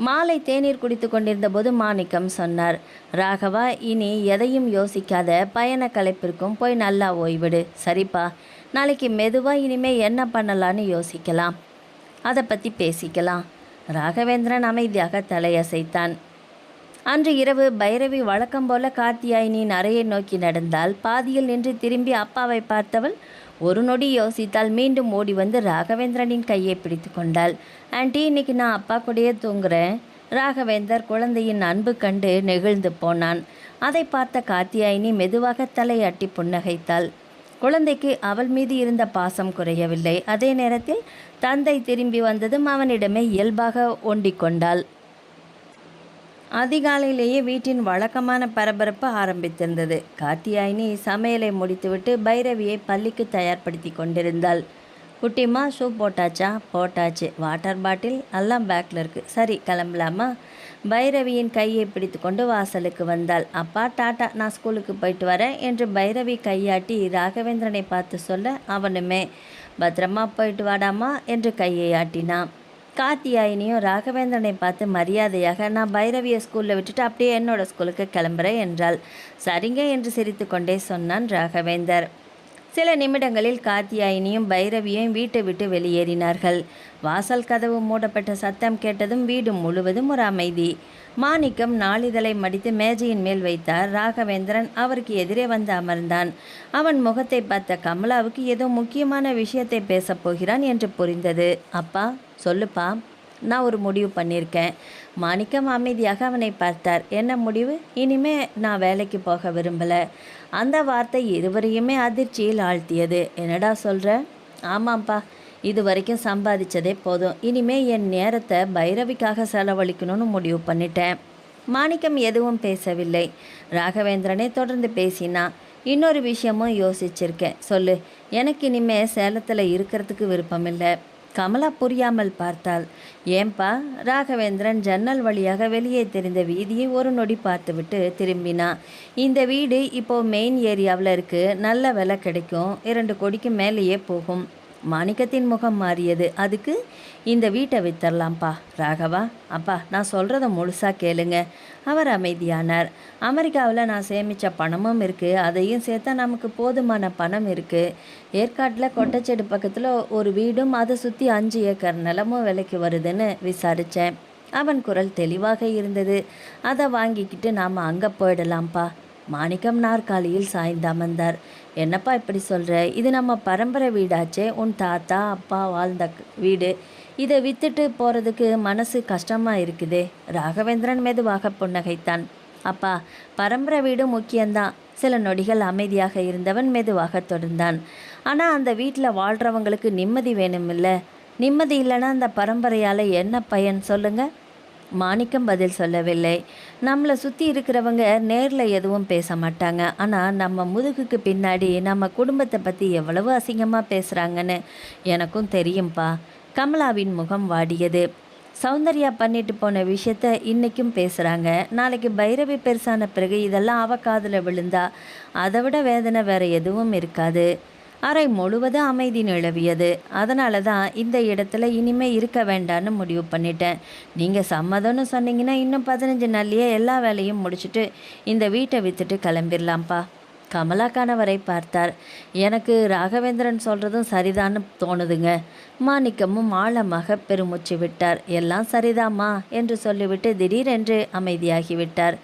மாலை தேநீர் குடித்து கொண்டிருந்த போது மாணிக்கம் சொன்னார், ராகவா, இனி எதையும் யோசிக்காத, பயண களைப்பிற்கும் போய் நல்லா ஓய்விடு. சரிப்பா, நாளைக்கு மெதுவாக இனிமே என்ன பண்ணலான்னு யோசிக்கலாம், அதை பற்றி பேசிக்கலாம். ராகவேந்திரன் அமைதியாக தலையசைத்தான். அன்று இரவு பைரவி வழக்கம் போல கார்த்தியாயினியின் அறையை நோக்கி நடந்தால் பாதியில் நின்று திரும்பி அப்பாவை பார்த்தவள் ஒரு நொடி யோசித்தால் மீண்டும் ஓடி வந்து ராகவேந்திரனின் கையை பிடித்து கொண்டாள். ஆண்டி, இன்னைக்கு நான் அப்பா கூடயே தூங்குறேன். ராகவேந்தர் குழந்தையின் அன்பு கண்டு நெகிழ்ந்து போனான். அதை பார்த்த கார்த்தியாயினி மெதுவாக தலையாட்டி புன்னகைத்தாள். குழந்தைக்கு அவள் மீது இருந்த பாசம் குறையவில்லை. அதே நேரத்தில் தந்தை திரும்பி வந்ததும் அவனிடமே இயல்பாக ஒண்டிக் கொண்டாள். அதிகாலையிலேயே வீட்டின் வழக்கமான பரபரப்பு ஆரம்பித்திருந்தது. கார்த்தியாயினி சமையலை முடித்துவிட்டு பைரவியை பள்ளிக்கு தயார்படுத்தி கொண்டிருந்தாள். குட்டிமா, ஷூ போட்டாச்சா? போட்டாச்சு. வாட்டர் பாட்டில் எல்லாம் பேக்கில் இருக்குது. சரி, கிளம்பலாமா? பைரவியின் கையை பிடித்து கொண்டு வாசலுக்கு வந்தாள். அப்பா டாட்டா, நான் ஸ்கூலுக்கு போயிட்டு வரேன் என்று பைரவி கையாட்டி ராகவேந்திரனை பார்த்து சொல்ல அவனுமே பத்திரமா போயிட்டு வாடாமா என்று கையை ஆட்டினான். கார்த்தியாயினியும் ராகவேந்திரனை பார்த்து மரியாதையாக, நான் பைரவியை ஸ்கூலில் விட்டுட்டு அப்படியே என்னோட ஸ்கூலுக்கு கிளம்புறேன் என்றாள். சரிங்க என்று சிரித்து கொண்டே சொன்னான் ராகவேந்தர். சில நிமிடங்களில் கார்த்தியாயினியும் பைரவியும் வீட்டை விட்டு வெளியேறினார்கள். வாசல் கதவு மூடப்பட்ட சத்தம் கேட்டதும் வீடு முழுவதும் ஒரு அமைதி. மாணிக்கம் நாளிதழை மடித்து மேஜையின் மேல் வைத்தார். ராகவேந்திரன் அவருக்கு எதிரே வந்து அமர்ந்தான். அவன் முகத்தை பார்த்த கமலாவுக்கு ஏதோ முக்கியமான விஷயத்தை பேசப் போகிறான் என்று புரிந்தது. அப்பா, சொல்லுப்பா, நான் ஒரு முடிவு பண்ணியிருக்கேன். மாணிக்கம் அமைதியாக அவனை பார்த்தார். என்ன முடிவு? இனிமே நான் வேலைக்கு போக விரும்பலை. அந்த வார்த்தை இருவரையுமே அதிர்ச்சியில் ஆழ்த்தியது. என்னடா சொல்கிற? ஆமாம்ப்பா, இது வரைக்கும் சம்பாதிச்சதே போதும். இனிமே என் நேரத்தை பைரவிக்காக செலவழிக்கணும்னு முடிவு பண்ணிட்டேன். மாணிக்கம் எதுவும் பேசவில்லை. ராகவேந்திரனே தொடர்ந்து பேசினான். இன்னொரு விஷயமும் யோசிச்சிருக்கேன். சொல்லு. எனக்கு இனிமே சேலத்தில் இருக்கிறதுக்கு விருப்பமில்லை. கமலா புரியாமல் பார்த்தாள். ஏன்பா? ராகவேந்திரன் ஜன்னல் வழியாக வெளியே தெரிந்த வீதியை ஒரு நொடி பார்த்துவிட்டு திரும்பினான். இந்த வீடு இப்போது மெயின் ஏரியாவில் இருக்குது. நல்ல விலை கிடைக்கும். 2 கோடிக்கு மேலேயே போகும். மாணிக்கத்தின் முகம் மாறியது. அதுக்கு இந்த வீட்டை வித்தரலாம்ப்பா. ராகவா, அப்பா, நான் சொல்கிறத முழுசாக கேளுங்க. அவர் அமைதியானார். அமெரிக்காவில் நான் சேமித்த பணமும் இருக்குது. அதையும் சேர்த்தா நமக்கு போதுமான பணம் இருக்குது. ஏற்காட்டில் கொட்டச்சேடு பக்கத்தில் ஒரு வீடும் அதை சுற்றி 5 ஏக்கர் நிலமும் விலைக்கு வருதுன்னு விசாரித்தேன். அவன் குரல் தெளிவாக இருந்தது. அதை வாங்கிக்கிட்டு நாம் அங்கே போயிடலாம்ப்பா. மாணிக்கம் நாற்காலியில் சாய்ந்து அமர்ந்தார். என்னப்பா இப்படி சொல்கிற? இது நம்ம பரம்பரை வீடாச்சே. உன் தாத்தா அப்பா வாழ்ந்த வீடு. இதை விற்றுட்டு போகிறதுக்கு மனசு கஷ்டமாக இருக்குதே. ராகவேந்திரன் மெதுவாக புன்னகைத்தான். அப்பா, பரம்பரை வீடு முக்கியம்தான். சில நொடிகள் அமைதியாக இருந்தவன் மெதுவாக தொடர்ந்தான். ஆனால் அந்த வீட்டில் வாழ்கிறவங்களுக்கு நிம்மதி வேணுமில்ல. நிம்மதி இல்லைன்னா அந்த பரம்பரையால் என்ன பயன் சொல்லுங்கள்? மாணிக்கம் பதில் சொல்லவில்லை. நம்மளை சுற்றி இருக்கிறவங்க நேரில் எதுவும் பேச மாட்டாங்க. ஆனால் நம்ம முதுகுக்கு பின்னாடி நம்ம குடும்பத்தை பற்றி எவ்வளவு அசிங்கமாக பேசுகிறாங்கன்னு எனக்கும் தெரியும்ப்பா. கமலாவின் முகம் வாடியது. சௌந்தர்யா பண்ணிட்டு போன விஷயத்த இன்றைக்கும் பேசுகிறாங்க. நாளைக்கு பைரவி பெருசான பிறகு இதெல்லாம் அவ காதில் விழுந்தா அதை விட வேதனை வேறு எதுவும் இருக்காது. அறை முழுவதும் அமைதி நிலவியது. அதனால தான் இந்த இடத்துல இனிமே இருக்க வேண்டான்னு முடிவு பண்ணிட்டேன். நீங்கள் சம்மதம்னு சொன்னீங்கன்னா இன்னும் 15 நாள்லேயே எல்லா வேலையும் முடிச்சுட்டு இந்த வீட்டை விற்றுட்டு கிளம்பிடலாம்ப்பா. கமலா கணவரை பார்த்தார். எனக்கு ராகவேந்திரன் சொல்கிறதும் சரிதான்னு தோணுதுங்க. மாணிக்கமும் ஆழமாக பெருமூச்சு விட்டார். எல்லாம் சரிதாம்மா என்று சொல்லிவிட்டு திடீரென்று அமைதியாகிவிட்டார்.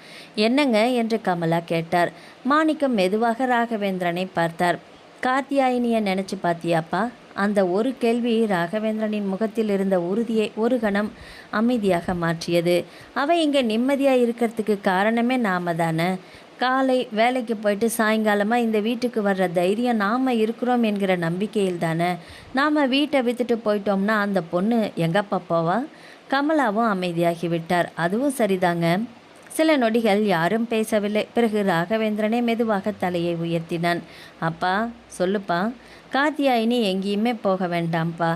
என்னங்க என்று கமலா கேட்டார். மாணிக்கம் மெதுவாக ராகவேந்திரனை பார்த்தார். கார்த்தியாயினியை நினச்சி பார்த்தியாப்பா? அந்த ஒரு கேள்வி ராகவேந்திரனின் முகத்தில் இருந்த உறுதியை ஒரு கணம் அமைதியாக மாற்றியது. அவள் இங்கே நிம்மதியாக இருக்கிறதுக்கு காரணமே நாம தானே. காலை வேலைக்கு போயிட்டு சாயங்காலமாக இந்த வீட்டுக்கு வர்ற தைரியம் நாம் இருக்கிறோம் என்கிற நம்பிக்கையில் தானே. நாம் வீட்டை விற்றுட்டு போயிட்டோம்னா அந்த பொண்ணு எங்கப்பா போவா? கமலாவும் அமைதியாகிவிட்டார். அதுவும் சரிதாங்க. சில நொடிகள் யாரும் பேசவில்லை. பிறகு ராகவேந்திரனே மெதுவாக தலையை உயர்த்தினான். அப்பா சொல்லுப்பா. காத்தியாயினி எங்கேயுமே போக வேண்டாம்ப்பா.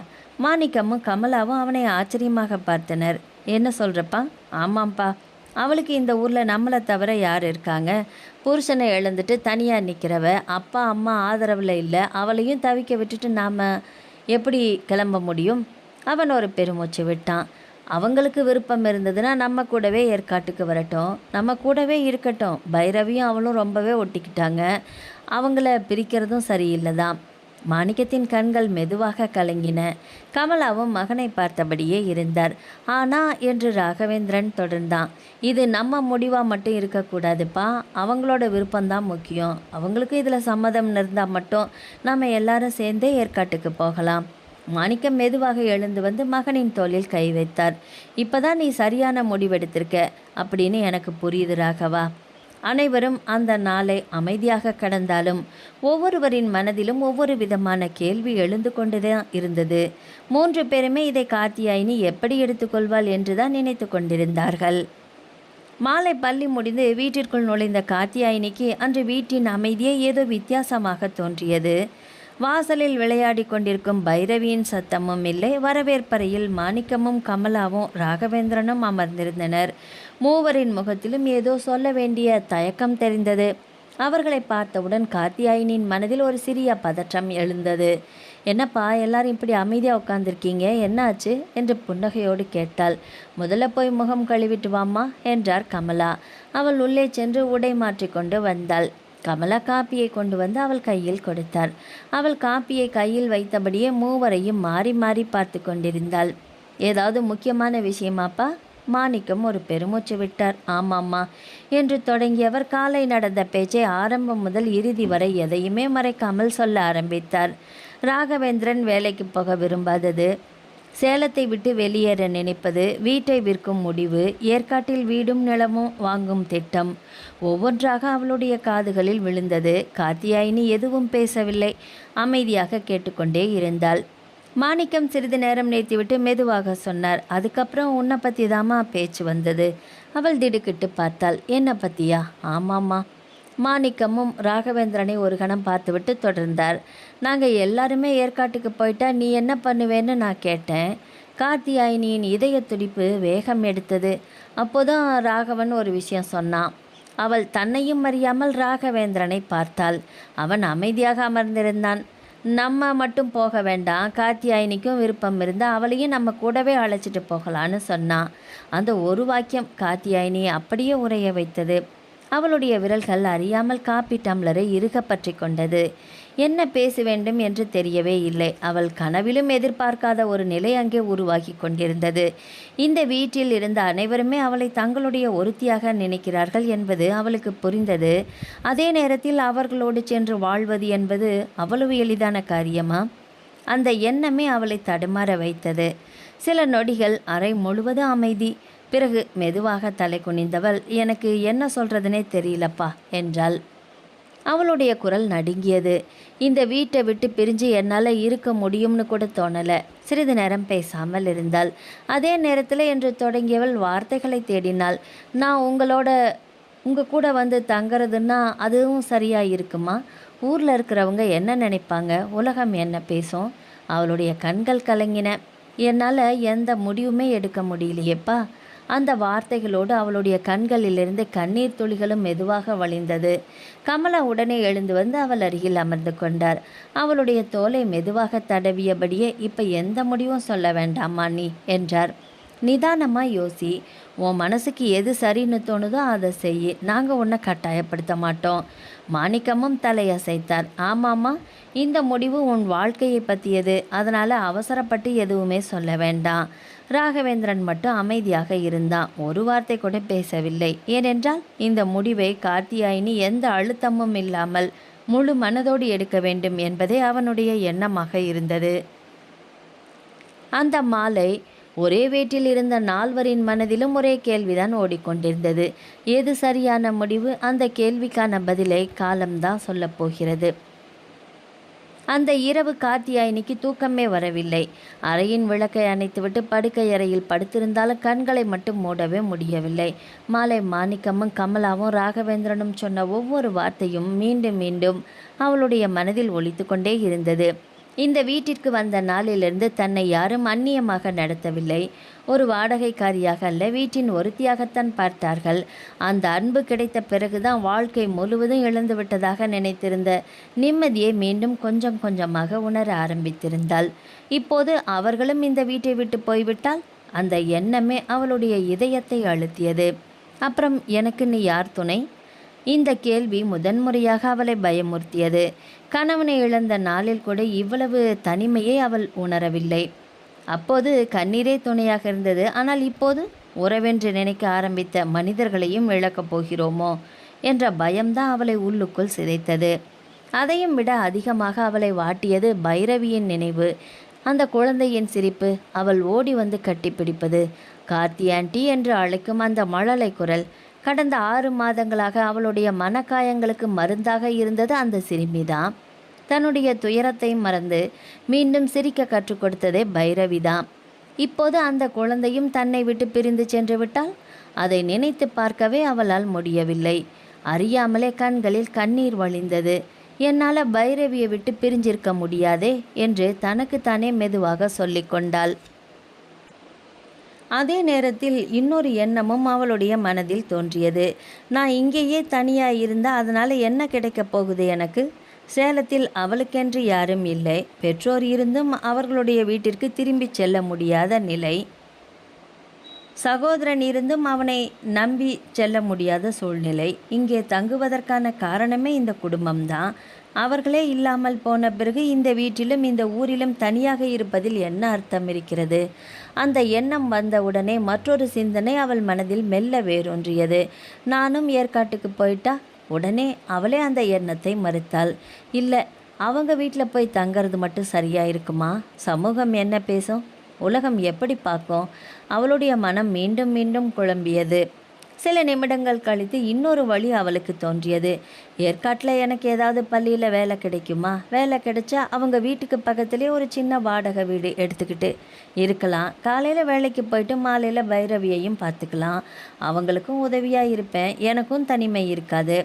மாணிக்கமும் கமலாவும் அவனை ஆச்சரியமாக பார்த்தனர். என்ன சொல்கிறப்பா? ஆமாம்ப்பா, அவளுக்கு இந்த ஊரில் நம்மளை தவிர யார் இருக்காங்க? புருஷனை இழந்துட்டு தனியாக நிற்கிறவ, அப்பா அம்மா ஆதரவில் இல்லை, அவளையும் தவிக்க விட்டுட்டு நாம் எப்படி கிளம்ப முடியும்? அவன் ஒரு பெருமூச்சு விட்டான். அவங்களுக்கு விருப்பம் இருந்ததுன்னா நம்ம கூடவே ஏற்காட்டுக்கு வரட்டும், நம்ம கூடவே இருக்கட்டும். பைரவியும் அவளும் ரொம்பவே ஒட்டிக்கிட்டாங்க. அவங்கள பிரிக்கிறதும் சரியில்லை தான். மாணிக்கத்தின் கண்கள் மெதுவாக கலங்கின. கமலாவும் மகனை பார்த்தபடியே இருந்தார். ஆனா என்று ராகவேந்திரன் தொடர்ந்தான். இது நம்ம முடிவாக மட்டும் இருக்கக்கூடாதுப்பா. அவங்களோட விருப்பம்தான் முக்கியம். அவங்களுக்கு இதில் சம்மதம் இருந்தால் மட்டும் நம்ம எல்லாரும் சேர்ந்தே ஏற்காட்டுக்கு போகலாம். மாணிக்கம் மெதுவாக எழுந்து வந்து மகனின் தோளில் கை வைத்தார். இப்போதான் நீ சரியான முடிவெடுத்திருக்க அப்படின்னு எனக்கு புரியுது ராகவா. அனைவரும் அந்த நாளை அமைதியாக கடந்தாலும் ஒவ்வொருவரின் மனதிலும் ஒவ்வொரு விதமான கேள்வி எழுந்து கொண்டுதான் இருந்தது. 3 பேருமே இதை காத்தியாயினி எப்படி எடுத்துக்கொள்வாள் என்றுதான் நினைத்து கொண்டிருந்தார்கள். மாலை பள்ளி முடிந்து வீட்டிற்குள் நுழைந்த காத்தியாயினிக்கு அன்று வீட்டின் அமைதியே ஏதோ வித்தியாசமாக தோன்றியது. வாசலில் விளையாடி கொண்டிருக்கும் பைரவியின் சத்தமும் இல்லை. வரவேற்பறையில் மாணிக்கமும் கமலாவும் ராகவேந்திரனும் அமர்ந்திருந்தனர். மூவரின் முகத்திலும் ஏதோ சொல்ல வேண்டிய தயக்கம் தெரிந்தது. அவர்களை பார்த்தவுடன் காத்தியாயினின் மனதில் ஒரு சிறிய பதற்றம் எழுந்தது. என்னப்பா எல்லாரும் இப்படி அமைதியாக உட்காந்துருக்கீங்க, என்னாச்சு என்று புன்னகையோடு கேட்டாள். முதல்ல போய் முகம் கழுவிட்டு வாம்மா என்றார் கமலா. அவள் உள்ளே சென்று உடை மாற்றிக்கொண்டு வந்தாள். கமலா காப்பியை கொண்டு வந்து அவள் கையில் கொடுத்தார். அவள் காப்பியை கையில் வைத்தபடியே மூவரையும் மாறி மாறி பார்த்து கொண்டிருந்தாள். ஏதாவது முக்கியமான விஷயமாப்பா? மாணிக்கம் ஒரு பெருமூச்சு விட்டார். ஆமாம்மா என்று தொடங்கியவர் காலை நடந்த பேச்சை ஆரம்பம் முதல் இறுதி வரை எதையுமே மறைக்காமல் சொல்ல ஆரம்பித்தார். ராகவேந்திரன் வேலைக்கு போக விரும்பாதது, சேலத்தை விட்டு வெளியேற நினைப்பது, வீட்டை விற்கும் முடிவு, ஏற்காட்டில் வீடும் நிலமும் வாங்கும் திட்டம் ஒவ்வொன்றாக அவளுடைய காதுகளில் விழுந்தது. காத்தியாயினி எதுவும் பேசவில்லை. அமைதியாக கேட்டுக்கொண்டே இருந்தாள். மாணிக்கம் சிறிது நேரம் நிறுத்திவிட்டு மெதுவாக சொன்னார். அதுக்கப்புறம் உன்னை பற்றி தாம்மா பேச்சு வந்தது. அவள் திடுக்கிட்டு பார்த்தாள். என்ன பற்றியா? ஆமாம்மா. மாணிக்கமும் ராகவேந்திரனை ஒரு கணம் பார்த்துவிட்டு தொடர்ந்தார். நாங்கள் எல்லாருமே ஏற்காட்டுக்கு போயிட்டா நீ என்ன பண்ணுவேன்னு நான் கேட்டேன். காத்தியாயினியின் இதய துடிப்பு வேகம் எடுத்தது. அப்போதான் ராகவன் ஒரு விஷயம் சொன்னான். அவள் தன்னையும் அறியாமல் ராகவேந்திரனை பார்த்தாள். அவன் அமைதியாக அமர்ந்திருந்தான். நம்ம மட்டும் போக வேண்டாம், காத்தியாயினிக்கும் விருப்பம் இருந்தால் அவளையும் நம்ம கூடவே அழைச்சிட்டு போகலான்னு சொன்னான். அந்த ஒரு வாக்கியம் காத்தியாயினியை அப்படியே உறைய வைத்தது. அவளுடைய விரல்கள் அறியாமல் காப்பி டம்ளரை இறுக பற்றி கொண்டது. என்ன பேச வேண்டும் என்று தெரியவே இல்லை. அவள் கனவிலும் எதிர்பார்க்காத ஒரு நிலை அங்கே உருவாகி கொண்டிருந்தது. இந்த வீட்டில் இருந்த அனைவருமே அவளை தங்களுடைய ஒருத்தியாக நினைக்கிறார்கள் என்பது அவளுக்கு புரிந்தது. அதே நேரத்தில் அவர்களோடு சென்று வாழ்வது என்பது அவ்வளவு எளிதான காரியமா? அந்த எண்ணமே அவளை தடுமாற வைத்தது. சில நொடிகள் அறை முழுவதும் அமைதி. பிறகு மெதுவாக தலை குனிந்தவள், எனக்கு என்ன சொல்கிறதுனே தெரியலப்பா என்றாள். அவளுடைய குரல் நடுங்கியது. இந்த வீட்டை விட்டு பிரிஞ்சு என்னால் இருக்க முடியும்னு கூட தோணலை. சிறிது நேரம் பேசாமல் இருந்தாள். அதே நேரத்தில் என்று தொடங்கியவள் வார்த்தைகளை தேடினாள். நான் உங்கள் கூட வந்து தங்குறதுன்னா அதுவும் சரியாக இருக்குமா? ஊரில் இருக்கிறவங்க என்ன நினைப்பாங்க? உலகம் என்ன பேசும்? அவளுடைய கண்கள் கலங்கின. என்னால் எந்த முடிவுமே எடுக்க முடியலையேப்பா. அந்த வார்த்தைகளோடு அவளுடைய கண்களிலிருந்து கண்ணீர் துளிகளும் மெதுவாக வழிந்தது. கமலா உடனே எழுந்து வந்து அவள் அருகில் அமர்ந்து கொண்டார். அவளுடைய தோலை மெதுவாக தடவியபடியே, இப்போ எந்த முடிவும் சொல்ல வேண்டாமா நீ என்றார். நிதானமாக யோசி. உன் மனசுக்கு எது சரின்னு தோணுதோ அதை செய். நாங்கள் உன்னை கட்டாயப்படுத்த மாட்டோம். மாணிக்கமும் தலையசைத்தார். ஆமாம்மா, இந்த முடிவு உன் வாழ்க்கையை பற்றியது. அதனால் அவசரப்பட்டு எதுவுமே சொல்ல வேண்டாம். ராகவேந்திரன் மட்டும் அமைதியாக இருந்தான். ஒரு வார்த்தை கூட பேசவில்லை. ஏனென்றால் இந்த முடிவை காத்தியாயினி எந்த அழுத்தமும் இல்லாமல் முழு மனதோடு எடுக்க வேண்டும் என்பதே அவனுடைய எண்ணமாக இருந்தது. அந்த மாலை ஒரே வீட்டில் இருந்த நால்வரின் மனதிலும் ஒரே கேள்விதான் ஓடிக்கொண்டிருந்தது. எது சரியான முடிவு? அந்த கேள்விக்கான பதிலை காலம்தான் சொல்லப் போகிறது. அந்த இரவு காத்தியாயினிக்கு தூக்கமே வரவில்லை. அறையின் விளக்கை அணைத்துவிட்டு படுக்கை அறையில் படுத்திருந்தாலும் கண்களை மட்டும் மூடவே முடியவில்லை. மாலை மாணிக்கமும் கமலாவும் ராகவேந்திரனும் சொன்ன ஒவ்வொரு வார்த்தையும் மீண்டும் மீண்டும் அவளுடைய மனதில் ஒலித்து கொண்டே இருந்தது. இந்த வீட்டிற்கு வந்த நாளிலிருந்து தன்னை யாரும் அந்நியமாக நடத்தவில்லை. ஒரு வாடகைக்காரியாக அல்ல, வீட்டின் ஒருத்தியாகத்தான் பார்த்தார்கள். அந்த அன்பு கிடைத்த பிறகுதான் வாழ்க்கை முழுவதும் இழந்துவிட்டதாக நினைத்திருந்த நிம்மதியை மீண்டும் கொஞ்சம் கொஞ்சமாக உணர ஆரம்பித்திருந்தாள். இப்போது அவர்களும் இந்த வீட்டை விட்டு போய்விட்டால் அந்த எண்ணமே அவளுடைய இதயத்தை அழுத்தியது. அப்புறம் எனக்குன்னு யார் துணை? இந்த கேள்வி முதன்முறையாக அவளை பயமுறுத்தியது. கணவனை இழந்த நாளில் கூட இவ்வளவு தனிமையை அவள் உணரவில்லை. அப்போது கண்ணீரே துணையாக இருந்தது. ஆனால் இப்போது உறவென்று நினைக்க ஆரம்பித்த மனிதர்களையும் இழக்கப் போகிறோமோ என்ற பயம்தான் அவளை உள்ளுக்குள் சிதைத்தது. அதையும் விட அதிகமாக அவளை வாட்டியது பைரவியின் நினைவு. அந்த குழந்தையின் சிரிப்பு, அவள் ஓடி வந்து கட்டிப்பிடிப்பது, கார்த்தி ஆண்டி என்று அழைக்கும் அந்த மழலை குரல். கடந்த 6 மாதங்களாக அவளுடைய மனக்காயங்களுக்கு மருந்தாக இருந்தது அந்த சிறுமிதான். தன்னுடைய துயரத்தை மறந்து மீண்டும் சிரிக்க கற்றுக் கொடுத்ததே பைரவிதான். இப்போது அந்த குழந்தையும் தன்னை விட்டு பிரிந்து சென்று விட்டால் அதை நினைத்து பார்க்கவே அவளால் முடியவில்லை. அறியாமலே கண்களில் கண்ணீர் வழிந்தது. என்னால் பைரவியை விட்டு பிரிஞ்சிருக்க முடியாதே என்று தனக்குத்தானே மெதுவாக சொல்லிக்கொண்டாள். அதே நேரத்தில் இன்னொரு எண்ணமும் அவளுடைய மனதில் தோன்றியது. நான் இங்கேயே தனியாக இருந்தால் அதனால் என்ன கிடைக்கப் போகுது எனக்கு? சேலத்தில் அவளுக்கென்று யாரும் இல்லை. பெற்றோர் இருந்தும் அவர்களுடைய வீட்டிற்கு திரும்பி செல்ல முடியாத நிலை. சகோதரன் இருந்தும் அவனை நம்பி செல்ல முடியாத சூழ்நிலை. இங்கே தங்குவதற்கான காரணமே இந்த குடும்பம்தான். அவர்களே இல்லாமல் போன பிறகு இந்த வீட்டிலும் இந்த ஊரிலும் தனியாக இருப்பதில் என்ன அர்த்தம் இருக்கிறது? அந்த எண்ணம் வந்தவுடனே மற்றொரு சிந்தனை அவள் மனதில் மெல்ல வேரூன்றியது. நானும் ஏற்காட்டுக்கு போயிட்டா? உடனே அவளே அந்த எண்ணத்தை மறுத்தாள். இல்லை, அவங்க வீட்டில் போய் தங்கிறது மட்டும் சரியாக இருக்குமா? சமூகம் என்ன பேசும்? உலகம் எப்படி பார்க்கும்? அவளுடைய மனம் மீண்டும் மீண்டும் குழம்பியது. சில நிமிடங்கள் கழித்து இன்னொரு வழி அவளுக்கு தோன்றியது. ஏற்காட்டில் எனக்கு ஏதாவது பள்ளியில் வேலை கிடைக்குமா? வேலை கிடைச்சா அவங்க வீட்டுக்கு பக்கத்துலேயே ஒரு சின்ன வாடகை வீடு எடுத்துக்கிட்டு இருக்கலாம். காலையில் வேலைக்கு போயிட்டு மாலையில் பைரவியையும் பார்த்துக்கலாம். அவங்களுக்கும் உதவியாக இருப்பேன், எனக்கும் தனிமை இருக்காது.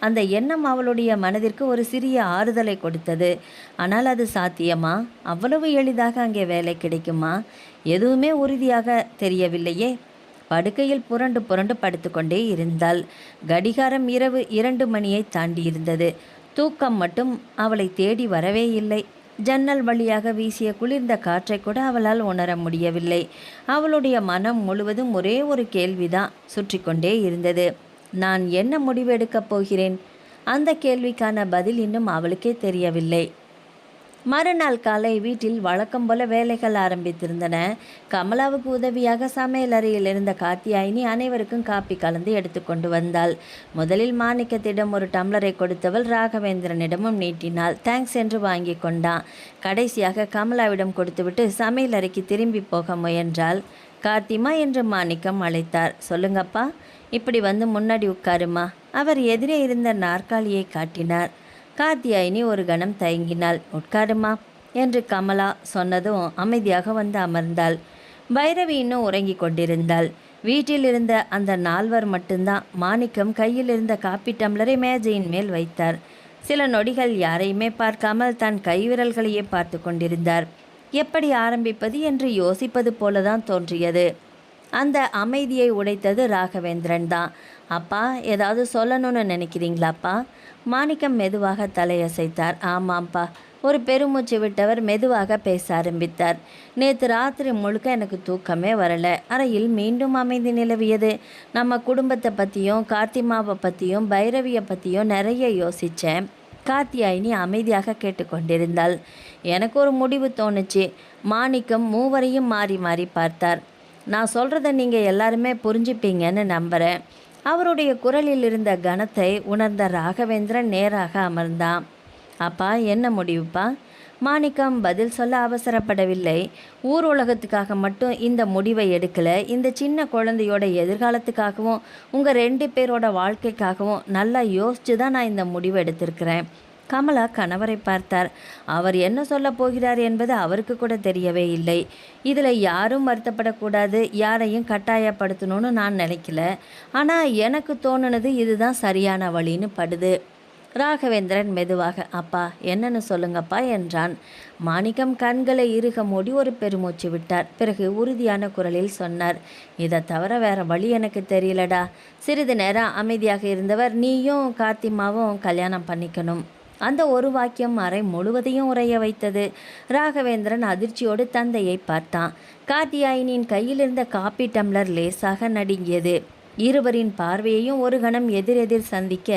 அந்த எண்ணம் அவளுடைய மனதிற்கு ஒரு சிறிய ஆறுதலை கொடுத்தது. ஆனால் அது சாத்தியமா? அவ்வளவு எளிதாக அங்கே வேலை கிடைக்குமா? எதுவுமே உறுதியாக தெரியவில்லையே. படுக்கையில் புரண்டு புரண்டு படுத்துக்கொண்டே இருந்தாள். கடிகாரம் இரவு 2 மணியை தாண்டி இருந்தது. தூக்கம் மட்டும் அவளை தேடி வரவே இல்லை. ஜன்னல் வழியாக வீசிய குளிர்ந்த காற்றை கூட அவளால் உணர முடியவில்லை. அவளுடைய மனம் முழுவதும் ஒரே ஒரு கேள்விதான் சுற்றி கொண்டே இருந்தது. நான் என்ன முடிவு எடுக்கப் போகிறேன்? அந்த கேள்விக்கான பதில் இன்னும் அவளுக்கே தெரியவில்லை. மறுநாள் காலை வீட்டில் வழக்கம் போல வேலைகள் ஆரம்பித்திருந்தன. கமலாவுக்கு உதவியாக சமையல் அறையில் இருந்த காத்தியாயினி அனைவருக்கும் காப்பி கலந்து எடுத்துக்கொண்டு வந்தாள். முதலில் மாணிக்கத்திடம் ஒரு டம்ளரை கொடுத்தவள் ராகவேந்திரனிடமும் நீட்டினாள். தேங்க்ஸ் என்று வாங்கி கொண்டான். கடைசியாக கமலாவிடம் கொடுத்துவிட்டு சமையல் அறைக்கு திரும்பி போக முயன்றாள். கார்த்திமா என்று மாணிக்கம் அழைத்தார். சொல்லுங்கப்பா, இப்படி வந்து முன்னாடி உட்காருமா. அவர் எதிரே இருந்த நாற்காலியை காட்டினார். காத்தியாயினி ஒரு கணம் தயங்கினாள். உட்காருமா என்று கமலா சொன்னதும் அமைதியாக வந்து அமர்ந்தாள். பைரவி இன்னும் உறங்கி கொண்டிருந்தாள். வீட்டில் இருந்த அந்த 4 மட்டும்தான். மாணிக்கம் கையில் இருந்த காப்பி டம்ளரை மேஜையின் மேல் வைத்தார். சில நொடிகள் யாரையுமே பார்க்காமல் தன் கைவிரல்களையே பார்த்து கொண்டிருந்தார். எப்படி ஆரம்பிப்பது என்று யோசிப்பது போலதான் தோன்றியது. அந்த அமைதியை உடைத்தது ராகவேந்திரன் தான். அப்பா, ஏதாவது சொல்லணும்னு நினைக்கிறீங்களாப்பா? மாணிக்கம் மெதுவாக தலையசைத்தார். ஆமாம்ப்பா. ஒரு பெருமூச்சு விட்டவர் மெதுவாக பேச ஆரம்பித்தார். நேற்று ராத்திரி முழுக்க எனக்கு தூக்கமே வரலை. அறையில் மீண்டும் அமைதி நிலவியது. நம்ம குடும்பத்தை பற்றியும் கார்த்திமாவை பற்றியும் பைரவியை பற்றியும் நிறைய யோசித்தேன். காத்தியாயினி அமைதியாக கேட்டுக்கொண்டிருந்தாள். எனக்கு ஒரு முடிவு தோணுச்சு. மாணிக்கம் மூவரையும் மாறி மாறி பார்த்தார். நான் சொல்கிறத நீங்கள் எல்லாருமே புரிஞ்சுப்பீங்கன்னு நம்புகிறேன். அவருடைய குரலில் இருந்த கனத்தை உணர்ந்த ராகவேந்திரன் நேராக அமர்ந்தான். அப்பா, என்ன முடிவுப்பா? மாணிக்கம் பதில் சொல்ல அவசரப்படவில்லை. ஊர் உலகத்துக்காக மட்டும் இந்த முடிவை எடுக்கலை. இந்த சின்ன குழந்தையோட எதிர்காலத்துக்காகவும் உங்கள் 2 பேரோட வாழ்க்கைக்காகவும் நல்லா யோசித்து தான் நான் இந்த முடிவை எடுத்திருக்கிறேன். கமலா கணவரை பார்த்தார். அவர் என்ன சொல்லப் போகிறார் என்பது அவருக்கு கூட தெரியவே இல்லை. இதில் யாரும் வருத்தப்படக்கூடாது, யாரையும் கட்டாயப்படுத்தணும்னு நான் நினைக்கல. ஆனால் எனக்கு தோணுனது இதுதான் சரியான வழின்னு படுது. ராகவேந்திரன் மெதுவாக, அப்பா என்னன்னு சொல்லுங்கப்பா என்றான். மாணிக்கம் கண்களை இறுக மூடி ஒரு பெருமூச்சு விட்டார். பிறகு உறுதியான குரலில் சொன்னார், இதை தவிர வேற வழி எனக்கு தெரியலடா. சிறிது நேரம் அமைதியாக இருந்தவர், நீயும் கார்த்திமாவும் கல்யாணம் பண்ணிக்கணும். அந்த ஒரு வாக்கியம் அறை முழுவதையும் உறைய வைத்தது. ராகவேந்திரன் அதிர்ச்சியோடு தந்தையை பார்த்தான். கார்த்தியாயினியின் கையில் இருந்த காப்பி டம்ளர் லேசாக நடுங்கியது. இருவரின் பார்வையையும் ஒரு கணம் எதிரெதிர் சந்திக்க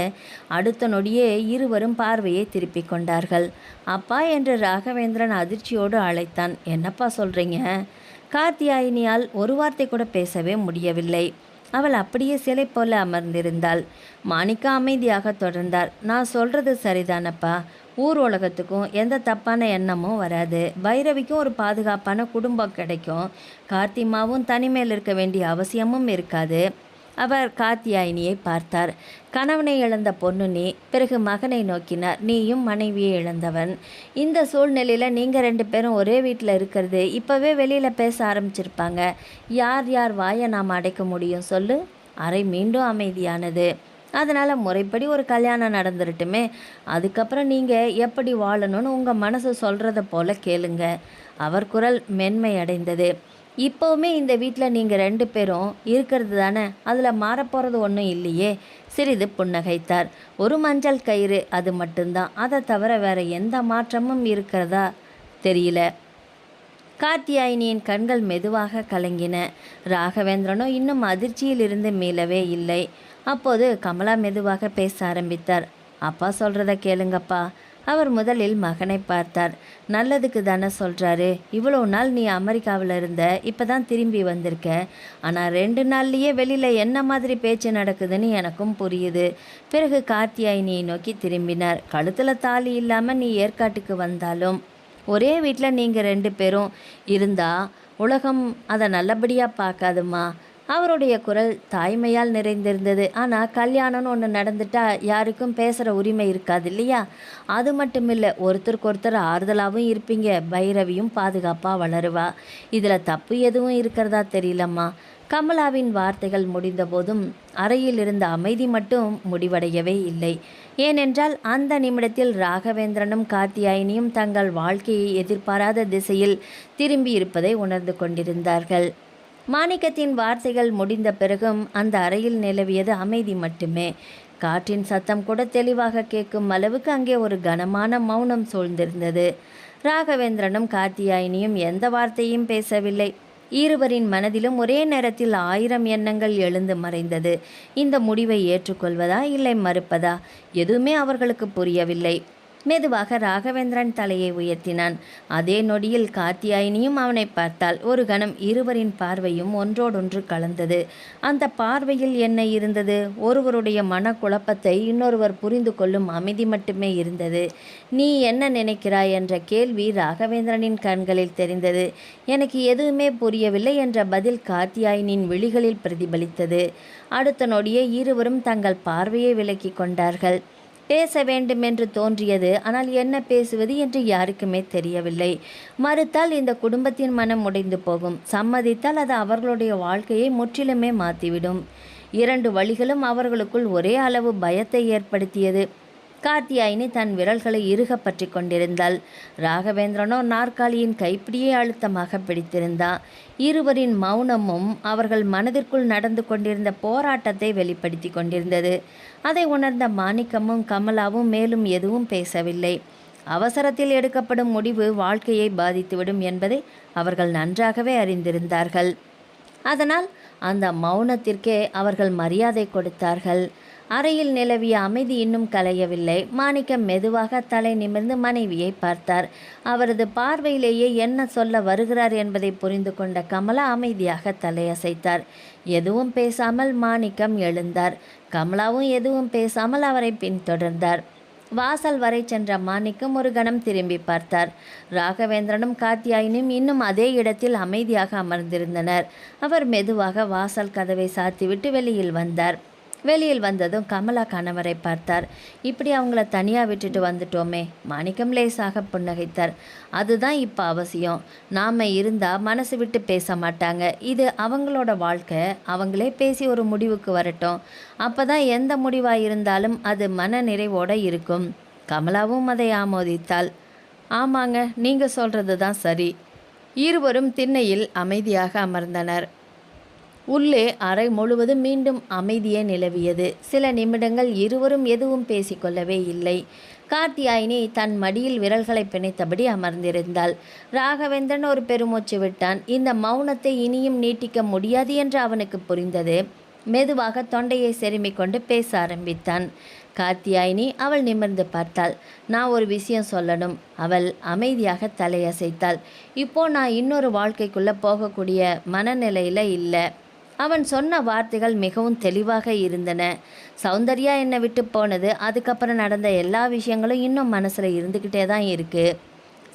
அடுத்த நொடியே இருவரும் பார்வையை திருப்பிக் கொண்டார்கள். அப்பா என்று ராகவேந்திரன் அதிர்ச்சியோடு அழைத்தான். என்னப்பா சொல்கிறீங்க? கார்த்தியாயினியால் ஒரு வார்த்தை கூட பேசவே முடியவில்லை. அவள் அப்படியே சிலை போல அமர்ந்திருந்தாள். மாணிக்கா அமைதியாக தொடர்ந்தார். நான் சொல்கிறது சரிதானப்பா. ஊர் உலகத்துக்கும் எந்த தப்பான எண்ணமும் வராது. பைரவிக்கும் ஒரு பாதுகாப்பான குடும்பம் கிடைக்கும். கார்த்திமாவும் தனிமையில் இருக்க வேண்டிய அவசியமும் இருக்காது. அவர் கார்த்தியாயினியை பார்த்தார். கணவனை இழந்த பொண்ணு நீ. பிறகு மகனை நோக்கினார். நீயும் மனைவியை இழந்தவன். இந்த சூழ்நிலையில் நீங்கள் 2 பேரும் ஒரே வீட்டில் இருக்கிறது இப்போவே வெளியில் பேச ஆரம்பிச்சிருப்பாங்க. யார் யார் வாயை நாம் அடைக்க முடியும் சொல்லு? அறை மீண்டும் அமைதியானது. அதனால் முறைப்படி ஒரு கல்யாணம் நடந்துருட்டுமே. அதுக்கப்புறம் நீங்கள் எப்படி வாழணும்னு உங்கள் மனசு சொல்கிறத போல கேளுங்க. அவர் குரல் மென்மை அடைந்தது. இப்போவுமே இந்த வீட்டில் நீங்கள் 2 பேரும் இருக்கிறது தானே, அதில் மாறப்போகிறது ஒன்றும் இல்லையே. சிறிது புன்னகைத்தார். ஒரு மஞ்சள் கயிறு, அது மட்டும்தான். அதை தவிர வேறு எந்த மாற்றமும் இருக்கிறதா தெரியல. கார்த்தியாயினியின் கண்கள் மெதுவாக கலங்கின. ராகவேந்திரனோ இன்னும் அதிர்ச்சியில் இருந்து மீளவே இல்லை. அப்போது கமலா மெதுவாக பேச ஆரம்பித்தார். அப்பா சொல்கிறத கேளுங்கப்பா. அவர் முதலில் மகனை பார்த்தார். நல்லதுக்கு தானே சொல்கிறாரு. இவ்வளோ நாள் நீ அமெரிக்காவில் இருந்த, இப்போ தான் திரும்பி வந்திருக்க. ஆனால் 2 நாள்லேயே வெளியில் என்ன மாதிரி பேச்சு நடக்குதுன்னு எனக்கும் புரியுது. பிறகு கார்த்தியாயினியை நோக்கி திரும்பினார். கழுத்தில் தாலி இல்லாமல் நீ ஏற்காட்டுக்கு வந்தாலும் ஒரே வீட்டில் நீங்கள் 2 பேரும் இருந்தால் உலகம் அதை நல்லபடியாக பார்க்காதுமா. அவருடைய குரல் தாய்மையால் நிறைந்திருந்தது. ஆனால் கல்யாணம்னு ஒன்று நடந்துட்டா யாருக்கும் பேசுகிற உரிமை இருக்காது இல்லையா? அது மட்டும் இல்லை, ஒருத்தருக்கு ஒருத்தர் ஆறுதலாகவும் இருப்பீங்க. பைரவியும் பாதுகாப்பாக வளருவா. இதில் தப்பு எதுவும் இருக்கிறதா தெரியலம்மா. கமலாவின் வார்த்தைகள் முடிந்த போதும் அறையில் இருந்த அமைதி மட்டும் முடிவடையவே இல்லை. ஏனென்றால் அந்த நிமிடத்தில் ராகவேந்திரனும் கார்த்தியாயினியும் தங்கள் வாழ்க்கையை எதிர்பாராத திசையில் திரும்பி இருப்பதை உணர்ந்து கொண்டிருந்தார்கள். மாணிக்கத்தின் வார்த்தைகள் முடிந்த பிறகும் அந்த அறையில் நிலவியது அமைதி மட்டுமே. காற்றின் சத்தம் கூட தெளிவாக கேட்கும் அளவுக்கு அங்கே ஒரு கனமான மௌனம் சூழ்ந்திருந்தது. ராகவேந்திரனும் கார்த்தியாயினியும் எந்த வார்த்தையும் பேசவில்லை. இருவரின் மனதிலும் ஒரே நேரத்தில் 1000 எண்ணங்கள் எழுந்து மறைந்தது. இந்த முடிவை ஏற்றுக்கொள்வதா இல்லை மறுப்பதா? எதுவுமே அவர்களுக்கு புரியவில்லை. மெதுவாக ராகவேந்திரன் தலையை உயர்த்தினான். அதே நொடியில் கார்த்தியாயினியும் அவனை பார்த்தாள். ஒரு கணம் இருவரின் பார்வையும் ஒன்றோடொன்று கலந்தது. அந்த பார்வையில் என்ன இருந்தது? ஒருவருடைய மனக்குழப்பத்தை இன்னொருவர் புரிந்து கொள்ளும் அமைதி மட்டுமே இருந்தது. நீ என்ன நினைக்கிறாய் என்ற கேள்வி ராகவேந்திரனின் கண்களில் தெரிந்தது. எனக்கு எதுவுமே புரியவில்லை என்ற பதில் கார்த்தியாயினின் விழிகளில் பிரதிபலித்தது. அடுத்த நொடியே இருவரும் தங்கள் பார்வையை விலக்கி கொண்டார்கள். பேச வேண்டும் என்று தோன்றியது. ஆனால் என்ன பேசுவது என்று யாருக்குமே தெரியவில்லை. மறுத்தால் இந்த குடும்பத்தின் மனம் உடைந்து போகும். சம்மதித்தால் அது அவர்களுடைய வாழ்க்கையை முற்றிலுமே மாற்றிவிடும். 2 வழிகளும் அவர்களுக்குள் ஒரே அளவு பயத்தை ஏற்படுத்தியது. கார்த்தியாயினி தன் விரல்களை இறுக பற்றி கொண்டிருந்தாள். ராகவேந்திரனோ நாற்காலியின் கைப்பிடியை அழுத்தமாக பிடித்திருந்தான். இருவரின் மௌனமும் அவர்கள் மனதிற்குள் நடந்து கொண்டிருந்த போராட்டத்தை வெளிப்படுத்தி கொண்டிருந்தது. அதை உணர்ந்த மாணிக்கமும் கமலாவும் மேலும் எதுவும் பேசவில்லை. அவசரத்தில் எடுக்கப்படும் முடிவு வாழ்க்கையை பாதித்துவிடும் என்பதை அவர்கள் நன்றாகவே அறிந்திருந்தார்கள். அதனால் அந்த மௌனத்திற்கே அவர்கள் மரியாதை கொடுத்தார்கள். அறையில் நிலவிய அமைதி இன்னும் கலையவில்லை. மாணிக்கம் மெதுவாக தலை நிமிர்ந்து மனைவியை பார்த்தார். அவரது பார்வையிலேயே என்ன சொல்ல வருகிறார் என்பதை புரிந்து கொண்ட கமலா அமைதியாக தலையசைத்தார். எதுவும் பேசாமல் மாணிக்கம் எழுந்தார். கமலாவும் எதுவும் பேசாமல் அவரை பின்தொடர்ந்தார். வாசல் வரை சென்ற மாணிக்கம் ஒரு கணம் திரும்பி பார்த்தார். ராகவேந்திரனும் கார்த்தியாயினும் இன்னும் அதே இடத்தில் அமைதியாக அமர்ந்திருந்தனர். அவர் மெதுவாக வாசல் கதவை சாத்திவிட்டு வெளியில் வந்தார். வெளியில் வந்ததும் கமலா கணவரை பார்த்தார். இப்படி அவங்கள தனியாக விட்டுட்டு வந்துட்டோமே. மாணிக்கம் லேசாக புன்னகைத்தார். அதுதான் இப்போ அவசியம். நாம் இருந்தால் மனசு விட்டு பேச மாட்டாங்க. இது அவங்களோட வாழ்க்கை. அவங்களே பேசி ஒரு முடிவுக்கு வரட்டும். அப்போ தான் எந்த முடிவாக இருந்தாலும் அது மன நிறைவோடு இருக்கும். கமலாவும் அதை ஆமோதித்தாள். ஆமாங்க, நீங்கள் சொல்கிறது தான் சரி. இருவரும் திண்ணையில் அமைதியாக அமர்ந்தனர். உள்ளே அறை முழுவதும் மீண்டும் அமைதியே நிலவியது. சில நிமிடங்கள் இருவரும் எதுவும் பேசிக்கொள்ளவே இல்லை. கார்த்தியாயினி தன் மடியில் விரல்களை பிணைத்தபடி அமர்ந்திருந்தாள். ராகவேந்திரன் ஒரு பெருமூச்சு விட்டான். இந்த மௌனத்தை இனியும் நீட்டிக்க முடியாது என்று அவனுக்கு புரிந்தது. மெதுவாக தொண்டையை செருமிக் கொண்டு பேச ஆரம்பித்தான். கார்த்தியாயினி அவள் நிமிர்ந்து பார்த்தாள். நான் ஒரு விஷயம் சொல்லணும். அவள் அமைதியாக தலையசைத்தாள். இப்போ நான் இன்னொரு வாழ்க்கைக்குள்ளே போகக்கூடிய மனநிலையில் இல்லை. அவன் சொன்ன வார்த்தைகள் மிகவும் தெளிவாக இருந்தன. சௌந்தர்யா என்னை விட்டு போனது, அதுக்கப்புறம் நடந்த எல்லா விஷயங்களும் இன்னும் மனசில் இருந்துக்கிட்டே தான் இருக்குது.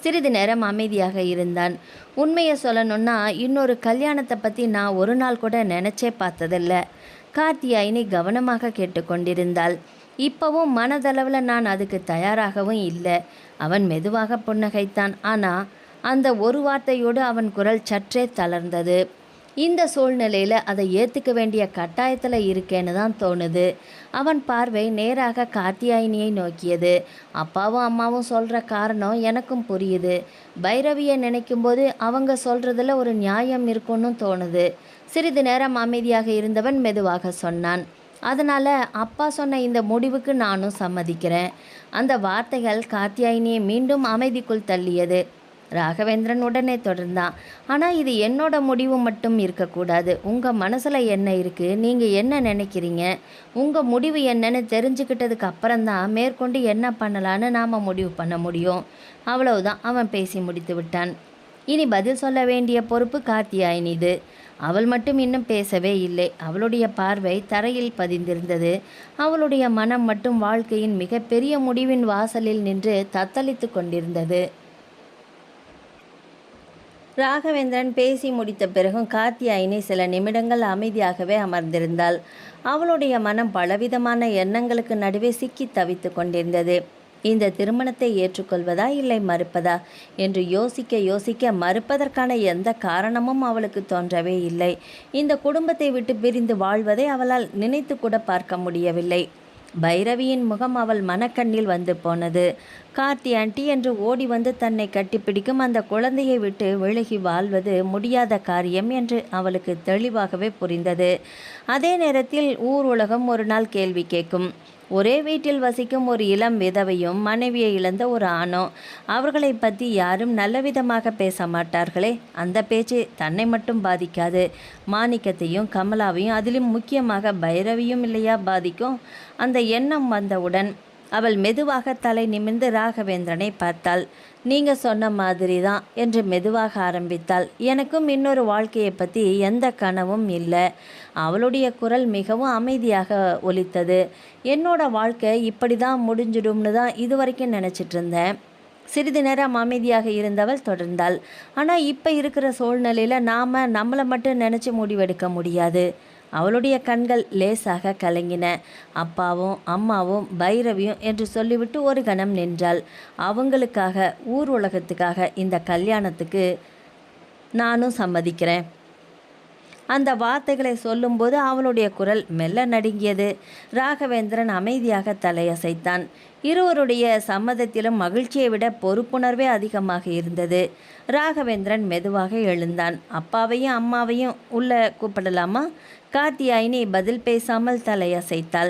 சிறிது நேரம் அமைதியாக இருந்தான். உண்மையை சொல்லணுன்னா இன்னொரு கல்யாணத்தை பற்றி நான் ஒரு நாள் கூட நினச்சே பார்த்ததில்ல. கார்த்தியாயினி கவனமாக கேட்டுக்கொண்டிருந்தாள். இப்போவும் மனதளவில் நான் அதுக்கு தயாராகவும் இல்லை. அவன் மெதுவாக புன்னகைத்தான். ஆனால் அந்த ஒரு வார்த்தையோடு அவன் குரல் சற்றே தளர்ந்தது. இந்த சூழ்நிலையில் அதை ஏற்றுக்க வேண்டிய கட்டாயத்தில் இருக்கேன்னு தான் தோணுது. அவன் பார்வை நேராக கார்த்தியாயினியை நோக்கியது. அப்பாவும் அம்மாவும் சொல்கிற காரணம் எனக்கும் புரியுது. பைரவியை நினைக்கும்போது அவங்க சொல்கிறதுல ஒரு நியாயம் இருக்குன்னு தோணுது. சிறிது நேரம் அமைதியாக இருந்தவன் மெதுவாக சொன்னான். அதனால் அப்பா சொன்ன இந்த முடிவுக்கு நானும் சம்மதிக்கிறேன். அந்த வார்த்தைகள் கார்த்தியாயினியை மீண்டும் அமைதிக்குள் தள்ளியது. ராகவேந்திரன் உடனே தொடர்ந்தான். ஆனால் இது என்னோட முடிவு மட்டும் இருக்கக்கூடாது. உங்கள் மனசில் என்ன இருக்குது, நீங்கள் என்ன நினைக்கிறீங்க, உங்கள் முடிவு என்னன்னு தெரிஞ்சுக்கிட்டதுக்கு அப்புறம்தான் மேற்கொண்டு என்ன பண்ணலான்னு நாம் முடிவு பண்ண முடியும். அவ்வளவுதான். அவன் பேசி முடித்து விட்டான். இனி பதில் சொல்ல வேண்டிய பொறுப்பு கார்த்தியாயினிது. அவள் மட்டும் இன்னும் பேசவே இல்லை. அவளுடைய பார்வை தரையில் பதிந்திருந்தது. அவளுடைய மனம் மட்டும் வாழ்க்கையின் மிகப்பெரிய முடிவின் வாசலில் நின்று தத்தளித்து கொண்டிருந்தது. ராகவேந்திரன் பேசி முடித்த பிறகும் கார்த்தியாயினி சில நிமிடங்கள் அமைதியாகவே அமர்ந்திருந்தாள். அவளுடைய மனம் பலவிதமான எண்ணங்களுக்கு நடுவே சிக்கி தவித்து கொண்டிருந்தது. இந்த திருமணத்தை ஏற்றுக்கொள்வதா இல்லை மறுப்பதா என்று யோசிக்க மறுப்பதற்கான எந்த காரணமும் அவளுக்கு தோன்றவே இல்லை. இந்த குடும்பத்தை விட்டு பிரிந்து வாழ்வதை அவளால் நினைத்து கூட பார்க்க முடியவில்லை. பைரவியின் முகம் அவள் மனக்கண்ணில் வந்து போனது. கார்த்தி ஆண்டி என்று ஓடி வந்து தன்னை கட்டிப்பிடிக்கும் அந்த குழந்தையை விட்டு விலகி வாழ்வது முடியாத காரியம் என்று அவளுக்கு தெளிவாகவே புரிந்தது. அதே நேரத்தில் ஊர் உலகம் ஒரு நாள் கேள்வி கேட்கும். ஒரே வீட்டில் வசிக்கும் ஒரு இளம் விதவையும் மனைவியை இழந்த ஒரு ஆணோ, அவர்களை பற்றி யாரும் நல்லவிதமாக பேச மாட்டார்களே. அந்த பேச்சு தன்னை மட்டும் பாதிக்காது, மாணிக்கத்தையும் கமலாவையும் அதிலும் முக்கியமாக பைரவியும் இல்லையா பாதிக்கும். அந்த எண்ணம் வந்தவுடன் அவள் மெதுவாக தலை நிமிர்ந்து ராகவேந்திரனை பார்த்தாள். நீங்கள் சொன்ன மாதிரி தான் என்று மெதுவாக ஆரம்பித்தாள். எனக்கும் இன்னொரு வாழ்க்கையை பற்றி எந்த கனவும் இல்லை. அவளுடைய குரல் மிகவும் அமைதியாக ஒலித்தது. என்னோட வாழ்க்கை இப்படி தான் முடிஞ்சிடும்னு தான் இதுவரைக்கும் நினச்சிட்டு இருந்தேன். சிறிது நேரம் அமைதியாக இருந்தவள் தொடர்ந்தாள். ஆனால் இப்போ இருக்கிற சூழ்நிலையில் நாம் நம்மளை மட்டும் நினச்சி முடிவெடுக்க முடியாது. அவளுடைய கண்கள் லேசாக கலங்கின. அப்பாவும் அம்மாவும் பைரவியும் என்று சொல்லிவிட்டு ஒரு கணம் நின்றாள். அவங்களுக்காக, ஊர் உலகத்துக்காக இந்த கல்யாணத்துக்கு நானும் சம்மதிக்கிறேன். அந்த வார்த்தைகளை சொல்லும்போது அவளுடைய குரல் மெல்ல நடுங்கியது. ராகவேந்திரன் அமைதியாக தலையசைத்தான். இருவருடைய சம்மதத்திலும் மகிழ்ச்சியை விட பொறுப்புணர்வே அதிகமாக இருந்தது. ராகவேந்திரன் மெதுவாக எழுந்தான். அப்பாவையும் அம்மாவையும் உள்ள கூப்பிடலாமா? கார்த்தியாயினி பதில் பேசாமல் தலையசைத்தாள்.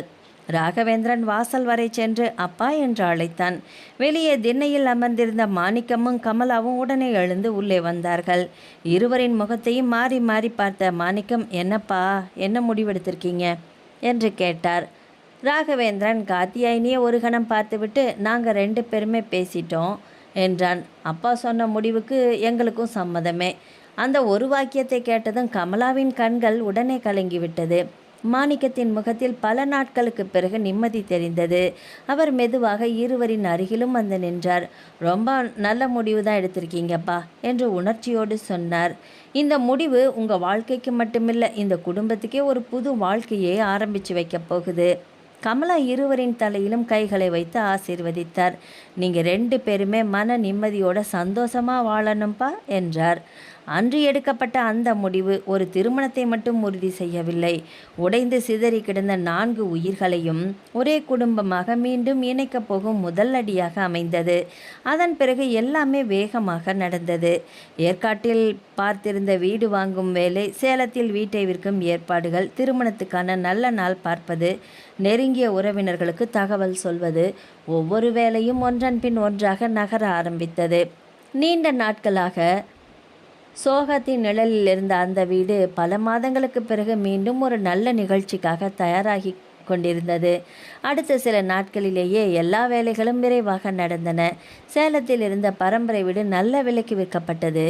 ராகவேந்திரன் வாசல் வரை சென்று அப்பா என்று அழைத்தான். வெளியே திண்ணையில் அமர்ந்திருந்த மாணிக்கமும் கமலாவும் உடனே எழுந்து உள்ளே வந்தார்கள். இருவரின் முகத்தையும் மாறி மாறி பார்த்த மாணிக்கம், என்னப்பா, என்ன முடிவெடுத்திருக்கீங்க என்று கேட்டார். ராகவேந்திரன் கார்த்தியாயினியை ஒரு கணம் பார்த்துவிட்டு, நாங்கள் 2 பேருமே பேசிட்டோம் என்றான். அப்பா சொன்ன முடிவுக்கு எங்களுக்கும் சம்மதமே. அந்த ஒரு வாக்கியத்தை கேட்டதும் கமலாவின் கண்கள் உடனே கலங்கிவிட்டது. மாணிக்கத்தின் முகத்தில் பல நாட்களுக்கு பிறகு நிம்மதி தெரிந்தது. அவர் மெதுவாக இருவரின் அருகிலும் வந்து நின்றார். ரொம்ப நல்ல முடிவு தான் எடுத்திருக்கீங்கப்பா என்று உணர்ச்சியோடு சொன்னார். இந்த முடிவு உங்கள் வாழ்க்கைக்கு மட்டுமில்லை, இந்த குடும்பத்துக்கே ஒரு புது வாழ்க்கையை ஆரம்பித்து வைக்கப் போகுது. கமலா இருவரின் தலையிலும் கைகளை வைத்து ஆசீர்வதித்தார். நீங்கள் 2 பேருமே மன நிம்மதியோட சந்தோஷமாக வாழணும்ப்பா என்றார். அன்று எடுக்கப்பட்ட அந்த முடிவு ஒரு திருமணத்தை மட்டும் உறுதி செய்யவில்லை. உடைந்து சிதறி கிடந்த 4 உயிர்களையும் ஒரே குடும்பமாக மீண்டும் இணைக்கப் போகும் முதல் அடியாக அமைந்தது. அதன் பிறகு எல்லாமே வேகமாக நடந்தது. ஏற்காட்டில் பார்த்திருந்த வீடு வாங்கும் வேலை, சேலத்தில் வீட்டை விற்கும் ஏற்பாடுகள், திருமணத்துக்கான நல்ல நாள் பார்ப்பது, நெருங்கிய உறவினர்களுக்கு தகவல் சொல்வது, ஒவ்வொரு வேலையும் ஒன்றன் பின் ஒன்றாக நகர ஆரம்பித்தது. நீண்ட நாட்களாக சோகத்தின் நிழலில் இருந்த அந்த வீடு பல மாதங்களுக்கு பிறகு மீண்டும் ஒரு நல்ல நிகழ்ச்சிக்காக தயாராகி கொண்டிருந்தது. அடுத்த சில நாட்களிலேயே எல்லா வேலைகளும் விரைவாக நடந்தன. சேலத்தில் இருந்த பரம்பரை வீடு நல்ல விலைக்கு விற்கப்பட்டது.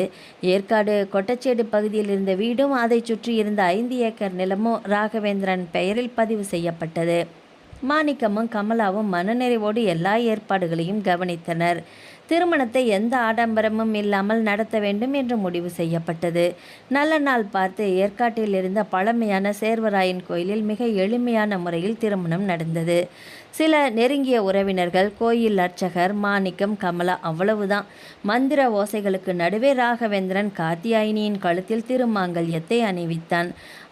ஏற்காடு கொட்டச்சேடு பகுதியில் இருந்த வீடும் அதை சுற்றி இருந்த 5 ஏக்கர் நிலமும் ராகவேந்திரன் பெயரில் பதிவு செய்யப்பட்டது. மாணிக்கமும் கமலாவும் மனநிறைவோடு எல்லா ஏற்பாடுகளையும் கவனித்தனர். திருமணத்தை எந்த ஆடம்பரமும் இல்லாமல் நடத்த வேண்டும் என்று முடிவு செய்யப்பட்டது. நல்ல நாள் பார்த்து ஏற்காட்டில் இருந்த பழமையான சேர்வராயன் கோயிலில் மிக எளிமையான முறையில் திருமணம் நடந்தது. சில நெருங்கிய உறவினர்கள், கோயில் அர்ச்சகர், மாணிக்கம், கமலா, அவ்வளவுதான். மந்திர ஓசைகளுக்கு நடுவே ராகவேந்திரன் காத்தியாயினியின் கழுத்தில் திருமாங்கல்யத்தை அணிவித்தான்.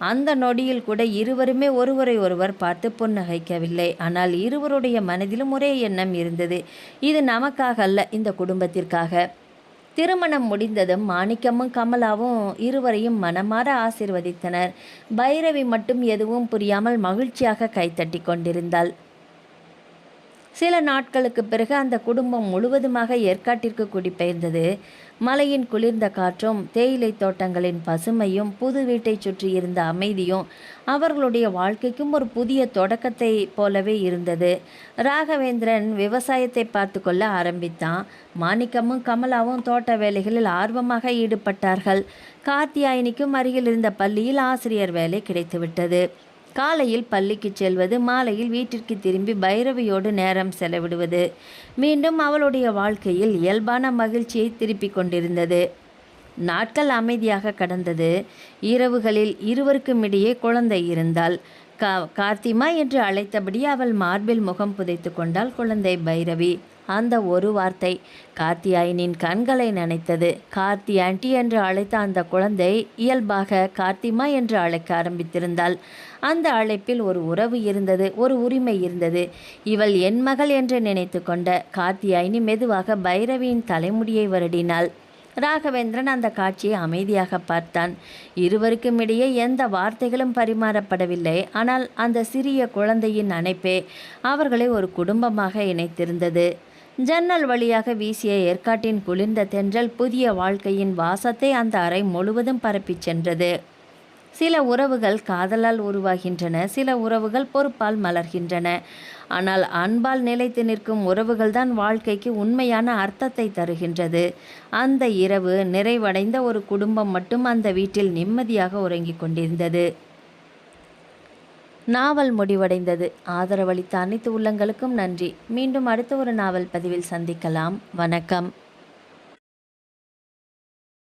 அந்த நொடியில் கூட இருவருமே ஒருவரை ஒருவர் பார்த்து புன்னகைக்கவில்லை. ஆனால் இருவருடைய மனதிலும் ஒரே எண்ணம் இருந்தது. இது நமக்காக அல்ல, இந்த குடும்பத்திற்காக. திருமணம் முடிந்ததும் மாணிக்கமும் கமலாவும் இருவரையும் மனமாற ஆசீர்வதித்தனர். பைரவி மட்டும் எதுவும் புரியாமல் மகிழ்ச்சியாக கைத்தட்டி கொண்டிருந்தாள். சில நாட்களுக்கு பிறகு அந்த குடும்பம் முழுவதுமாக ஏற்காட்டிற்கு குடிபெயர்ந்தது. மலையின் குளிர்ந்த காற்றும், தேயிலை தோட்டங்களின் பசுமையும், புது வீட்டை சுற்றி இருந்த அமைதியும் அவர்களுடைய வாழ்க்கைக்கும் ஒரு புதிய தொடக்கத்தை போலவே இருந்தது. ராகவேந்திரன் விவசாயத்தை பார்த்து கொள்ள ஆரம்பித்தான். மாணிக்கமும் கமலாவும் தோட்ட வேலைகளில் ஆர்வமாக ஈடுபட்டார்கள். காத்தியாயினிக்கும் அருகில் இருந்த பள்ளியில் ஆசிரியர் வேலை கிடைத்துவிட்டது. காலையில் பள்ளிக்கு செல்வது, மாலையில் வீட்டிற்கு திரும்பி பைரவியோடு நேரம் செலவிடுவது மீண்டும் அவளுடைய வாழ்க்கையில் இயல்பான மகிழ்ச்சியை திருப்பிக் கொண்டிருந்தது. நாட்கள் அமைதியாக கடந்தது. இரவுகளில் இருவருக்கும் இடையே குழந்தை இருந்தாள். கார்த்திமா என்று அழைத்தபடி அவள் மார்பில் முகம் புதைத்து கொண்டாள் குழந்தை பைரவி. அந்த ஒரு வார்த்தை கார்த்தியாயினின் கண்களை நனைத்தது. கார்த்தி ஆண்டி என்று அழைத்த அந்த குழந்தை இயல்பாக கார்த்திமா என்று அழைக்க ஆரம்பித்திருந்தாள். அந்த அழைப்பில் ஒரு உறவு இருந்தது, ஒரு உரிமை இருந்தது. இவள் என் மகள் என்று நினைத்து கொண்ட கார்த்தியாயினி மெதுவாக பைரவியின் தலைமுடியை வருடினாள். ராகவேந்திரன் அந்த காட்சியை அமைதியாக பார்த்தான். இருவருக்கும் இடையே எந்த வார்த்தைகளும் பரிமாறப்படவில்லை. ஆனால் அந்த சிறிய குழந்தையின் அணைப்பே அவர்களை ஒரு குடும்பமாக இணைத்திருந்தது. ஜன்னல் வழியாக வீசிய ஏற்காட்டின் குளிர்ந்த தென்றல் புதிய வாழ்க்கையின் வாசத்தை அந்த அறை முழுவதும் பரப்பிச் சென்றது. சில உறவுகள் காதலால் உருவாகின்றன, சில உறவுகள் பொறுப்பால் மலர்கின்றன. ஆனால் அன்பால் நிலைத்து நிற்கும் உறவுகள்தான் வாழ்க்கைக்கு உண்மையான அர்த்தத்தை தருகின்றது. அந்த இரவு நிறைவடைந்த ஒரு குடும்பம் மட்டும் அந்த வீட்டில் நிம்மதியாக உறங்கிக் கொண்டிருந்தது. நாவல் முடிவடைந்தது. ஆதரவளித்த அனைத்து உள்ளங்களுக்கும் நன்றி. மீண்டும் அடுத்த ஒரு நாவல் பதிவில் சந்திக்கலாம். வணக்கம்.